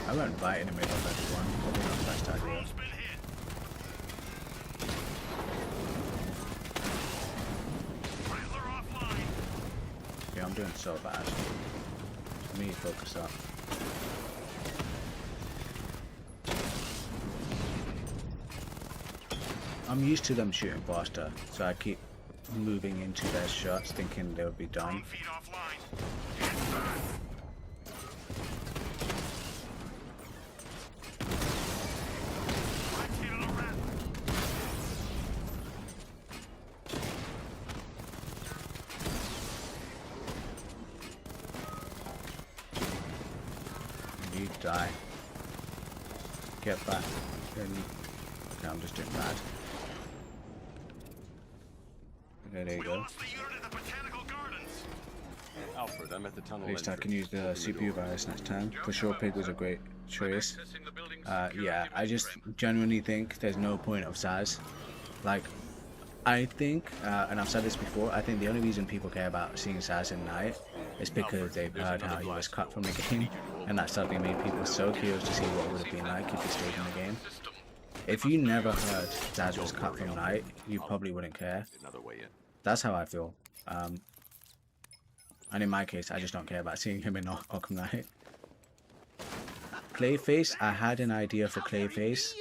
I went right in the middle of everyone. Probably not the best idea. Yeah, I'm doing so bad. Let me focus up. I'm used to them shooting faster, so I keep moving into their shots thinking they'll be done. You die. Get back. Okay, I'm just doing bad. Okay, there you go. Alfred, I'm at the tunnel At least I entrance. can use the CPU virus next time. For sure, Pig was a great choice. Yeah, I just genuinely think there's no point of Saz. Like, I think, and I've said this before, I think the only reason people care about seeing Saz in Night is because they've heard how he was cut from the game, and that suddenly made people so curious to see what it would have been like if he stayed in the game. If you never heard Saz was cut from Night, you probably wouldn't care. Another way in. That's how I feel. And in my case, I just don't care about seeing him in Arkham Knight. Clayface, I had an idea for Clayface.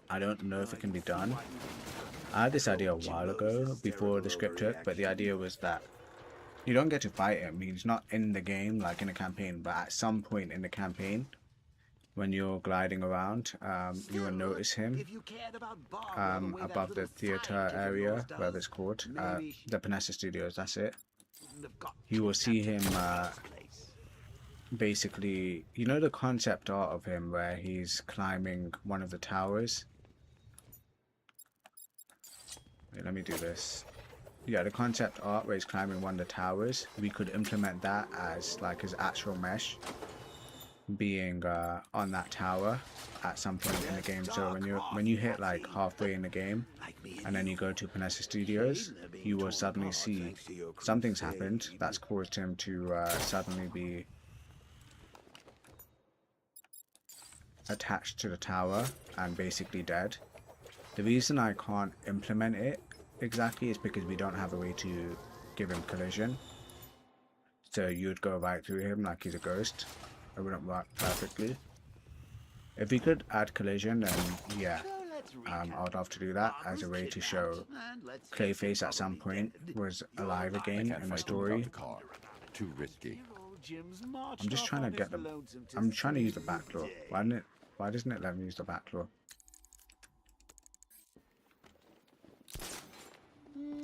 I don't know if it can be done. I had this idea a while ago, before the script took, but the idea was that you don't get to fight him. He's not in the game, like in a campaign, but at some point in the campaign, when you're gliding around, you will notice him above the theater area, whatever it's called, the Panessa Studios, that's it. You will see him, basically, you know the concept art of him where he's climbing one of the towers? Wait, let me do this. Yeah, the concept art where he's climbing one of the towers, we could implement that as like his actual mesh being on that tower at some point in the game. So when you hit like halfway in the game and then you go to Panessa Studios, you will suddenly see something's happened that's caused him to suddenly be attached to the tower and basically dead. The reason I can't implement it exactly is because we don't have a way to give him collision. So you'd go right through him like he's a ghost. It wouldn't work perfectly. If we could add collision, then yeah, I would love to do that as a way to show Clayface at some point was alive again in the story. Too risky. I'm just trying to get them. I'm trying to use the back door. Why doesn't it let me use the back door?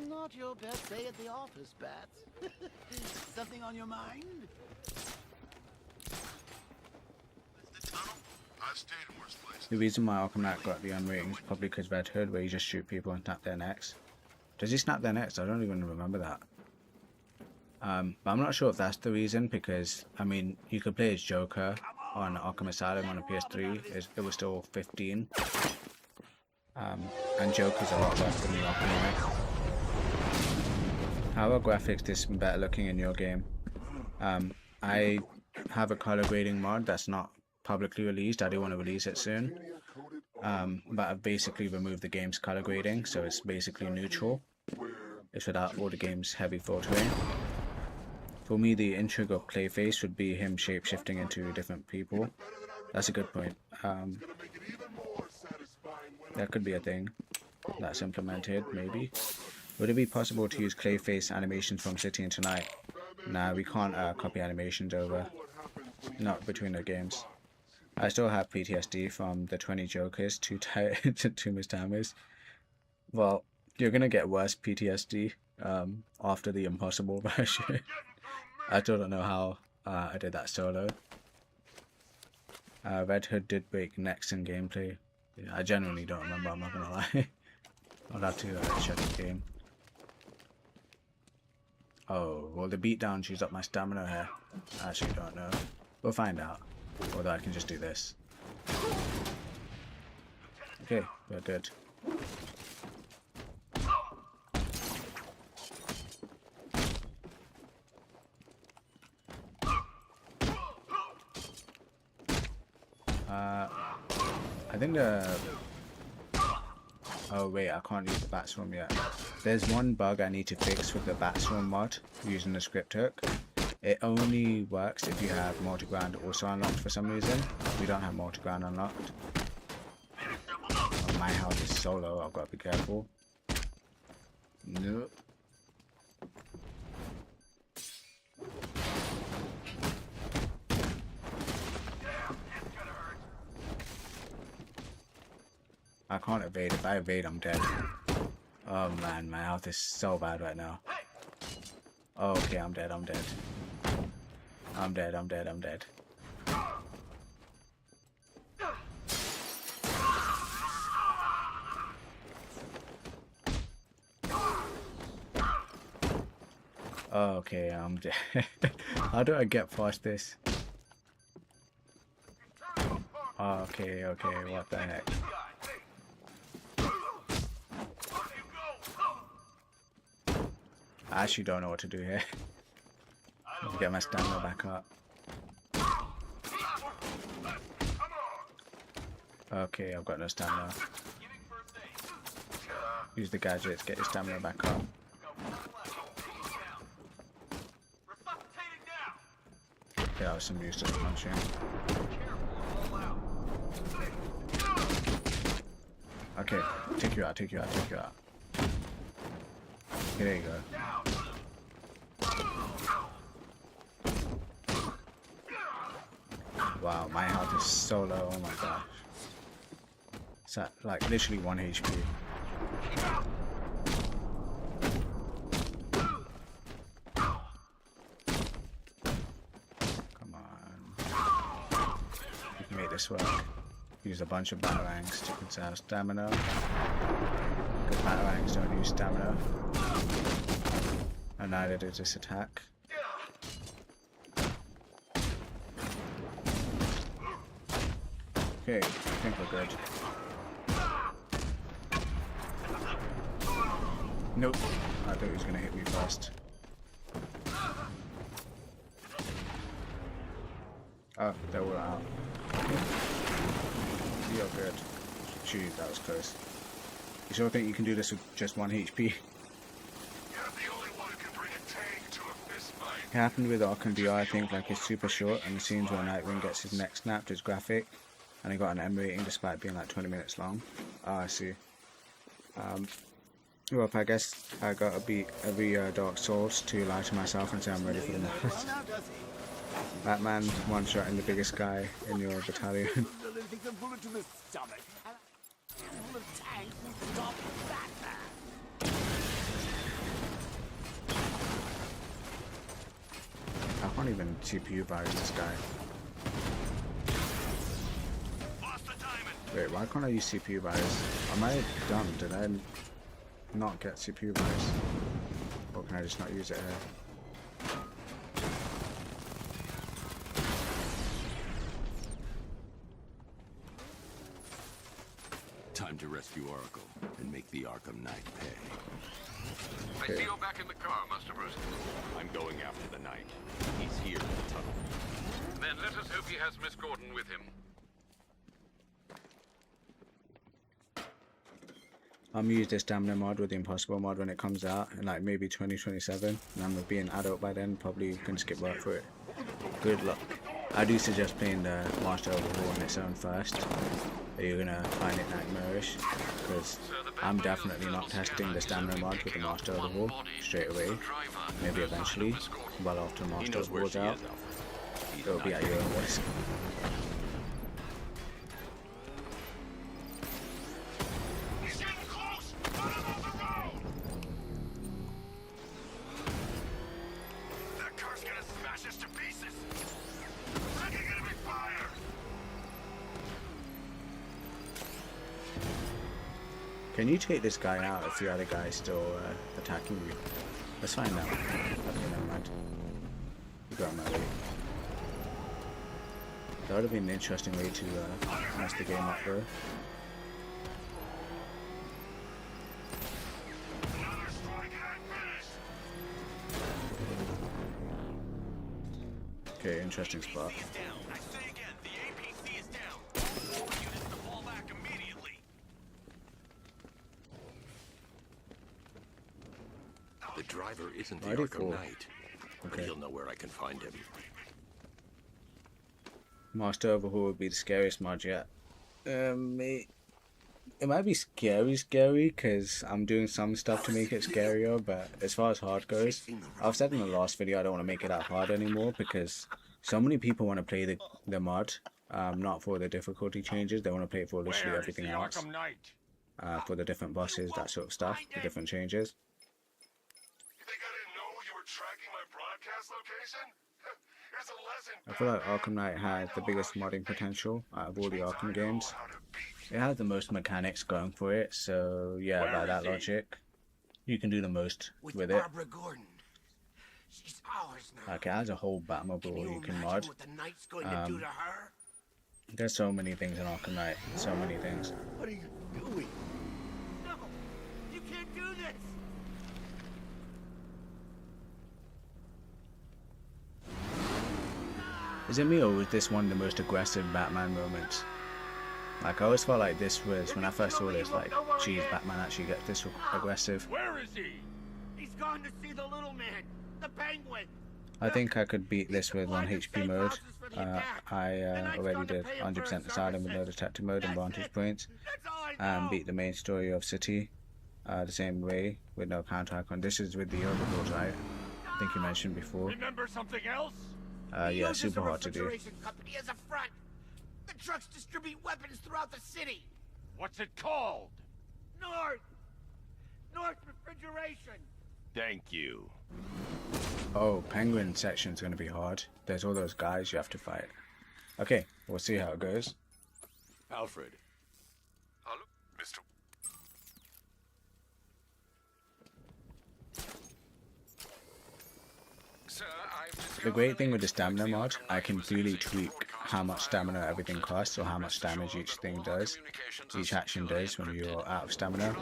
Not your best day at the office, Bats. Something on your mind? The reason why Arkham Knight got the unrating is probably because Red Hood, where you just shoot people and snap their necks. Does he snap their necks? I don't even remember that. But I'm not sure if that's the reason, because, I mean, you could play as Joker on Arkham Asylum on a PS3. It was still 15. And Joker's a lot worse than the Arkham Knight. How are graphics this better looking in your game? I have a color grading mod that's not publicly released. I do want to release it soon. But I've basically removed the game's color grading, so it's basically neutral. It's without all the game's heavy filtering. For me, the intrigue of Clayface would be him shape-shifting into different people. That's a good point. That could be a thing that's implemented, maybe. Would it be possible to use Clayface animations from City into Night? Nah, we can't copy animations over. Not between the games. I still have PTSD from the 20 Jokers, 2 Mr. Hammers. Well, you're gonna get worse PTSD after the Impossible version. I still don't know how I did that solo. Red Hood did break necks in gameplay. Yeah, I genuinely don't remember, I'm not gonna lie. I'll have to check the game. Oh, well the beatdown chews up my stamina here. I actually don't know. We'll find out. Although I can just do this. Okay, we're good. I think oh wait, I can't use the bat swarm yet. There's one bug I need to fix with the bat swarm mod using the script hook. It only works if you have multi-ground also unlocked for some reason. We don't have multi-ground unlocked. Oh, my house is so low, I've got to be careful. Nope. I can't evade. If I evade, I'm dead. Oh man, my health is so bad right now. Oh, okay, I'm dead, I'm dead. I'm dead, I'm dead, I'm dead. Oh, okay, I'm dead. How do I get past this? Oh, okay, what the heck? I actually don't know what to do here. Get my stamina back up. Okay, I've got no stamina. Use the gadgets, get your stamina back up. Yeah, that was some useless punching. Okay, take you out. Okay, there you go. Wow, my health is so low, oh my gosh. It's at like literally 1 HP. Come on. We can make this work. Use a bunch of batarangs to conserve stamina. Because batarangs don't use stamina. And neither does this attack. Okay, I think we're good. Nope. I thought he was gonna hit me first. Oh, they were out. You're good. Shoot, that was close. You sure think you can do this with just 1 HP? It happened with Arkham VR, I think, like it's super short, and the scenes where Nightwing gets his neck snapped is graphic, and he got an M rating despite being like 20 minutes long. Ah, I see. Well, I guess I gotta beat every Dark Souls to lie to myself and say I'm ready for the next. Batman one-shotting the biggest guy in your battalion. I can't even CPU virus this guy. Wait, why can't I use CPU virus? Am I dumb? Did I not get CPU virus? Or can I just not use it here? Time to rescue Oracle and make the Arkham Knight pay. I see you're back in the car, Master Bruce. I'm going after the Knight. He's here in the tunnel. Then let us hope he has Miss Gordon with him. I'm gonna use this stamina mod with the impossible mod when it comes out in like maybe 2027, and I'm gonna be an adult by then, probably can skip work for it. Good luck. I do suggest playing the Master Overhaul on its own first, or you're gonna find it nightmarish, because I'm definitely not testing the stamina mod with the Master Overhaul straight away. Maybe eventually, well after Master Overhaul's out. It'll be at your own risk. Can you take this guy out if the other guy is still attacking you? Let's find out. Okay, never mind. You got my way. That would have been an interesting way to mess the game up though. Okay, interesting spot. The driver isn't the Mighty Arkham cool. Knight. Okay. He'll know where I can find him. Master Overhaul would be the scariest mod yet. It might be scary because I'm doing some stuff to make it scarier, but as far as hard goes, I've said in the last video I don't want to make it that hard anymore because so many people want to play the mod, not for the difficulty changes, they want to play it for literally everything else. For the different bosses, that sort of stuff, the different changes. I feel like Arkham Knight has the biggest modding potential out of all the Arkham games. It has the most mechanics going for it, so yeah, by that logic, you can do the most with it. Barbara Gordon. She's ours now. Like, it has a whole Batmobile you can mod. What the Knight's going to do to her? There's so many things in Arkham Knight. So many things. What are you doing? No! You can't do this! Is it me, or was this one of the most aggressive Batman moments? Like, I always felt like this was, when I first saw this, like, geez, Batman actually gets this aggressive. Where is he? He's gone to see the little man, the Penguin. I think I could beat this with 1 HP mode. I already did 100% Asylum with no detective mode and vantage points. And beat the main story of City the same way with no counter icon. This is with the overlord, right? I think you mentioned before. Remember something else? Yeah, super hard to do. Company as a front. The trucks distribute weapons throughout the city. What's it called? North Refrigeration. Thank you. Oh, Penguin section's gonna be hard. There's all those guys you have to fight. Okay, we'll see how it goes. Alfred. Hello, Mr. Sir, The great thing with the stamina mod, I can really tweak how much stamina everything costs or how much damage each thing does, each action does when you're out of stamina.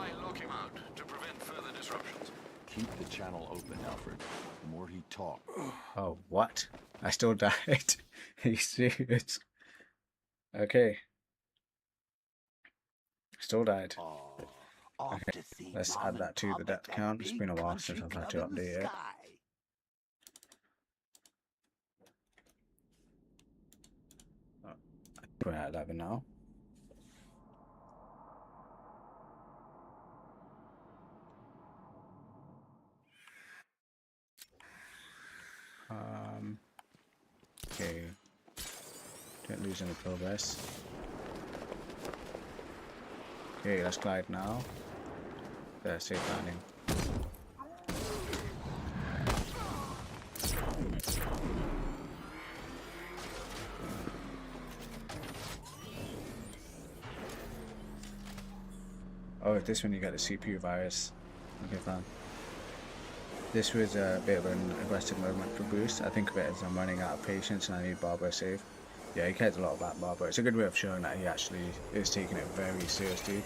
Keep the channel open, Alfred. The more he talks. Oh, what? I still died? Are you serious? Okay. Still died. Okay, let's add that to the death count. It's been a while since I've had to update it. We're at 11 now. Okay. Don't lose any progress. Okay, let's glide now. Safe landing. Oh, this one you got the CPU virus. Okay, fine. This was a bit of an aggressive moment for Bruce. I think of it as I'm running out of patience and I need Barbara safe. Yeah, he cares a lot about Barbara. It's a good way of showing that he actually is taking it very seriously.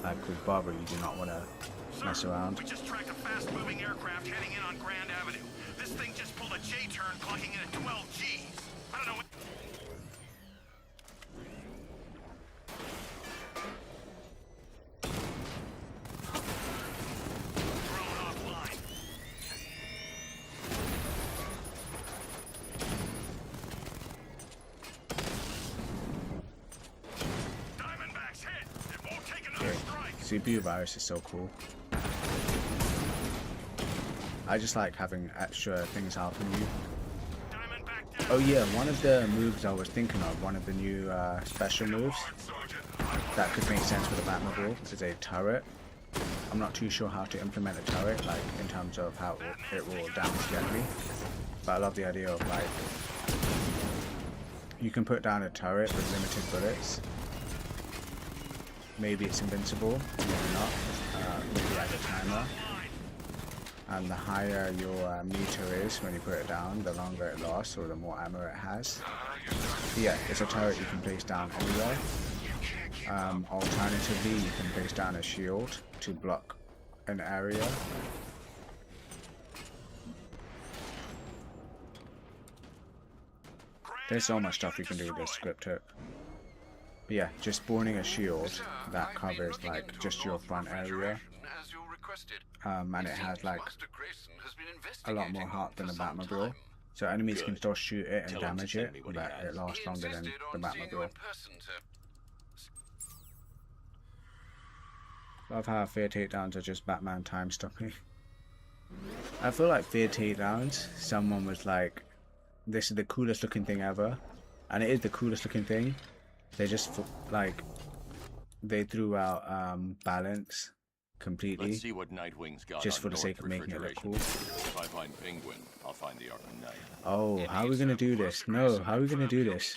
Like with Barbara, you do not want to mess around. We just tracked a fast-moving aircraft heading in on Grand Avenue. This thing just pulled a J-turn, clocking in at 12 Gs. I don't know what... CPU virus is so cool. I just like having extra things helping you. Oh yeah, one of the moves I was thinking of, one of the new special moves that could make sense with a Batmobile is a turret. I'm not too sure how to implement a turret, like in terms of how it will damage the enemy. But I love the idea of like, you can put down a turret with limited bullets. Maybe it's invincible, maybe not. Maybe like a timer. And the higher your meter is when you put it down, the longer it lasts or the more ammo it has. But yeah, it's a turret you can place down anywhere. Alternatively, you can place down a shield to block an area. There's so much stuff you can do with this script hook. But yeah, just spawning a shield that covers like just your front area, and it has like a lot more heart than the Batmobile, so enemies can still shoot it and damage it, but it lasts longer than the Batmobile. Love how fear takedowns are just Batman time stopping. I feel like fear takedowns, someone was like, this is the coolest looking thing ever, and it is the coolest looking thing. They just like they threw out balance completely. Let's see what Nightwing's got just for the sake of making it look cool. If I find Penguin, I'll find the Arkham Knight. Oh, how are we gonna do this? No, how are we gonna do this?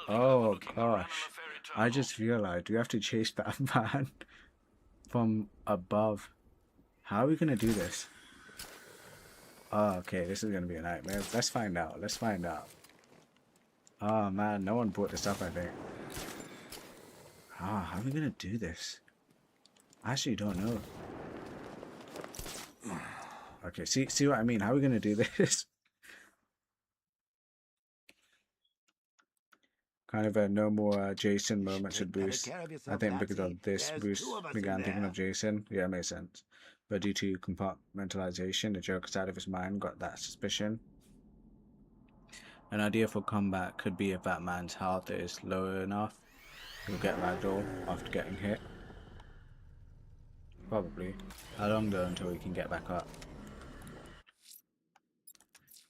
Oh gosh, I just realized we have to chase Batman from above. How are we gonna do this? Oh, okay, this is gonna be a nightmare. Let's find out. Let's find out. Oh man, no one brought this up, I think. Ah, how are we gonna do this? I actually don't know. Okay, see what I mean? How are we gonna do this? Kind of a no more Jason moment should boost. I think because of this boost began thinking of Jason. Yeah, it makes sense. But due to compartmentalization, the Joker's out of his mind got that suspicion. An idea for comeback could be if Batman's health is low enough, he'll get ragdoll after getting hit. Probably. How long though until we can get back up?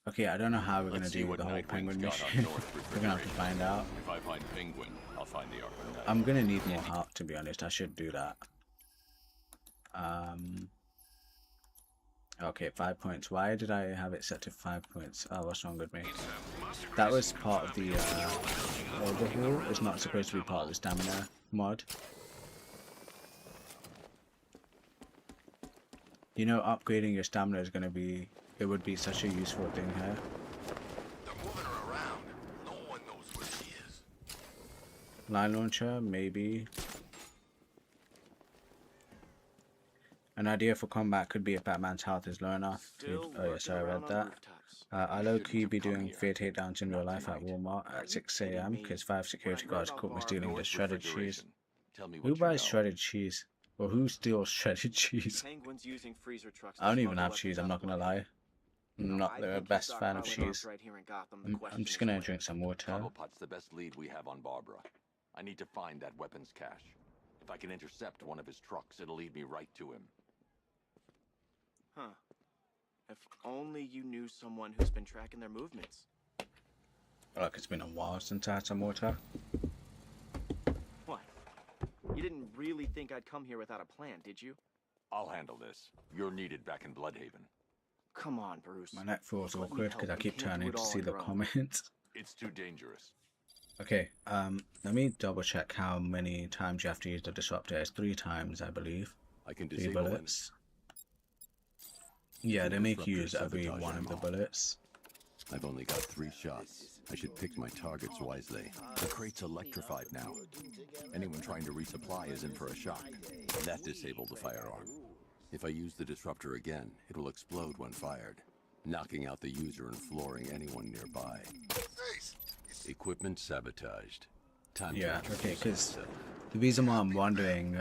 Okay, I don't know how we're gonna do the whole Penguin mission. We're gonna have to find out. If I find Penguin, I'll find the Arkham Knight. I'm gonna need more help, to be honest. I should do that. Okay, 5 points. Why did I have it set to 5 points? Oh, what's wrong with me? That was part of the overhaul. It's not supposed to be part of the stamina mod. You know, upgrading your stamina is gonna be... It would be such a useful thing here. They're moving her around. No one knows where she is. Line launcher, maybe. An idea for combat could be if Batman's health is low enough. Oh yeah, sorry, I read that. I low-key be doing fear takedowns in real life at Walmart at 6 AM because 5 security guards caught me stealing the shredded cheese. Who buys shredded cheese? Or who steals shredded cheese? I don't even have cheese, I'm not gonna lie. I'm not the best fan of cheese. I'm just gonna drink some water. Cobblepot's the best lead we have on Barbara. I need to find that weapons cache. If I can intercept one of his trucks, it'll lead me right to him. Huh. If only you knew someone who's been tracking their movements. Look, it's been a while since I had some water. What? You didn't really think I'd come here without a plan, did you? I'll handle this. You're needed back in Bloodhaven. Come on, Bruce. My neck feels awkward because I keep turning to see the comments. It's too dangerous. Okay, let me double check how many times you have to use the disruptor. It's 3 times, I believe. I can 3 disable bullets. Yeah, they make you use every one of the bullets. I've only got 3 shots. I should pick my targets wisely. The crate's electrified now. Anyone trying to resupply is in for a shock. That disabled the firearm. If I use the disruptor again, it will explode when fired, knocking out the user and flooring anyone nearby. Equipment sabotaged. Time Yeah, okay, because the reason why I'm wondering,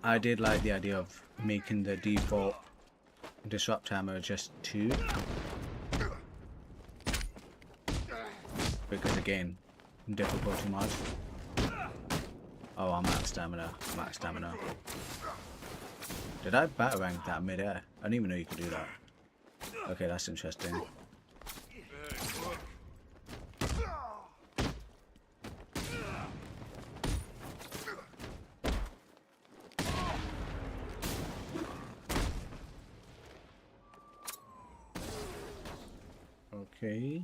I did like the idea of making the default disrupt ammo just 2. Because again, difficulty mod. Oh, I'm out of stamina. I'm out of stamina. Did I batarang that mid-air? I didn't even know you could do that. Okay, that's interesting. Okay,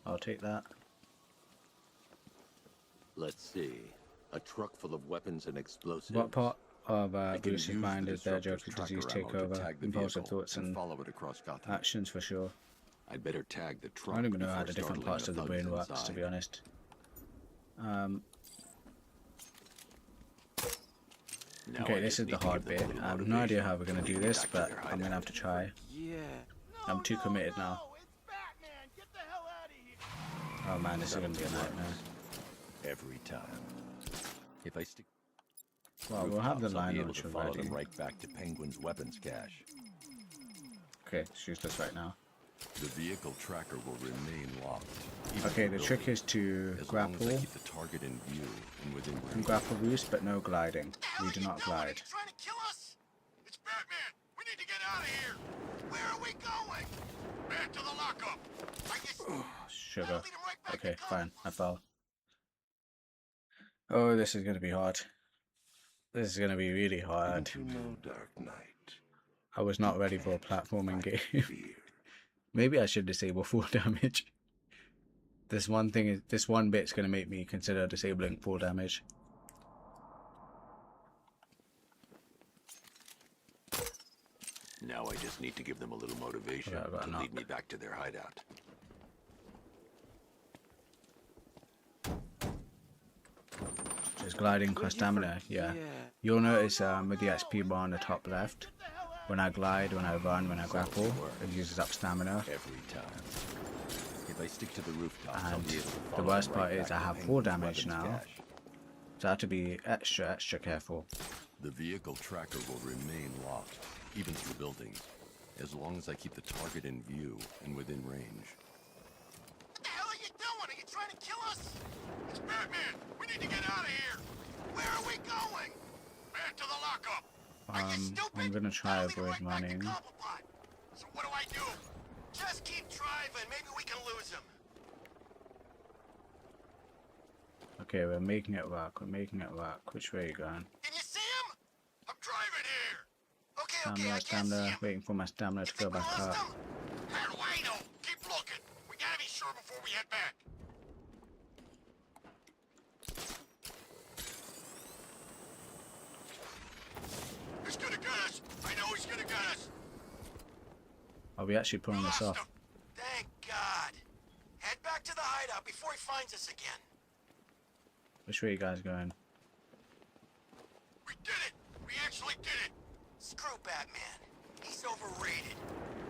I'll take that. Let's see. A truck full of weapons and explosives. What part of Bruce's mind is their Joker's disease take over? Impulsive thoughts and follow it across Gotham. actions for sure. I'd better tag the truck. I don't even know how the before different parts of the startling brain works, thugs to be inside. honest. Okay, this is the hard bit. I have no idea how we're going to do this, but I'm going to have to try. Yeah. I'm too committed now. Oh man, this is going to be a nightmare. Every time. If I stick. Well, we'll have the Rooftops, I'll line be able launcher to follow ready. them right back to Penguin's weapons cache. Okay, let's use this right now. The vehicle tracker will remain locked. Okay, the trick is to as long as I grapple keep the target in view and within and range. grapple boost, but no gliding. We do not glide. Trying to kill us? It's Batman. We need to get out of here. Where are we going? Back to the lockup. I guess. Sugar. Okay, fine. I fell. Oh, this is gonna be hard. This is gonna be really hard. Dark Knight. I was not ready for a platforming game. Maybe I should disable full damage. This one bit's gonna make me consider disabling full damage. Now I just need to give them a little motivation Yeah, I got a to knock. lead me back to their hideout. Just gliding across stamina, yeah. You'll notice with the XP bar on the top left, when I glide, when I run, when I grapple, it uses up stamina. Every time. If I stick to the rooftops, I'll And be able to the follow worst them right part is back I to have 4 Penguin's damage weapons now, cache. so I have to be extra careful. The vehicle tracker will remain locked, even through buildings, as long as I keep the target in view and within range. What the hell are you doing? Are you trying to kill us? It's Batman. We need to get out of here. Where are we going? Back to the lockup. I'm gonna try avoid running. So what do I do? Just keep driving. Maybe we can lose him. Okay, we're making it work, we're making it work. Which way are you going? Can you see him? I'm driving here. Okay, I can't see Stamina, him. waiting for my stamina to go back up. How do I know? Keep looking. We gotta be sure before we head back. He's gonna get us. I know he's gonna get us. Are we actually pulling this off? Thank God. Head back to the hideout before he finds us again. Which way are you guys going? We did it. We actually did it. Screw Batman. He's overrated.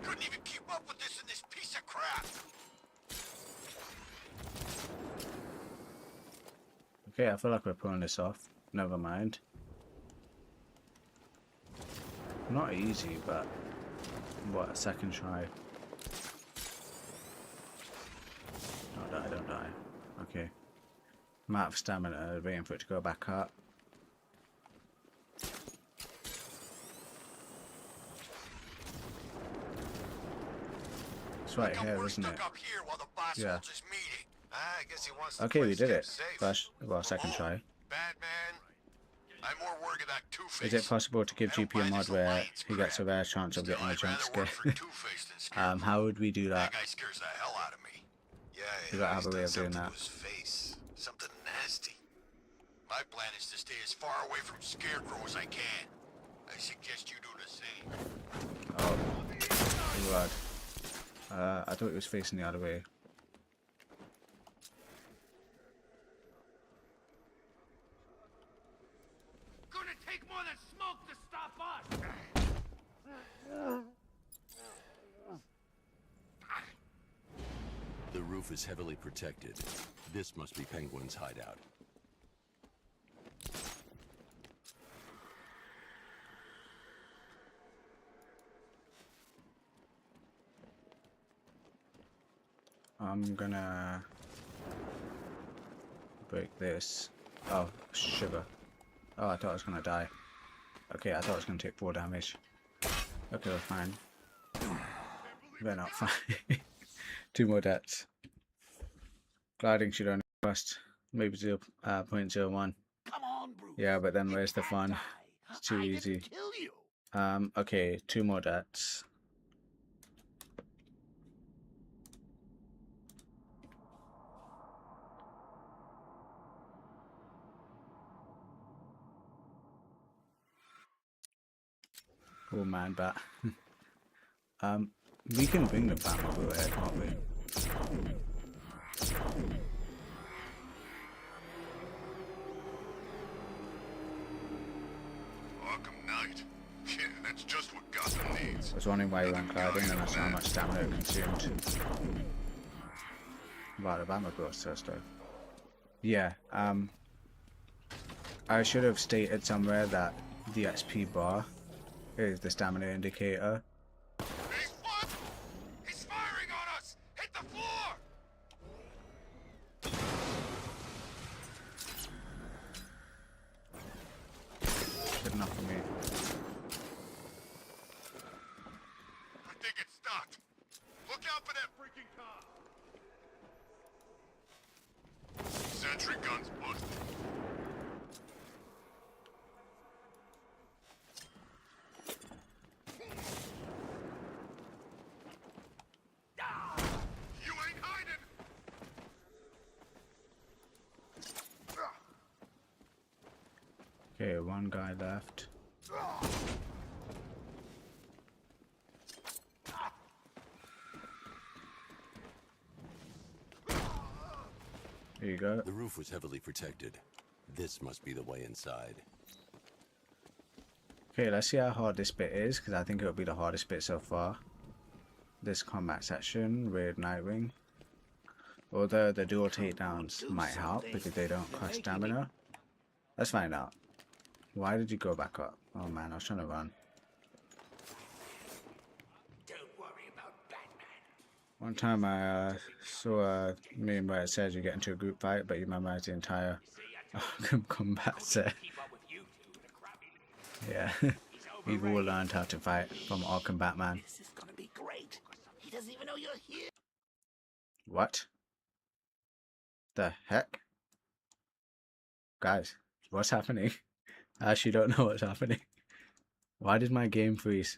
Couldn't even keep up with this in this piece of crap. Okay, I feel like we're pulling this off. Never mind. Not easy, but what, a second try. Don't die, don't die. Okay. I'm out of stamina, waiting for it to go back up. It's right here, isn't it? Yeah. I guess he wants the Okay, we place did kept it. safe. First, well, second try. Batman, I'm more worried about Two-Face. Is it possible to give GP a mod where he gets a rare chance of getting a jump scare? How would we do that? That guy scares the hell out of me. Yeah, We gotta have a he's way done of doing something that. to his face. Something nasty. My plan is to stay as far away from Scarecrow as I can. I suggest you do the same. Oh, God. I thought it was facing the other way. Gonna take more than smoke to stop us. The roof is heavily protected. This must be Penguin's hideout. I'm gonna break this. Oh, sugar. Oh, I thought I was gonna die. Okay, I thought I was gonna take 4 damage. Okay, we're fine. We're not fine. 2 more deaths. Gliding should only cost maybe 0.01. Come on, Bruce. Yeah, but then where's the fun? It's too easy. Kill you. Okay, 2 more deaths. Oh man, but we can bring the Batmobile here, can't we? Arkham Knight. Yeah, that's just what Gotham needs. I was wondering why you weren't gliding, and I saw how much stamina it consumed. Wow, the Batmobile so slow. Yeah, I should have stated somewhere that the XP bar is the stamina indicator. He's what? He's firing on us! Hit the floor! Good enough for me. I think it's stopped. Look out for that freaking car! Sentry gun's busted. You ain't hiding! Okay, 1 guy left. Here you go. The roof was heavily protected. This must be the way inside. Okay, let's see how hard this bit is, because I think it'll be the hardest bit so far. This combat section with Nightwing. Although the dual takedowns might help because they don't cost stamina. Let's find out. Why did you go back up? Oh man, I was trying to run. Don't worry about Batman. One time I saw a meme where it says you get into a group fight, but you memorize the entire Arkham combat set. Yeah, we've all learned how to fight from Arkham Batman. This is gonna be great. He doesn't even know you're here. What? The heck? Guys, what's happening? I actually don't know what's happening. Why did my game freeze?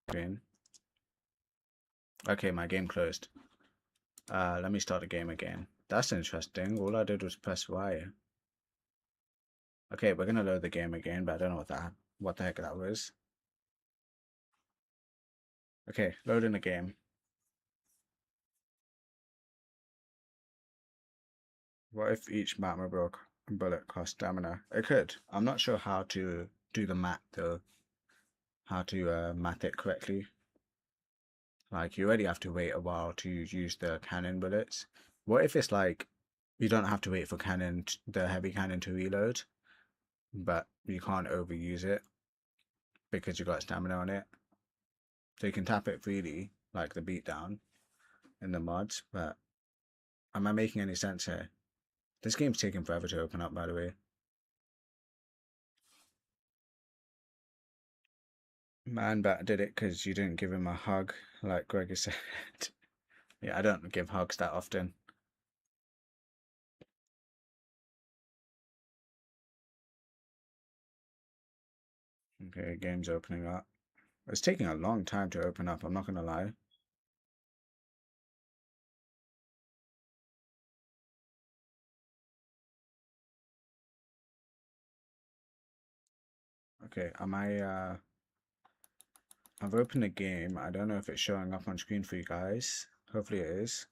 Green. Okay, my game closed. Let me start the game again. That's interesting. All I did was press Y. Okay, we're gonna load the game again, but I don't know what the heck that was. Okay, loading the game. What if each Batmobile bullet costs stamina? It could. I'm not sure how to do the math though. How to math it correctly. Like, you already have to wait a while to use the cannon bullets. What if it's like, you don't have to wait for the heavy cannon to reload, but you can't overuse it because you got stamina on it. So you can tap it freely, like the beatdown in the mods, but am I making any sense here? This game's taking forever to open up, by the way. Man Bat did it because you didn't give him a hug, like Greggy said. Yeah, I don't give hugs that often. Okay, game's opening up. It's taking a long time to open up, I'm not gonna lie. Okay, I've opened a game. I don't know if it's showing up on screen for you guys. Hopefully it is.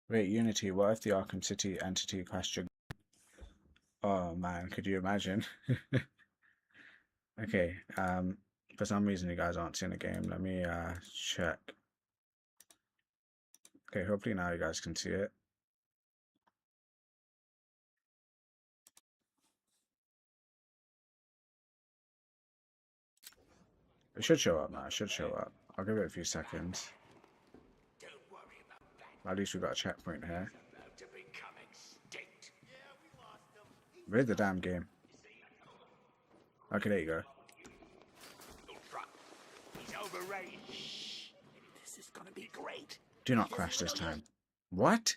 Wait, Unity, what if the Arkham City entity crashed your... Oh man, could you imagine? Okay, for some reason you guys aren't seeing the game. Let me check. Okay, hopefully now you guys can see it. It should show up now, it should show up. I'll give it a few seconds. At least we've got a checkpoint here. Where's the damn game? Okay, there you go. This is gonna be great. Do not crash this time. What?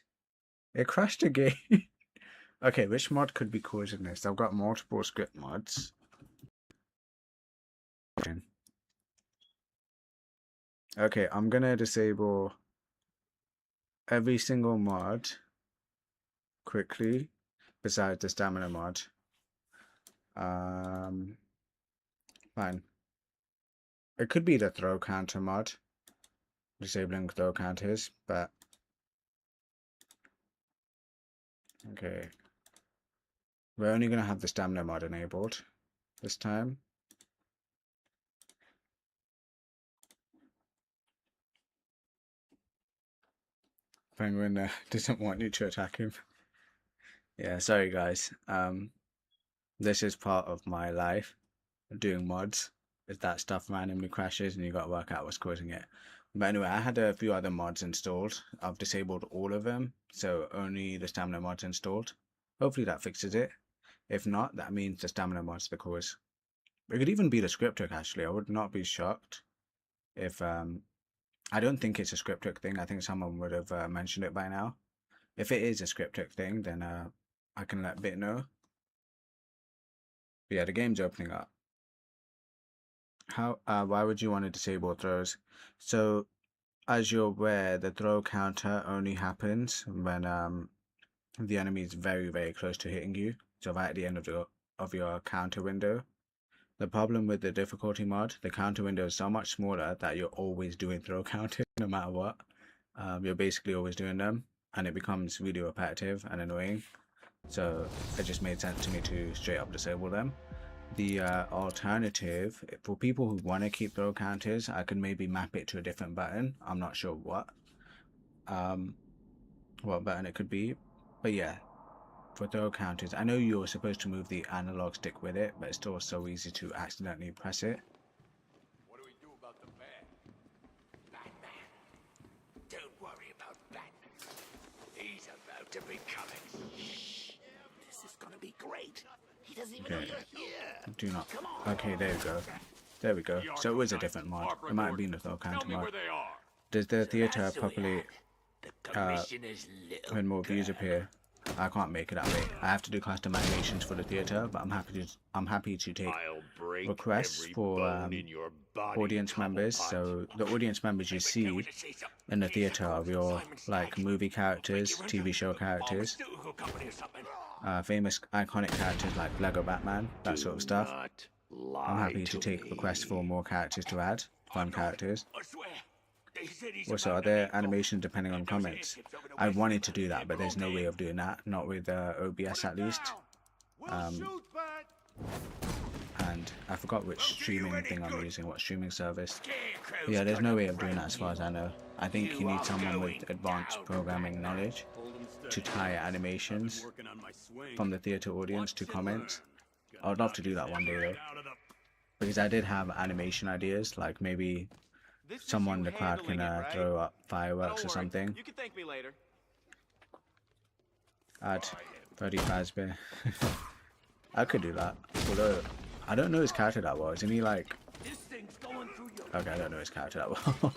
It crashed again? Okay, which mod could be causing this? I've got multiple script mods. Okay, I'm gonna disable every single mod quickly besides the stamina mod. Fine. It could be the throw counter mod, disabling throw counters, but okay. We're only gonna have the stamina mod enabled this time. Penguin doesn't want you to attack him. Yeah, sorry guys. This is part of my life, doing mods. Is that stuff randomly crashes and you got to work out what's causing it. But anyway, I had a few other mods installed. I've disabled all of them, so only the stamina mod's installed. Hopefully that fixes it. If not, that means the stamina mod's the cause. It could even be the script hook, actually. I would not be shocked if I don't think it's a script hook thing. I think someone would have mentioned it by now. If it is a script hook thing, then I can let Bit know. But yeah, the game's opening up. Why would you want to disable throws? So, as you're aware, the throw counter only happens when the enemy is very, very close to hitting you. So right at the end of your counter window. The problem with the difficulty mod, the counter window is so much smaller that you're always doing throw counters no matter what. You're basically always doing them, and it becomes really repetitive and annoying. So it just made sense to me to straight up disable them. The alternative, for people who want to keep throw counters, I could maybe map it to a different button. I'm not sure what button it could be, but yeah, for throw counters, I know you're supposed to move the analog stick with it, but it's still so easy to accidentally press it. What do we do about the bat? Batman. Don't worry about Batman. He's about to be coming. This is gonna be great. He doesn't even know you're here. Do not. Okay, there we go. There we go. So it was a different mod. It might have been a throw counter mod. Does the theater properly when more views appear? I can't make it that way. I have to do custom animations for the theater, but I'm happy to take requests for audience members. So the audience members you see in the theater are your like movie characters, TV show characters, famous iconic characters like Lego Batman, that sort of stuff. I'm happy to take requests for more characters to add, fun characters. Also, are there animations depending on comments? I wanted to do that, but there's no way of doing that, not with OBS at least. And I forgot which streaming thing I'm using, what streaming service. But yeah, there's no way of doing that as far as I know. I think you need someone with advanced programming knowledge to tie animations from the theater audience to comments. I'd love to do that one day though, because I did have animation ideas, like maybe someone in the crowd can throw up fireworks or something. You can thank me later. Add 30 Fazbear. I could do that. Although, I don't know his character that well. Isn't he like... Okay, I don't know his character that well.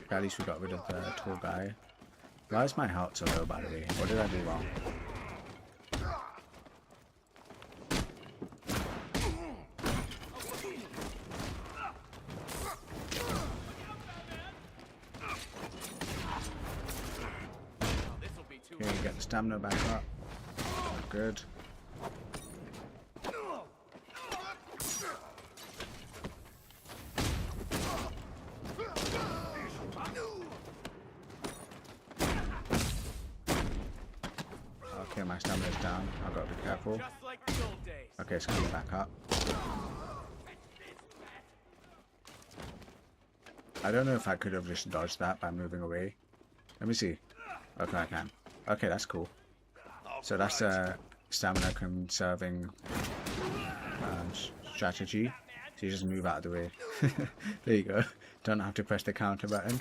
At least we got rid of the tall guy. Why is my health so low, by the way? What did I do wrong? Okay, get the stamina back up. Good. Okay, my stamina's down. I've got to be careful. Okay, it's coming back up. I don't know if I could have just dodged that by moving away. Let me see. Okay, I can. Okay, that's cool. So that's a stamina conserving strategy. So you just move out of the way. There you go. Don't have to press the counter button.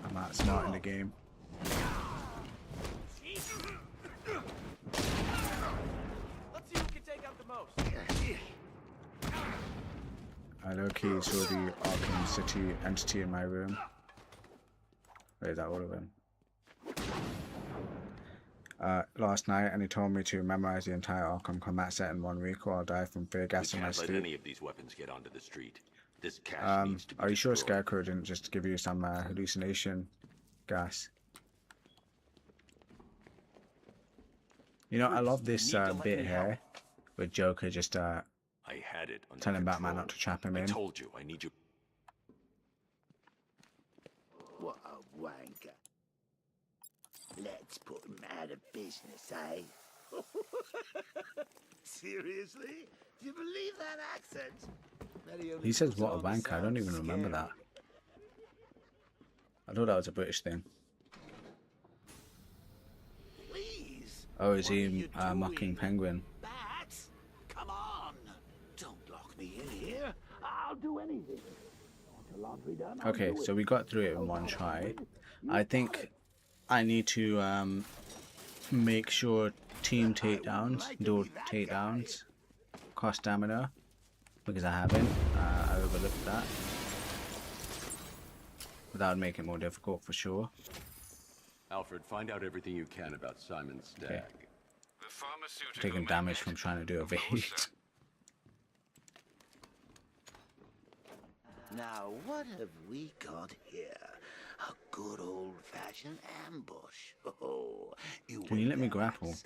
I'm outsmart in the game. Let's see who can take out the most. I low-key saw the Arkham City entity in my room. Wait, is that all of them? Last night, and he told me to memorize the entire Arkham combat set in 1 week, or I'll die from fear gas in my sleep. Any of these weapons get onto the street. This cash needs to be are you sure destroyed. Scarecrow didn't just give you some hallucination gas? You know, I love this bit here with Joker just I had it under telling control. Batman not to trap him in. I told you, I need you. What a wanker. Let's put him out of business, eh? Seriously? Do you believe that accent? He says what a wanker, I don't even remember that. I thought that was a British thing. Please. Oh, is he mocking Penguin? Bats? Come on. Don't lock me in here. I'll do anything. Want the laundry done? I'll Okay, do it. so we got through it in one try. I think I need to make sure team takedowns, dual takedowns, cost stamina, because I haven't. I overlooked that. But that would make it more difficult for sure. Alfred, find out everything you can about Simon Stagg. Okay. Taking damage from trying to do a evade. Now, what have we got here? A good old-fashioned ambush. Oh, you Can you wait let me there, grapple? Max.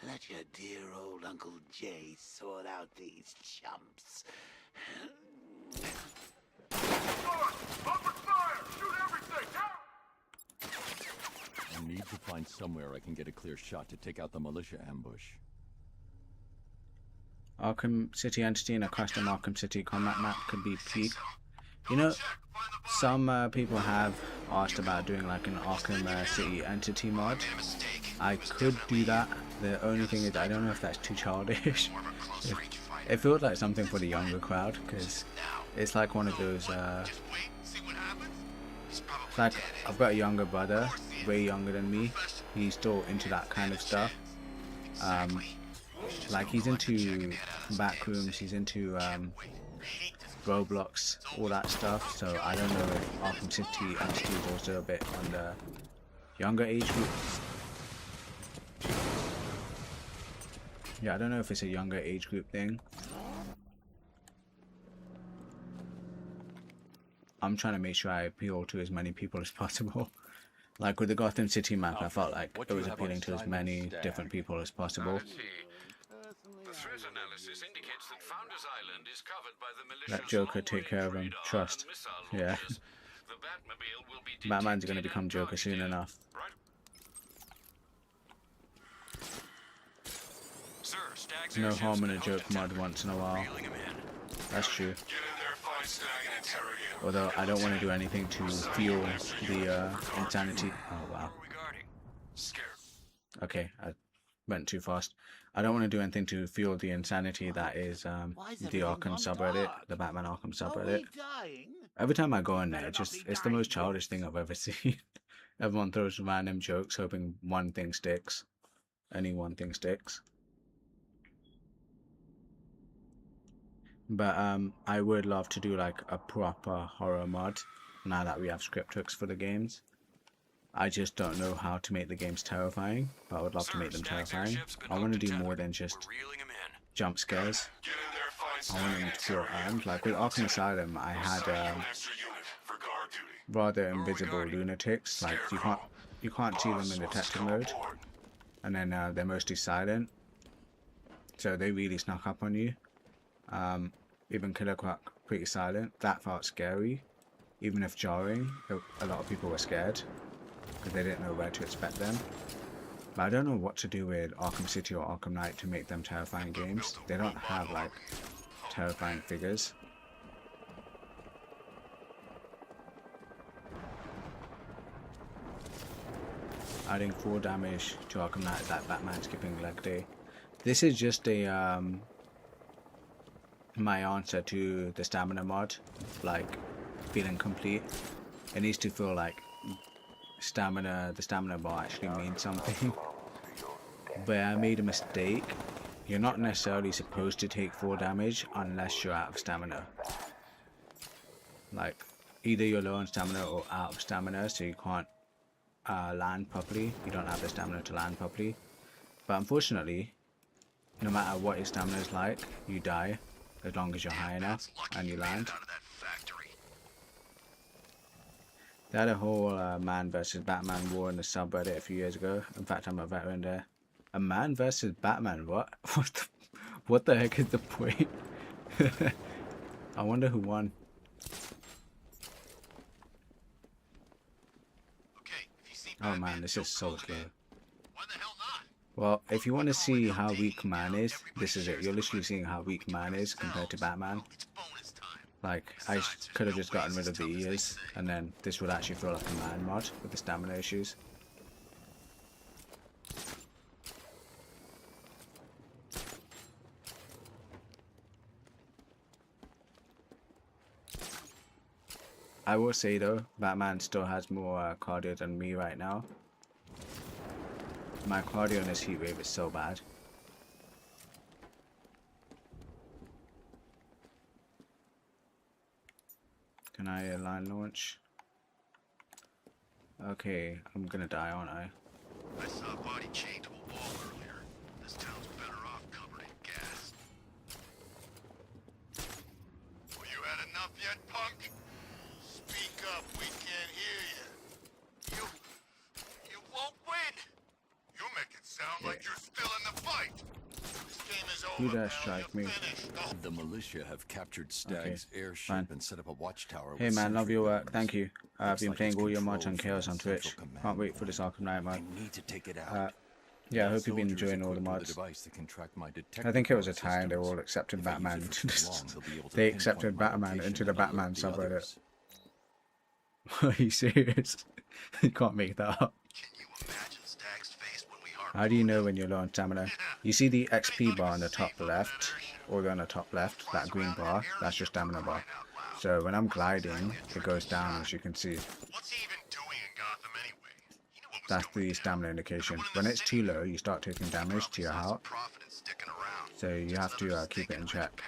Let your dear old Uncle Jay sort out these chumps. Open fire! Shoot everything! Down! I need to find somewhere I can get a clear shot to take out the militia ambush. Arkham City entity and a custom Arkham City combat map could be peak. You know, some people have asked about doing like an Arkham City entity mod. I could do that. The only thing is I don't know if that's too childish. It feels like something for the younger crowd because it's like one of those it's like I've got a younger brother, way younger than me. He's still into that kind of stuff. Like he's into backrooms, he's into Roblox, all that stuff. So I don't know if Arkham City entity is also a bit on the younger age group. Yeah, I don't know if it's a younger age group thing. I'm trying to make sure I appeal to as many people as possible. Like with the Gotham City map, I felt like it was appealing to as many different people as possible. The threat analysis indicates that Founders Island is covered by the militia's Let Joker take care of him. Trust. Yeah. The Batmobile will be Batman's gonna become Joker soon enough. Sir, Stag's No harm in a joke mod once in a while. That's true. Get in there, find Stag, and interrogate him. Although I don't want to do anything to fuel the insanity. Oh wow. Okay, I went too fast. I don't want to do anything to fuel the insanity that is the Arkham subreddit, the Batman Arkham subreddit. Every time I go in there, it's the most childish thing I've ever seen. Everyone throws random jokes hoping one thing sticks. Any one thing sticks. But I would love to do like a proper horror mod now that we have script hooks for the games. I just don't know how to make the games terrifying, but I would love to make them terrifying. I want to do more than just jump scares. I want them to feel earned. Like with Arkham Asylum, I had rather invisible lunatics. Like you can't see them in detective mode, and then they're mostly silent, so they really snuck up on you. Even Killer Croc, pretty silent. That felt scary, even if jarring. A lot of people were scared because they didn't know where to expect them. But I don't know what to do with Arkham City or Arkham Knight to make them terrifying games. They don't have like terrifying figures. Adding 4 damage to Arkham Knight is like Batman skipping leg day. This is just a my answer to the stamina mod, like feeling complete. It needs to feel like the stamina bar actually means something. But I made a mistake. You're not necessarily supposed to take 4 damage unless you're out of stamina. Like either you're low on stamina or out of stamina, so you can't land properly. You don't have the stamina to land properly. But unfortunately, no matter what your stamina is like, you die as long as you're high enough and you land. They had a whole man versus Batman war in the subreddit a few years ago. In fact, I'm a veteran there. A man versus Batman? What? What the heck is the point? I wonder who won. Oh man, this is so slow. Well, if you want to see how weak man is, this is it. You're literally seeing how weak man is compared to Batman. Like, I could have just gotten rid of the ears, and then this would actually feel like a man mod with the stamina issues. I will say though, Batman still has more cardio than me right now. My cardio in this heat wave is so bad. Can I line launch? Okay, I'm gonna die, aren't I? I saw a body chained to a wall earlier. This town's better off covered in gas. Well, you had enough yet, punk? Speak up, we can't hear you. You won't win. You make it sound like you're still in the fight. This game is Who over, does pal. strike You're me? finished. The militia have captured Stag's airship fine. and set up a watchtower. Hey with man, love sentry your work. guns. Thank you. I've Looks been like playing it's all your mods on controlled from Chaos that on Twitch. central command Can't wait for this Arkham Knight mod. I need to take it out. Yeah, I My hope you've been soldiers enjoying all the equipped with a mods. device that can track my I detector think it was a power tie and they systems. all accepted If I use Batman. it for too long, they'll be able to They pinpoint accepted my Batman location into the and alert Batman the subreddit. others. Are you serious? You can't make that up. How do you know when you're low on stamina? You see the XP bar on the top left, or on the top left, that green bar, that's your stamina bar. So when I'm gliding, it goes down, as you can see. That's the stamina indication. When it's too low, you start taking damage to your heart. So you have to keep it in check.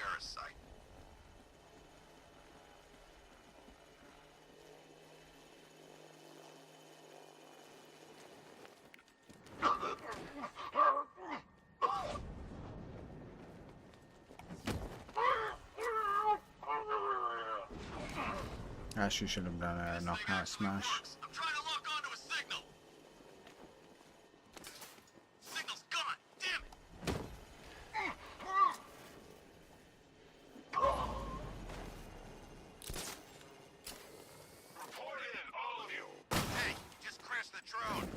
Actually should have done a knockout smash. I'm trying to lock onto a signal. Signal's gone. Damn it. Report in, all of you. Hey, just crashed the drone.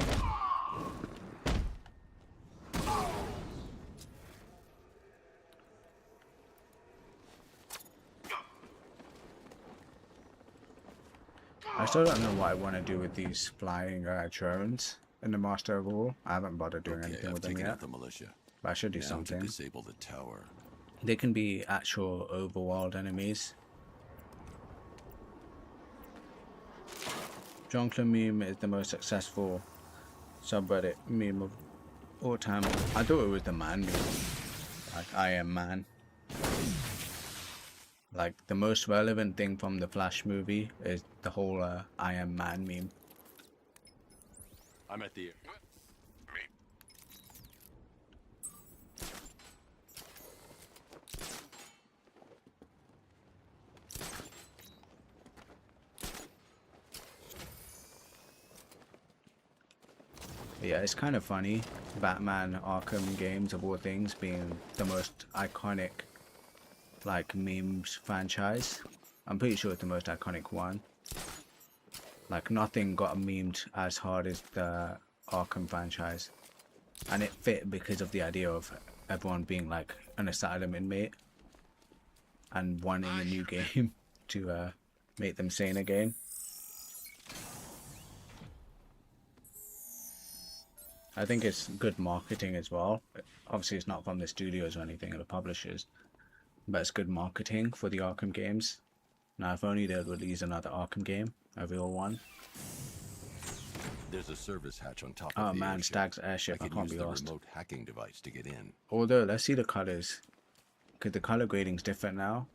I still don't know what I want to do with these flying drones in the Master of All. I haven't bothered doing anything I've with them taken yet. out the militia. But I should do Now to something. disable the tower. They can be actual overworld enemies. Jonkler meme is the most successful subreddit meme of all time. I thought it was the man meme. Like, I am man. Like, the most relevant thing from the Flash movie is the whole I am man meme. I'm at the... Yeah, it's kind of funny. Batman Arkham games, of all things, being the most iconic, like, memes franchise. I'm pretty sure it's the most iconic one. Like, nothing got memed as hard as the Arkham franchise. And it fit because of the idea of everyone being, like, an asylum inmate. And wanting a new game to make them sane again. I think it's good marketing as well. Obviously, it's not from the studios or anything, or the publishers, but it's good marketing for the Arkham games. Now, if only they'd release another Arkham game, a real one. There's a service hatch on top Oh of the man, airship. Stag's airship, I can can't use be the lost. remote hacking device to get in. Although, let's see the colors, because the color grading's different now.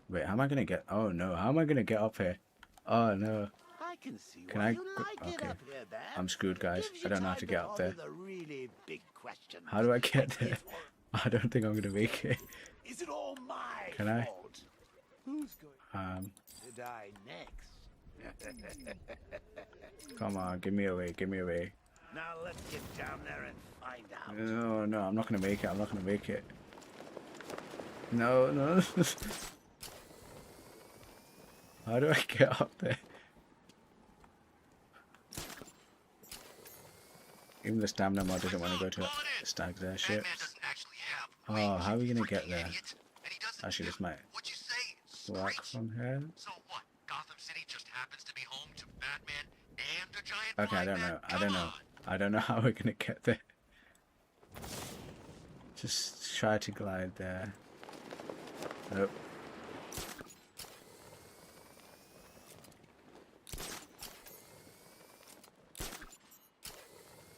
Wait, how am I gonna get? Oh no, how am I gonna get up here? Oh no. I can see Can why I? you like it Okay, up here, Bat. I'm screwed, guys. Gives you I don't know how time to get up there. ponder the really big questions. How do I get there? I don't think I'm gonna make it. Is it all my Can I? fault? Who's going to die next? Come on, give me away, give me away. Now let's get down there and find out. No, no, I'm not gonna make it. I'm not gonna make it. No, no. How do I get up there? Even the stamina mod doesn't want to go to Stag's airship. Oh, how are we gonna get there? Actually, this might work from here. Okay, I don't know. I don't know. I don't know how we're gonna get there. Just try to glide there. Nope.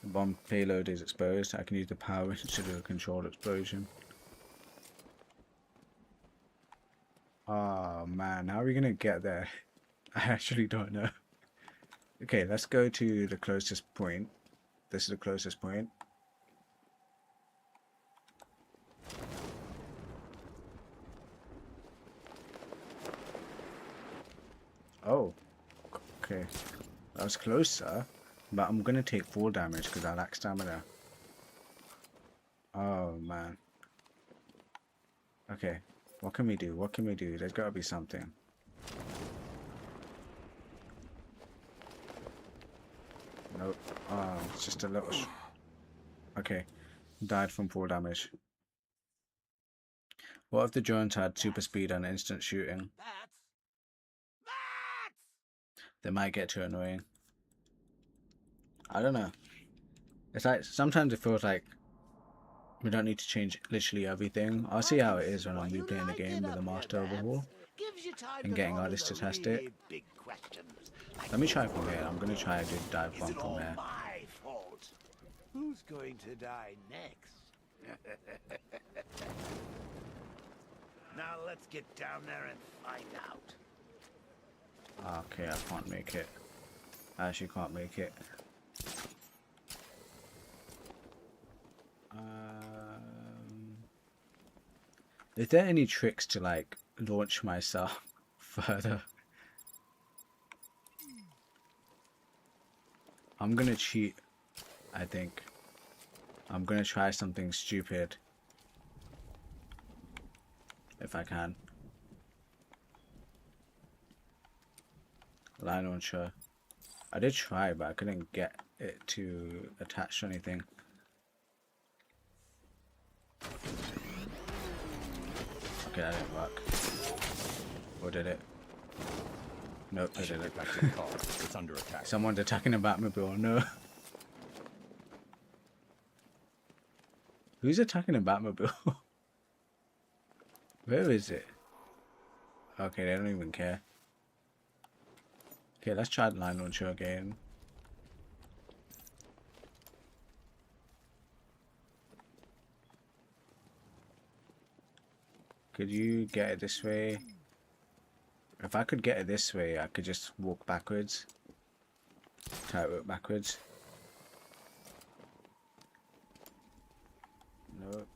The bomb payload is exposed. I can use the power to do a controlled explosion. Oh man, how are we gonna get there? I actually don't know. Okay, let's go to the closest point. This is the closest point. Oh, Okay. That was closer, but I'm gonna take full damage because I lack stamina. Oh man. Okay. What can we do? What can we do? There's gotta be something. Nope. Oh, it's just a little... Okay. Died from full damage. What if the drones had super speed and instant shooting? They might get too annoying. I don't know. It's like, sometimes it feels like we don't need to change literally everything. I'll see how it is when I'm replaying the game with a master overhaul and getting artists to test it. Let me try from here. I'm going to try a good dive bomb from here. My fault. Who's going to die next? Now let's get down there and find out. Okay, I can't make it. I actually can't make it. Is there any tricks to like launch myself further? I'm gonna cheat, I think. I'm gonna try something stupid. If I can. Line launcher. I did try, but I couldn't get it to attach to anything. Okay, that didn't work. Or did it? Nope, it didn't. Back to the car. It's under attack. Someone's attacking a Batmobile. No. Who's attacking a Batmobile? Where is it? Okay, they don't even care. Okay, let's try the line launcher again. Could you get it this way? If I could get it this way, I could just walk backwards. Try it work backwards. Nope.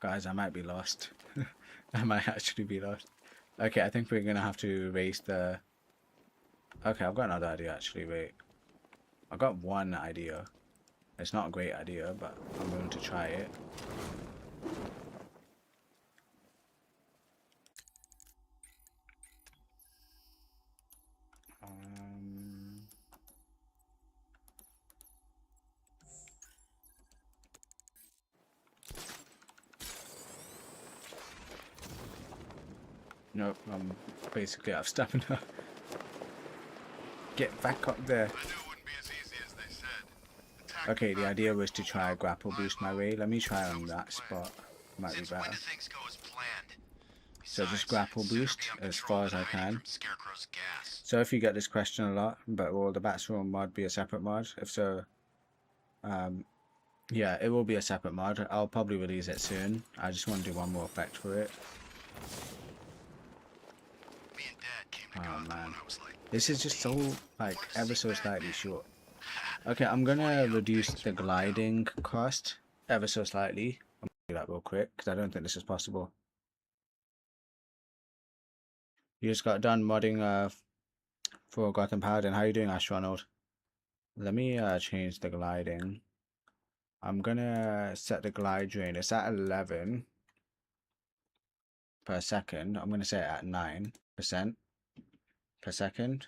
Guys, I might be lost. I might actually be lost. Okay, I think we're gonna have to raise the... Okay, I've got another idea actually, wait. I've got one idea. It's not a great idea, but I'm going to try it. Nope, I'm basically out of stamina. Get back up there. Okay, the idea was to try grapple boost my way. Let me try on that spot. Might be better. So just grapple boost as far as I can. So if you get this question a lot, but will the Batsroom mod be a separate mod? If so, yeah, it will be a separate mod. I'll probably release it soon. I just want to do one more effect for it. Oh man, this is just so like ever so slightly short. Okay, I'm gonna reduce the gliding cost ever so slightly. I'm gonna do that real quick because I don't think this is possible. You just got done modding for Gotham Paladin. How you doing, Astronaut? Let me change the gliding. I'm gonna set the glide drain. It's at 11 per second. I'm gonna set it at 9% per second.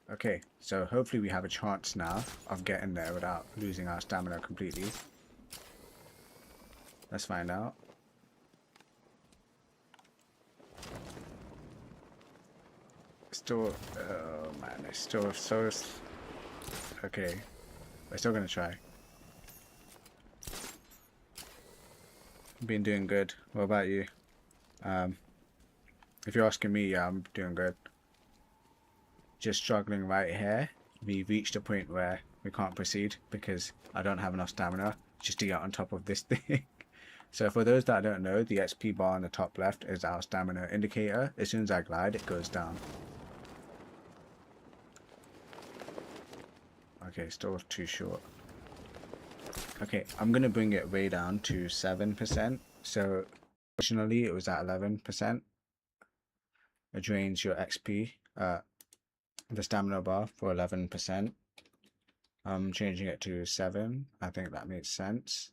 Okay, so hopefully we have a chance now of getting there without losing our stamina completely. Let's find out. Still, oh man, it's still so... Okay, we're still gonna try. Been doing good. What about you? If you're asking me, yeah, I'm doing good. Just struggling right here. We reached a point where we can't proceed because I don't have enough stamina just to get on top of this thing. So for those that don't know, the XP bar on the top left is our stamina indicator. As soon as I glide, it goes down. Okay, still too short. Okay, I'm gonna bring it way down to 7%. So originally it was at 11%. It drains your XP, the stamina bar for 11%. I'm changing it to 7. I think that makes sense.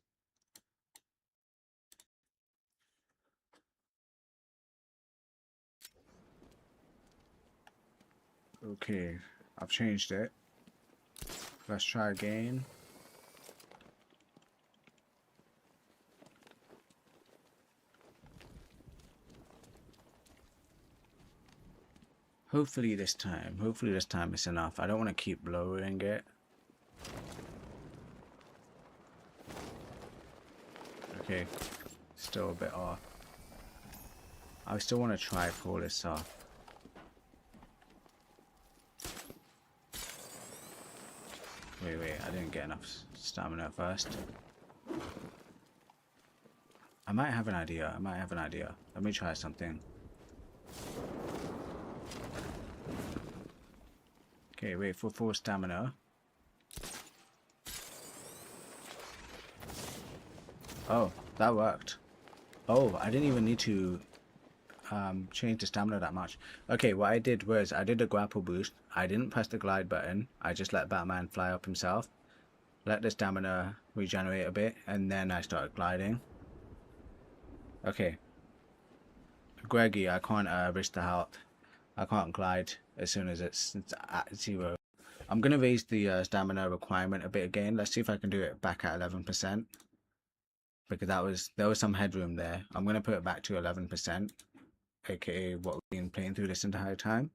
Okay, I've changed it. Let's try again. Hopefully this time it's enough. I don't want to keep lowering it. Okay, still a bit off. I still want to try pull this off. Wait, I didn't get enough stamina first. I might have an idea. Let me try something. Okay, wait for full stamina. Oh, that worked. Oh, I didn't even need to change the stamina that much. Okay, what I did was I did a grapple boost. I didn't press the glide button. I just let Batman fly up himself. Let the stamina regenerate a bit, and then I started gliding. Okay. Greggy, I can't risk the health. I can't glide as soon as it's at 0. I'm gonna raise the stamina requirement a bit again. Let's see if I can do it back at 11%. Because there was some headroom there. I'm gonna put it back to 11%, aka what we've been playing through this entire time.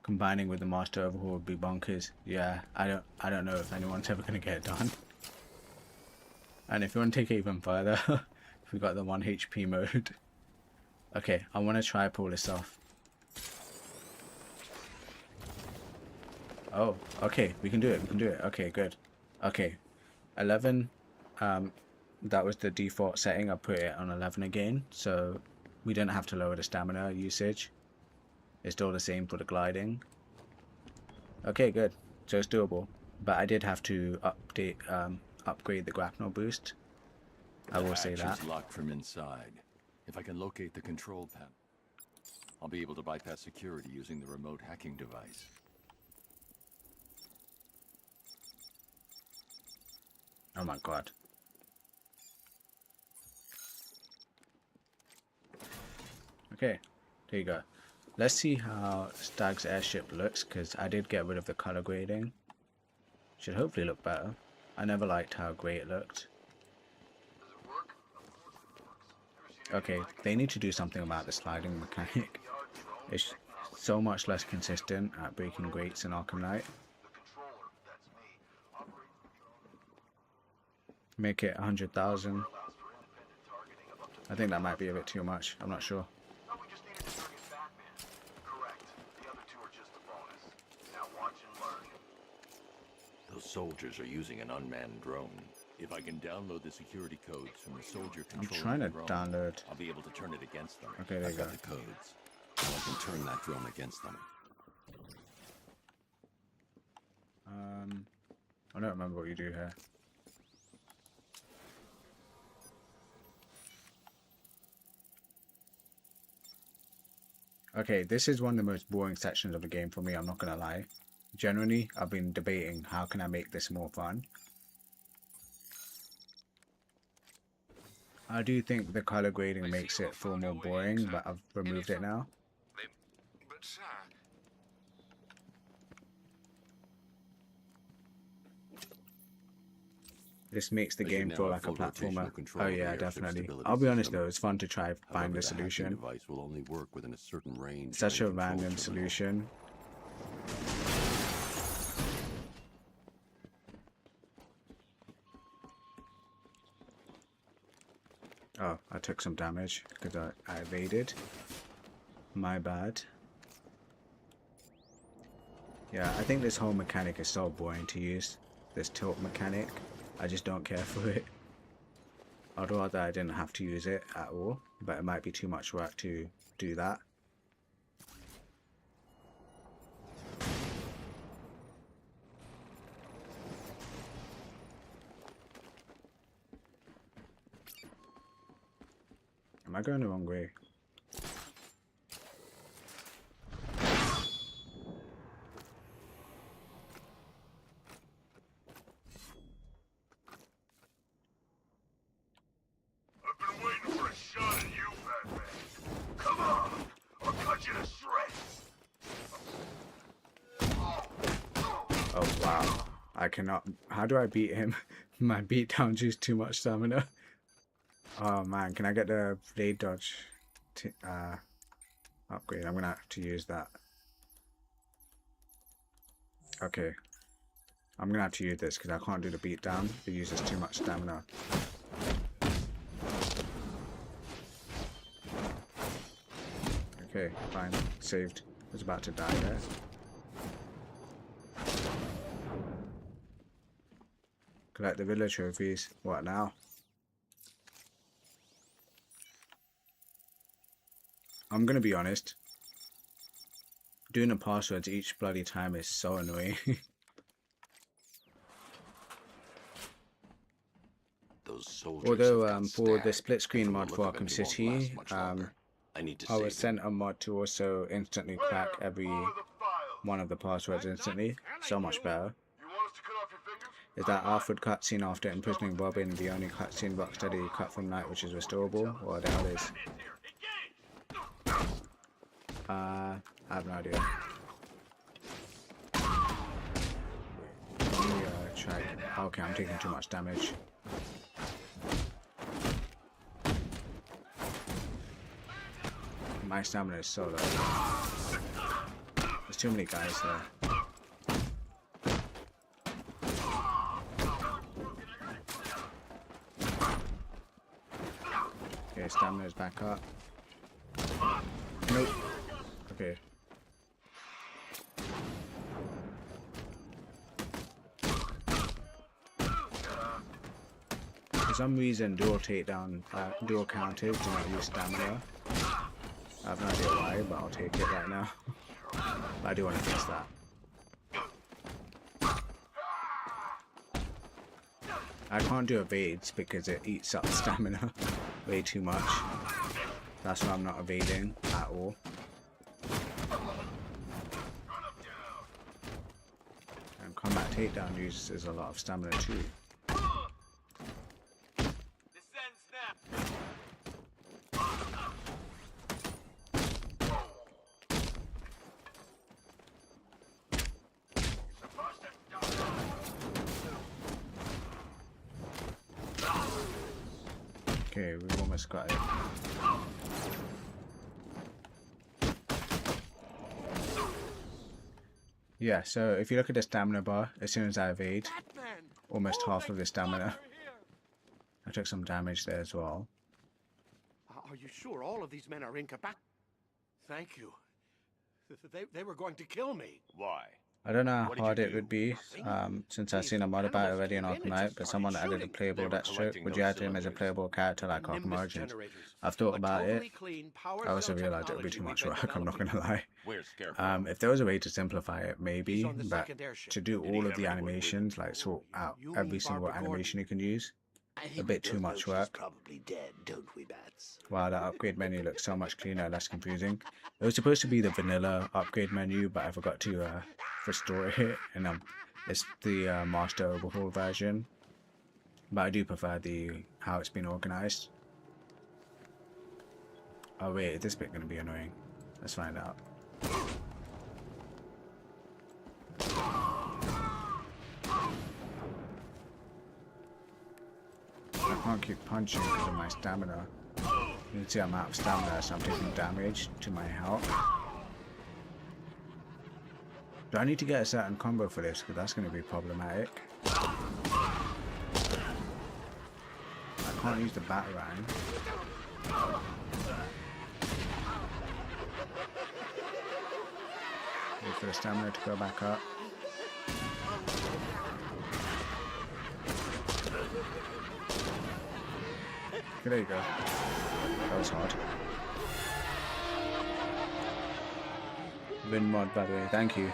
Combining with the Master Overhaul would be bonkers. Yeah, I don't know if anyone's ever gonna get it done. And if you want to take it even further, we got the 1 HP mode. Okay, I want to try pull this off. Oh, okay, we can do it. Okay, good. Okay, 11. That was the default setting. I put it on 11 again, so we didn't have to lower the stamina usage. It's still the same for the gliding. Okay, good. So it's doable. But I did have to upgrade the grapnel boost. I will say that. Locked from inside. If I can locate the control panel, I'll be able to bypass security using the remote hacking device. Oh my god. Okay, there you go. Let's see how Stag's airship looks, because I did get rid of the color grading. Should hopefully look better. I never liked how grey it looked. Okay, they need to do something about the sliding mechanic. It's so much less consistent at breaking grates in Arkham Knight. Make it 100,000. I think that might be a bit too much. I'm not sure. Those soldiers are using an unmanned drone. If I can download the security codes from the soldier controlling I'm trying to drone, download. I'll be able to turn it against them. Okay, there you go. I've got the codes. So I can turn that drone against them. I don't remember what you do here. Okay, this is one of the most boring sections of the game for me, I'm not gonna lie. Generally, I've been debating how can I make this more fun. I do think the color grading makes it feel more boring, but I've removed it now. But, sir, This makes the As you game now feel have like a full platformer. rotational control Oh of the yeah, airship's definitely. stability I'll be honest system. though, it's fun to try find However, a the hacking solution. device will only work within a certain range. Such of a the control random terminal. solution. Oh, I took some damage because I evaded. My bad. Yeah, I think this whole mechanic is so boring to use. This tilt mechanic. I just don't care for it. I'd rather I didn't have to use it at all, but it might be too much work to do that. Am I going the wrong way? I've been waiting for a shot at you, Batman. Come on, I'll cut you to shreds. Oh wow. I cannot. How do I beat him? My beatdown used too much stamina. Oh man, can I get the blade dodge upgrade? I'm gonna have to use that. Okay. I'm gonna have to use this because I can't do the beatdown. It uses too much stamina. Okay, fine. Saved. I was about to die there. Collect the village trophies. What now? I'm gonna be honest. Doing the passwords each bloody time is so annoying. Those soldiers Although for the split screen mod for Arkham City, I was sent a mod to also instantly crack every one of the passwords instantly. So much better. Is that Alfred cutscene after imprisoning Robin the only cutscene Rocksteady cut from Knight which is restorable? What the hell is? I have no idea. Let me try. Okay, I'm taking too much damage. My stamina is so low. There's too many guys there. Okay, stamina is back up. Nope. Okay. For some reason, dual takedown, dual counters do not use stamina. I have no idea why, but I'll take it right now. But I do want to fix that. I can't do evades because it eats up stamina way too much. That's why I'm not evading at all. And combat takedown uses a lot of stamina too. Okay, we've almost got it. Yeah, so if you look at the stamina bar, as soon as I evade, almost half of the stamina. I took some damage there as well. Are you sure all of these men are incapacitated? Thank you. They were going to kill me. Why? I don't know how hard it would be, since I've seen a mod about it already in Arkham Knight, but someone added a playable Deathstroke. Would you add him as a playable character like Arkham Origins? I've thought about it. I also realized it would be too much work, I'm not gonna lie. If there was a way to simplify it, maybe, but to do all of the animations, like sort out every single animation you can use, a bit too much work. Probably dead, don't we, Bats? Wow, that upgrade menu looks so much cleaner and less confusing. It was supposed to be the vanilla upgrade menu, but I forgot to restore it, and it's the master overhaul version. But I do prefer how it's been organized. Oh wait, is this bit gonna be annoying? Let's find out. I can't keep punching because of my stamina. You can see I'm out of stamina, so I'm taking damage to my health. Do I need to get a certain combo for this? Because that's going to be problematic. I can't use the Batarang. Wait for the stamina to go back up. Okay, there you go. That was hard. Win mod, by the way. Thank you.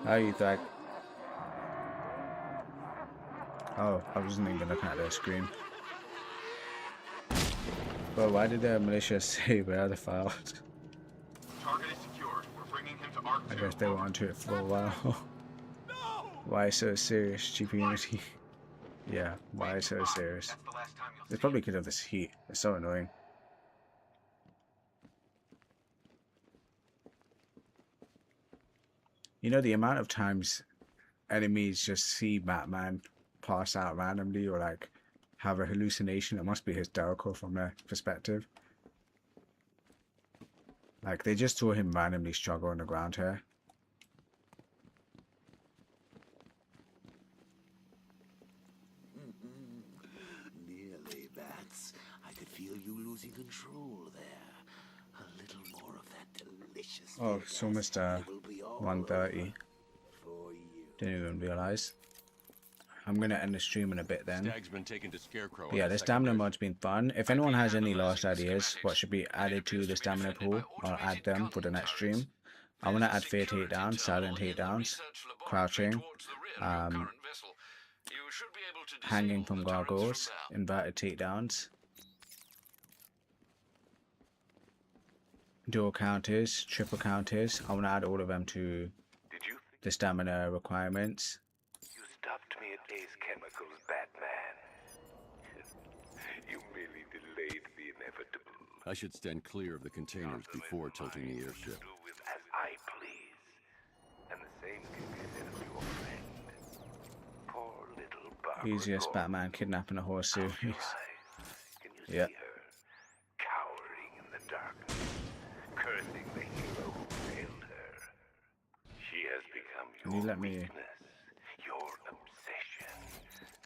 How are you, Thag? Oh, I wasn't even looking at their screen. But why did the militia say where are the files? Target is secured. We're bringing him to Ark 2. I guess they were onto it for a while. Why so serious, GP Unity? Yeah, why so serious? It's probably because of this heat. It's so annoying. You know, the amount of times enemies just see Batman pass out randomly or like have a hallucination, it must be hysterical from their perspective. Like, they just saw him randomly struggle on the ground here. Nearly, Bats. I could feel you losing control there. A little more of that delicious. Oh, it's almost 1:30. Didn't even realize. I'm gonna end the stream in a bit then. Stag's been taken to Scarecrow. But yeah, the stamina mod's been fun. If anyone has any last ideas what should be added to the stamina pool, I'll add them for the next stream. I want to add fear takedowns, silent takedowns, crouching, hanging from gargoyles, inverted takedowns, dual counters, triple counters. I want to add all of them to the stamina requirements. You stopped me at Ace Chemicals, Batman. You merely delayed the inevitable. I should stand clear of the containers before tilting the airship. Do with as I please. And the same can be said of your friend. Poor little Barbara Easiest Gordon. Batman kidnapping a horse series. Can you Yep. see her? Cowering in the darkness, cursing the hero who failed her. She has become Can you your let me... weakness, your obsession,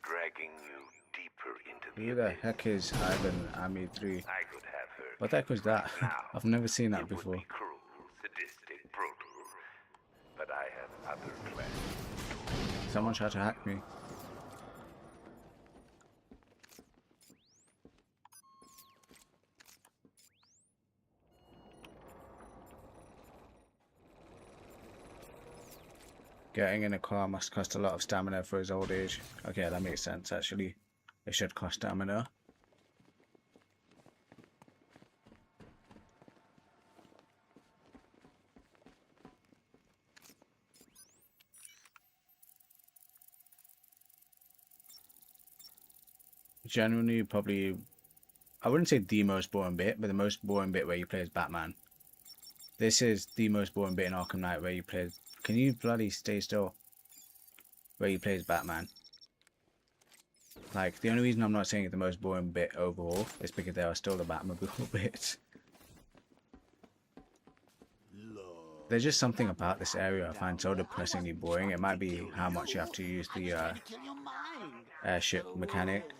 dragging you deeper into the Who the heck is Ivan Army 3? I could have her. What the heck was that? I've never seen that It would before. be cruel, sadistic, brutal. But I have other plans. Someone tried to hack me. Getting in a car must cost a lot of stamina for his old age. Okay, that makes sense actually. It should cost stamina. Generally, probably, I wouldn't say the most boring bit, but the most boring bit where you play as Batman. This is the most boring bit in Arkham Knight where you play as... Can you bloody stay still? Where you play as Batman. Like, the only reason I'm not saying it's the most boring bit overall is because there are still the Batmobile bits. There's just something about this area I find so depressingly boring. It might be how much you have to use the airship mechanic.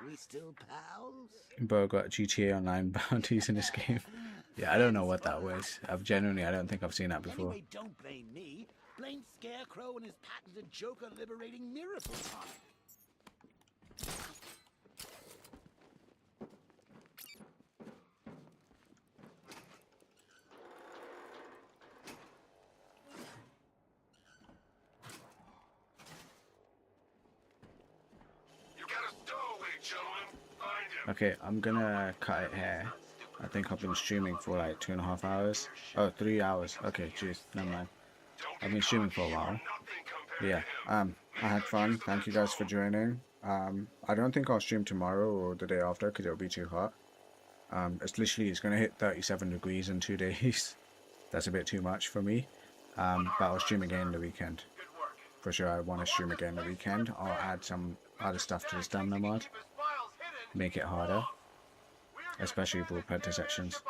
We still pals? Bro got GTA Online bounties in this game. Yeah, I don't know what that was. I don't think I've seen that before. Anyway, don't blame me. Blame Scarecrow and his patented Joker liberating miracle tonic. Okay, I'm gonna cut it here. I think I've been streaming for like 2.5 hours. Oh, 3 hours. Okay, jeez, never mind. I've been streaming for a while. Yeah, I had fun. Thank you guys for joining. I don't think I'll stream tomorrow or the day after because it'll be too hot. It's gonna hit 37 degrees in 2 days. That's a bit too much for me. But I'll stream again the weekend. For sure, I want to stream again the weekend. I'll add some other stuff to the stamina mod. Make it harder. Especially for repetitive sections.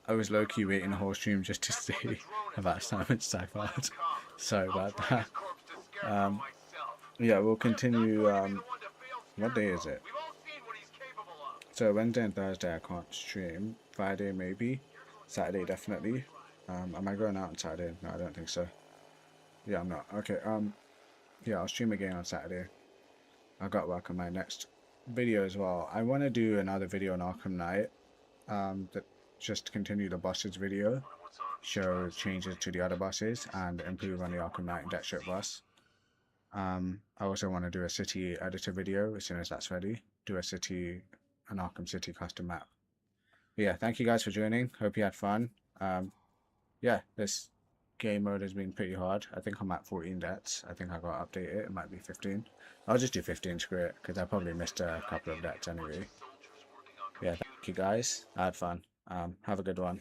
I was low-key waiting the whole stream just to say about Simon Stafford. Sorry about that. Yeah, we'll continue. What day is it? So Wednesday and Thursday I can't stream. Friday maybe. Saturday definitely. Am I going out on Saturday? No, I don't think so. Yeah, I'm not. Okay, yeah, I'll stream again on Saturday. I've got work on my next video as well. I want to do another video on Arkham Knight. That just continue the bosses video. Show changes to the other bosses and improve on the Arkham Knight and Deathstroke boss. I also want to do a city editor video as soon as that's ready. Do a city an Arkham City custom map. But yeah, thank you guys for joining. Hope you had fun. Yeah, this game mode has been pretty hard. I think I'm at 14 deaths. I think I got to update it. It might be 15. I'll just do 15, screw it, because I probably missed a couple of deaths anyway. Yeah, thank you guys. I had fun. Have a good one.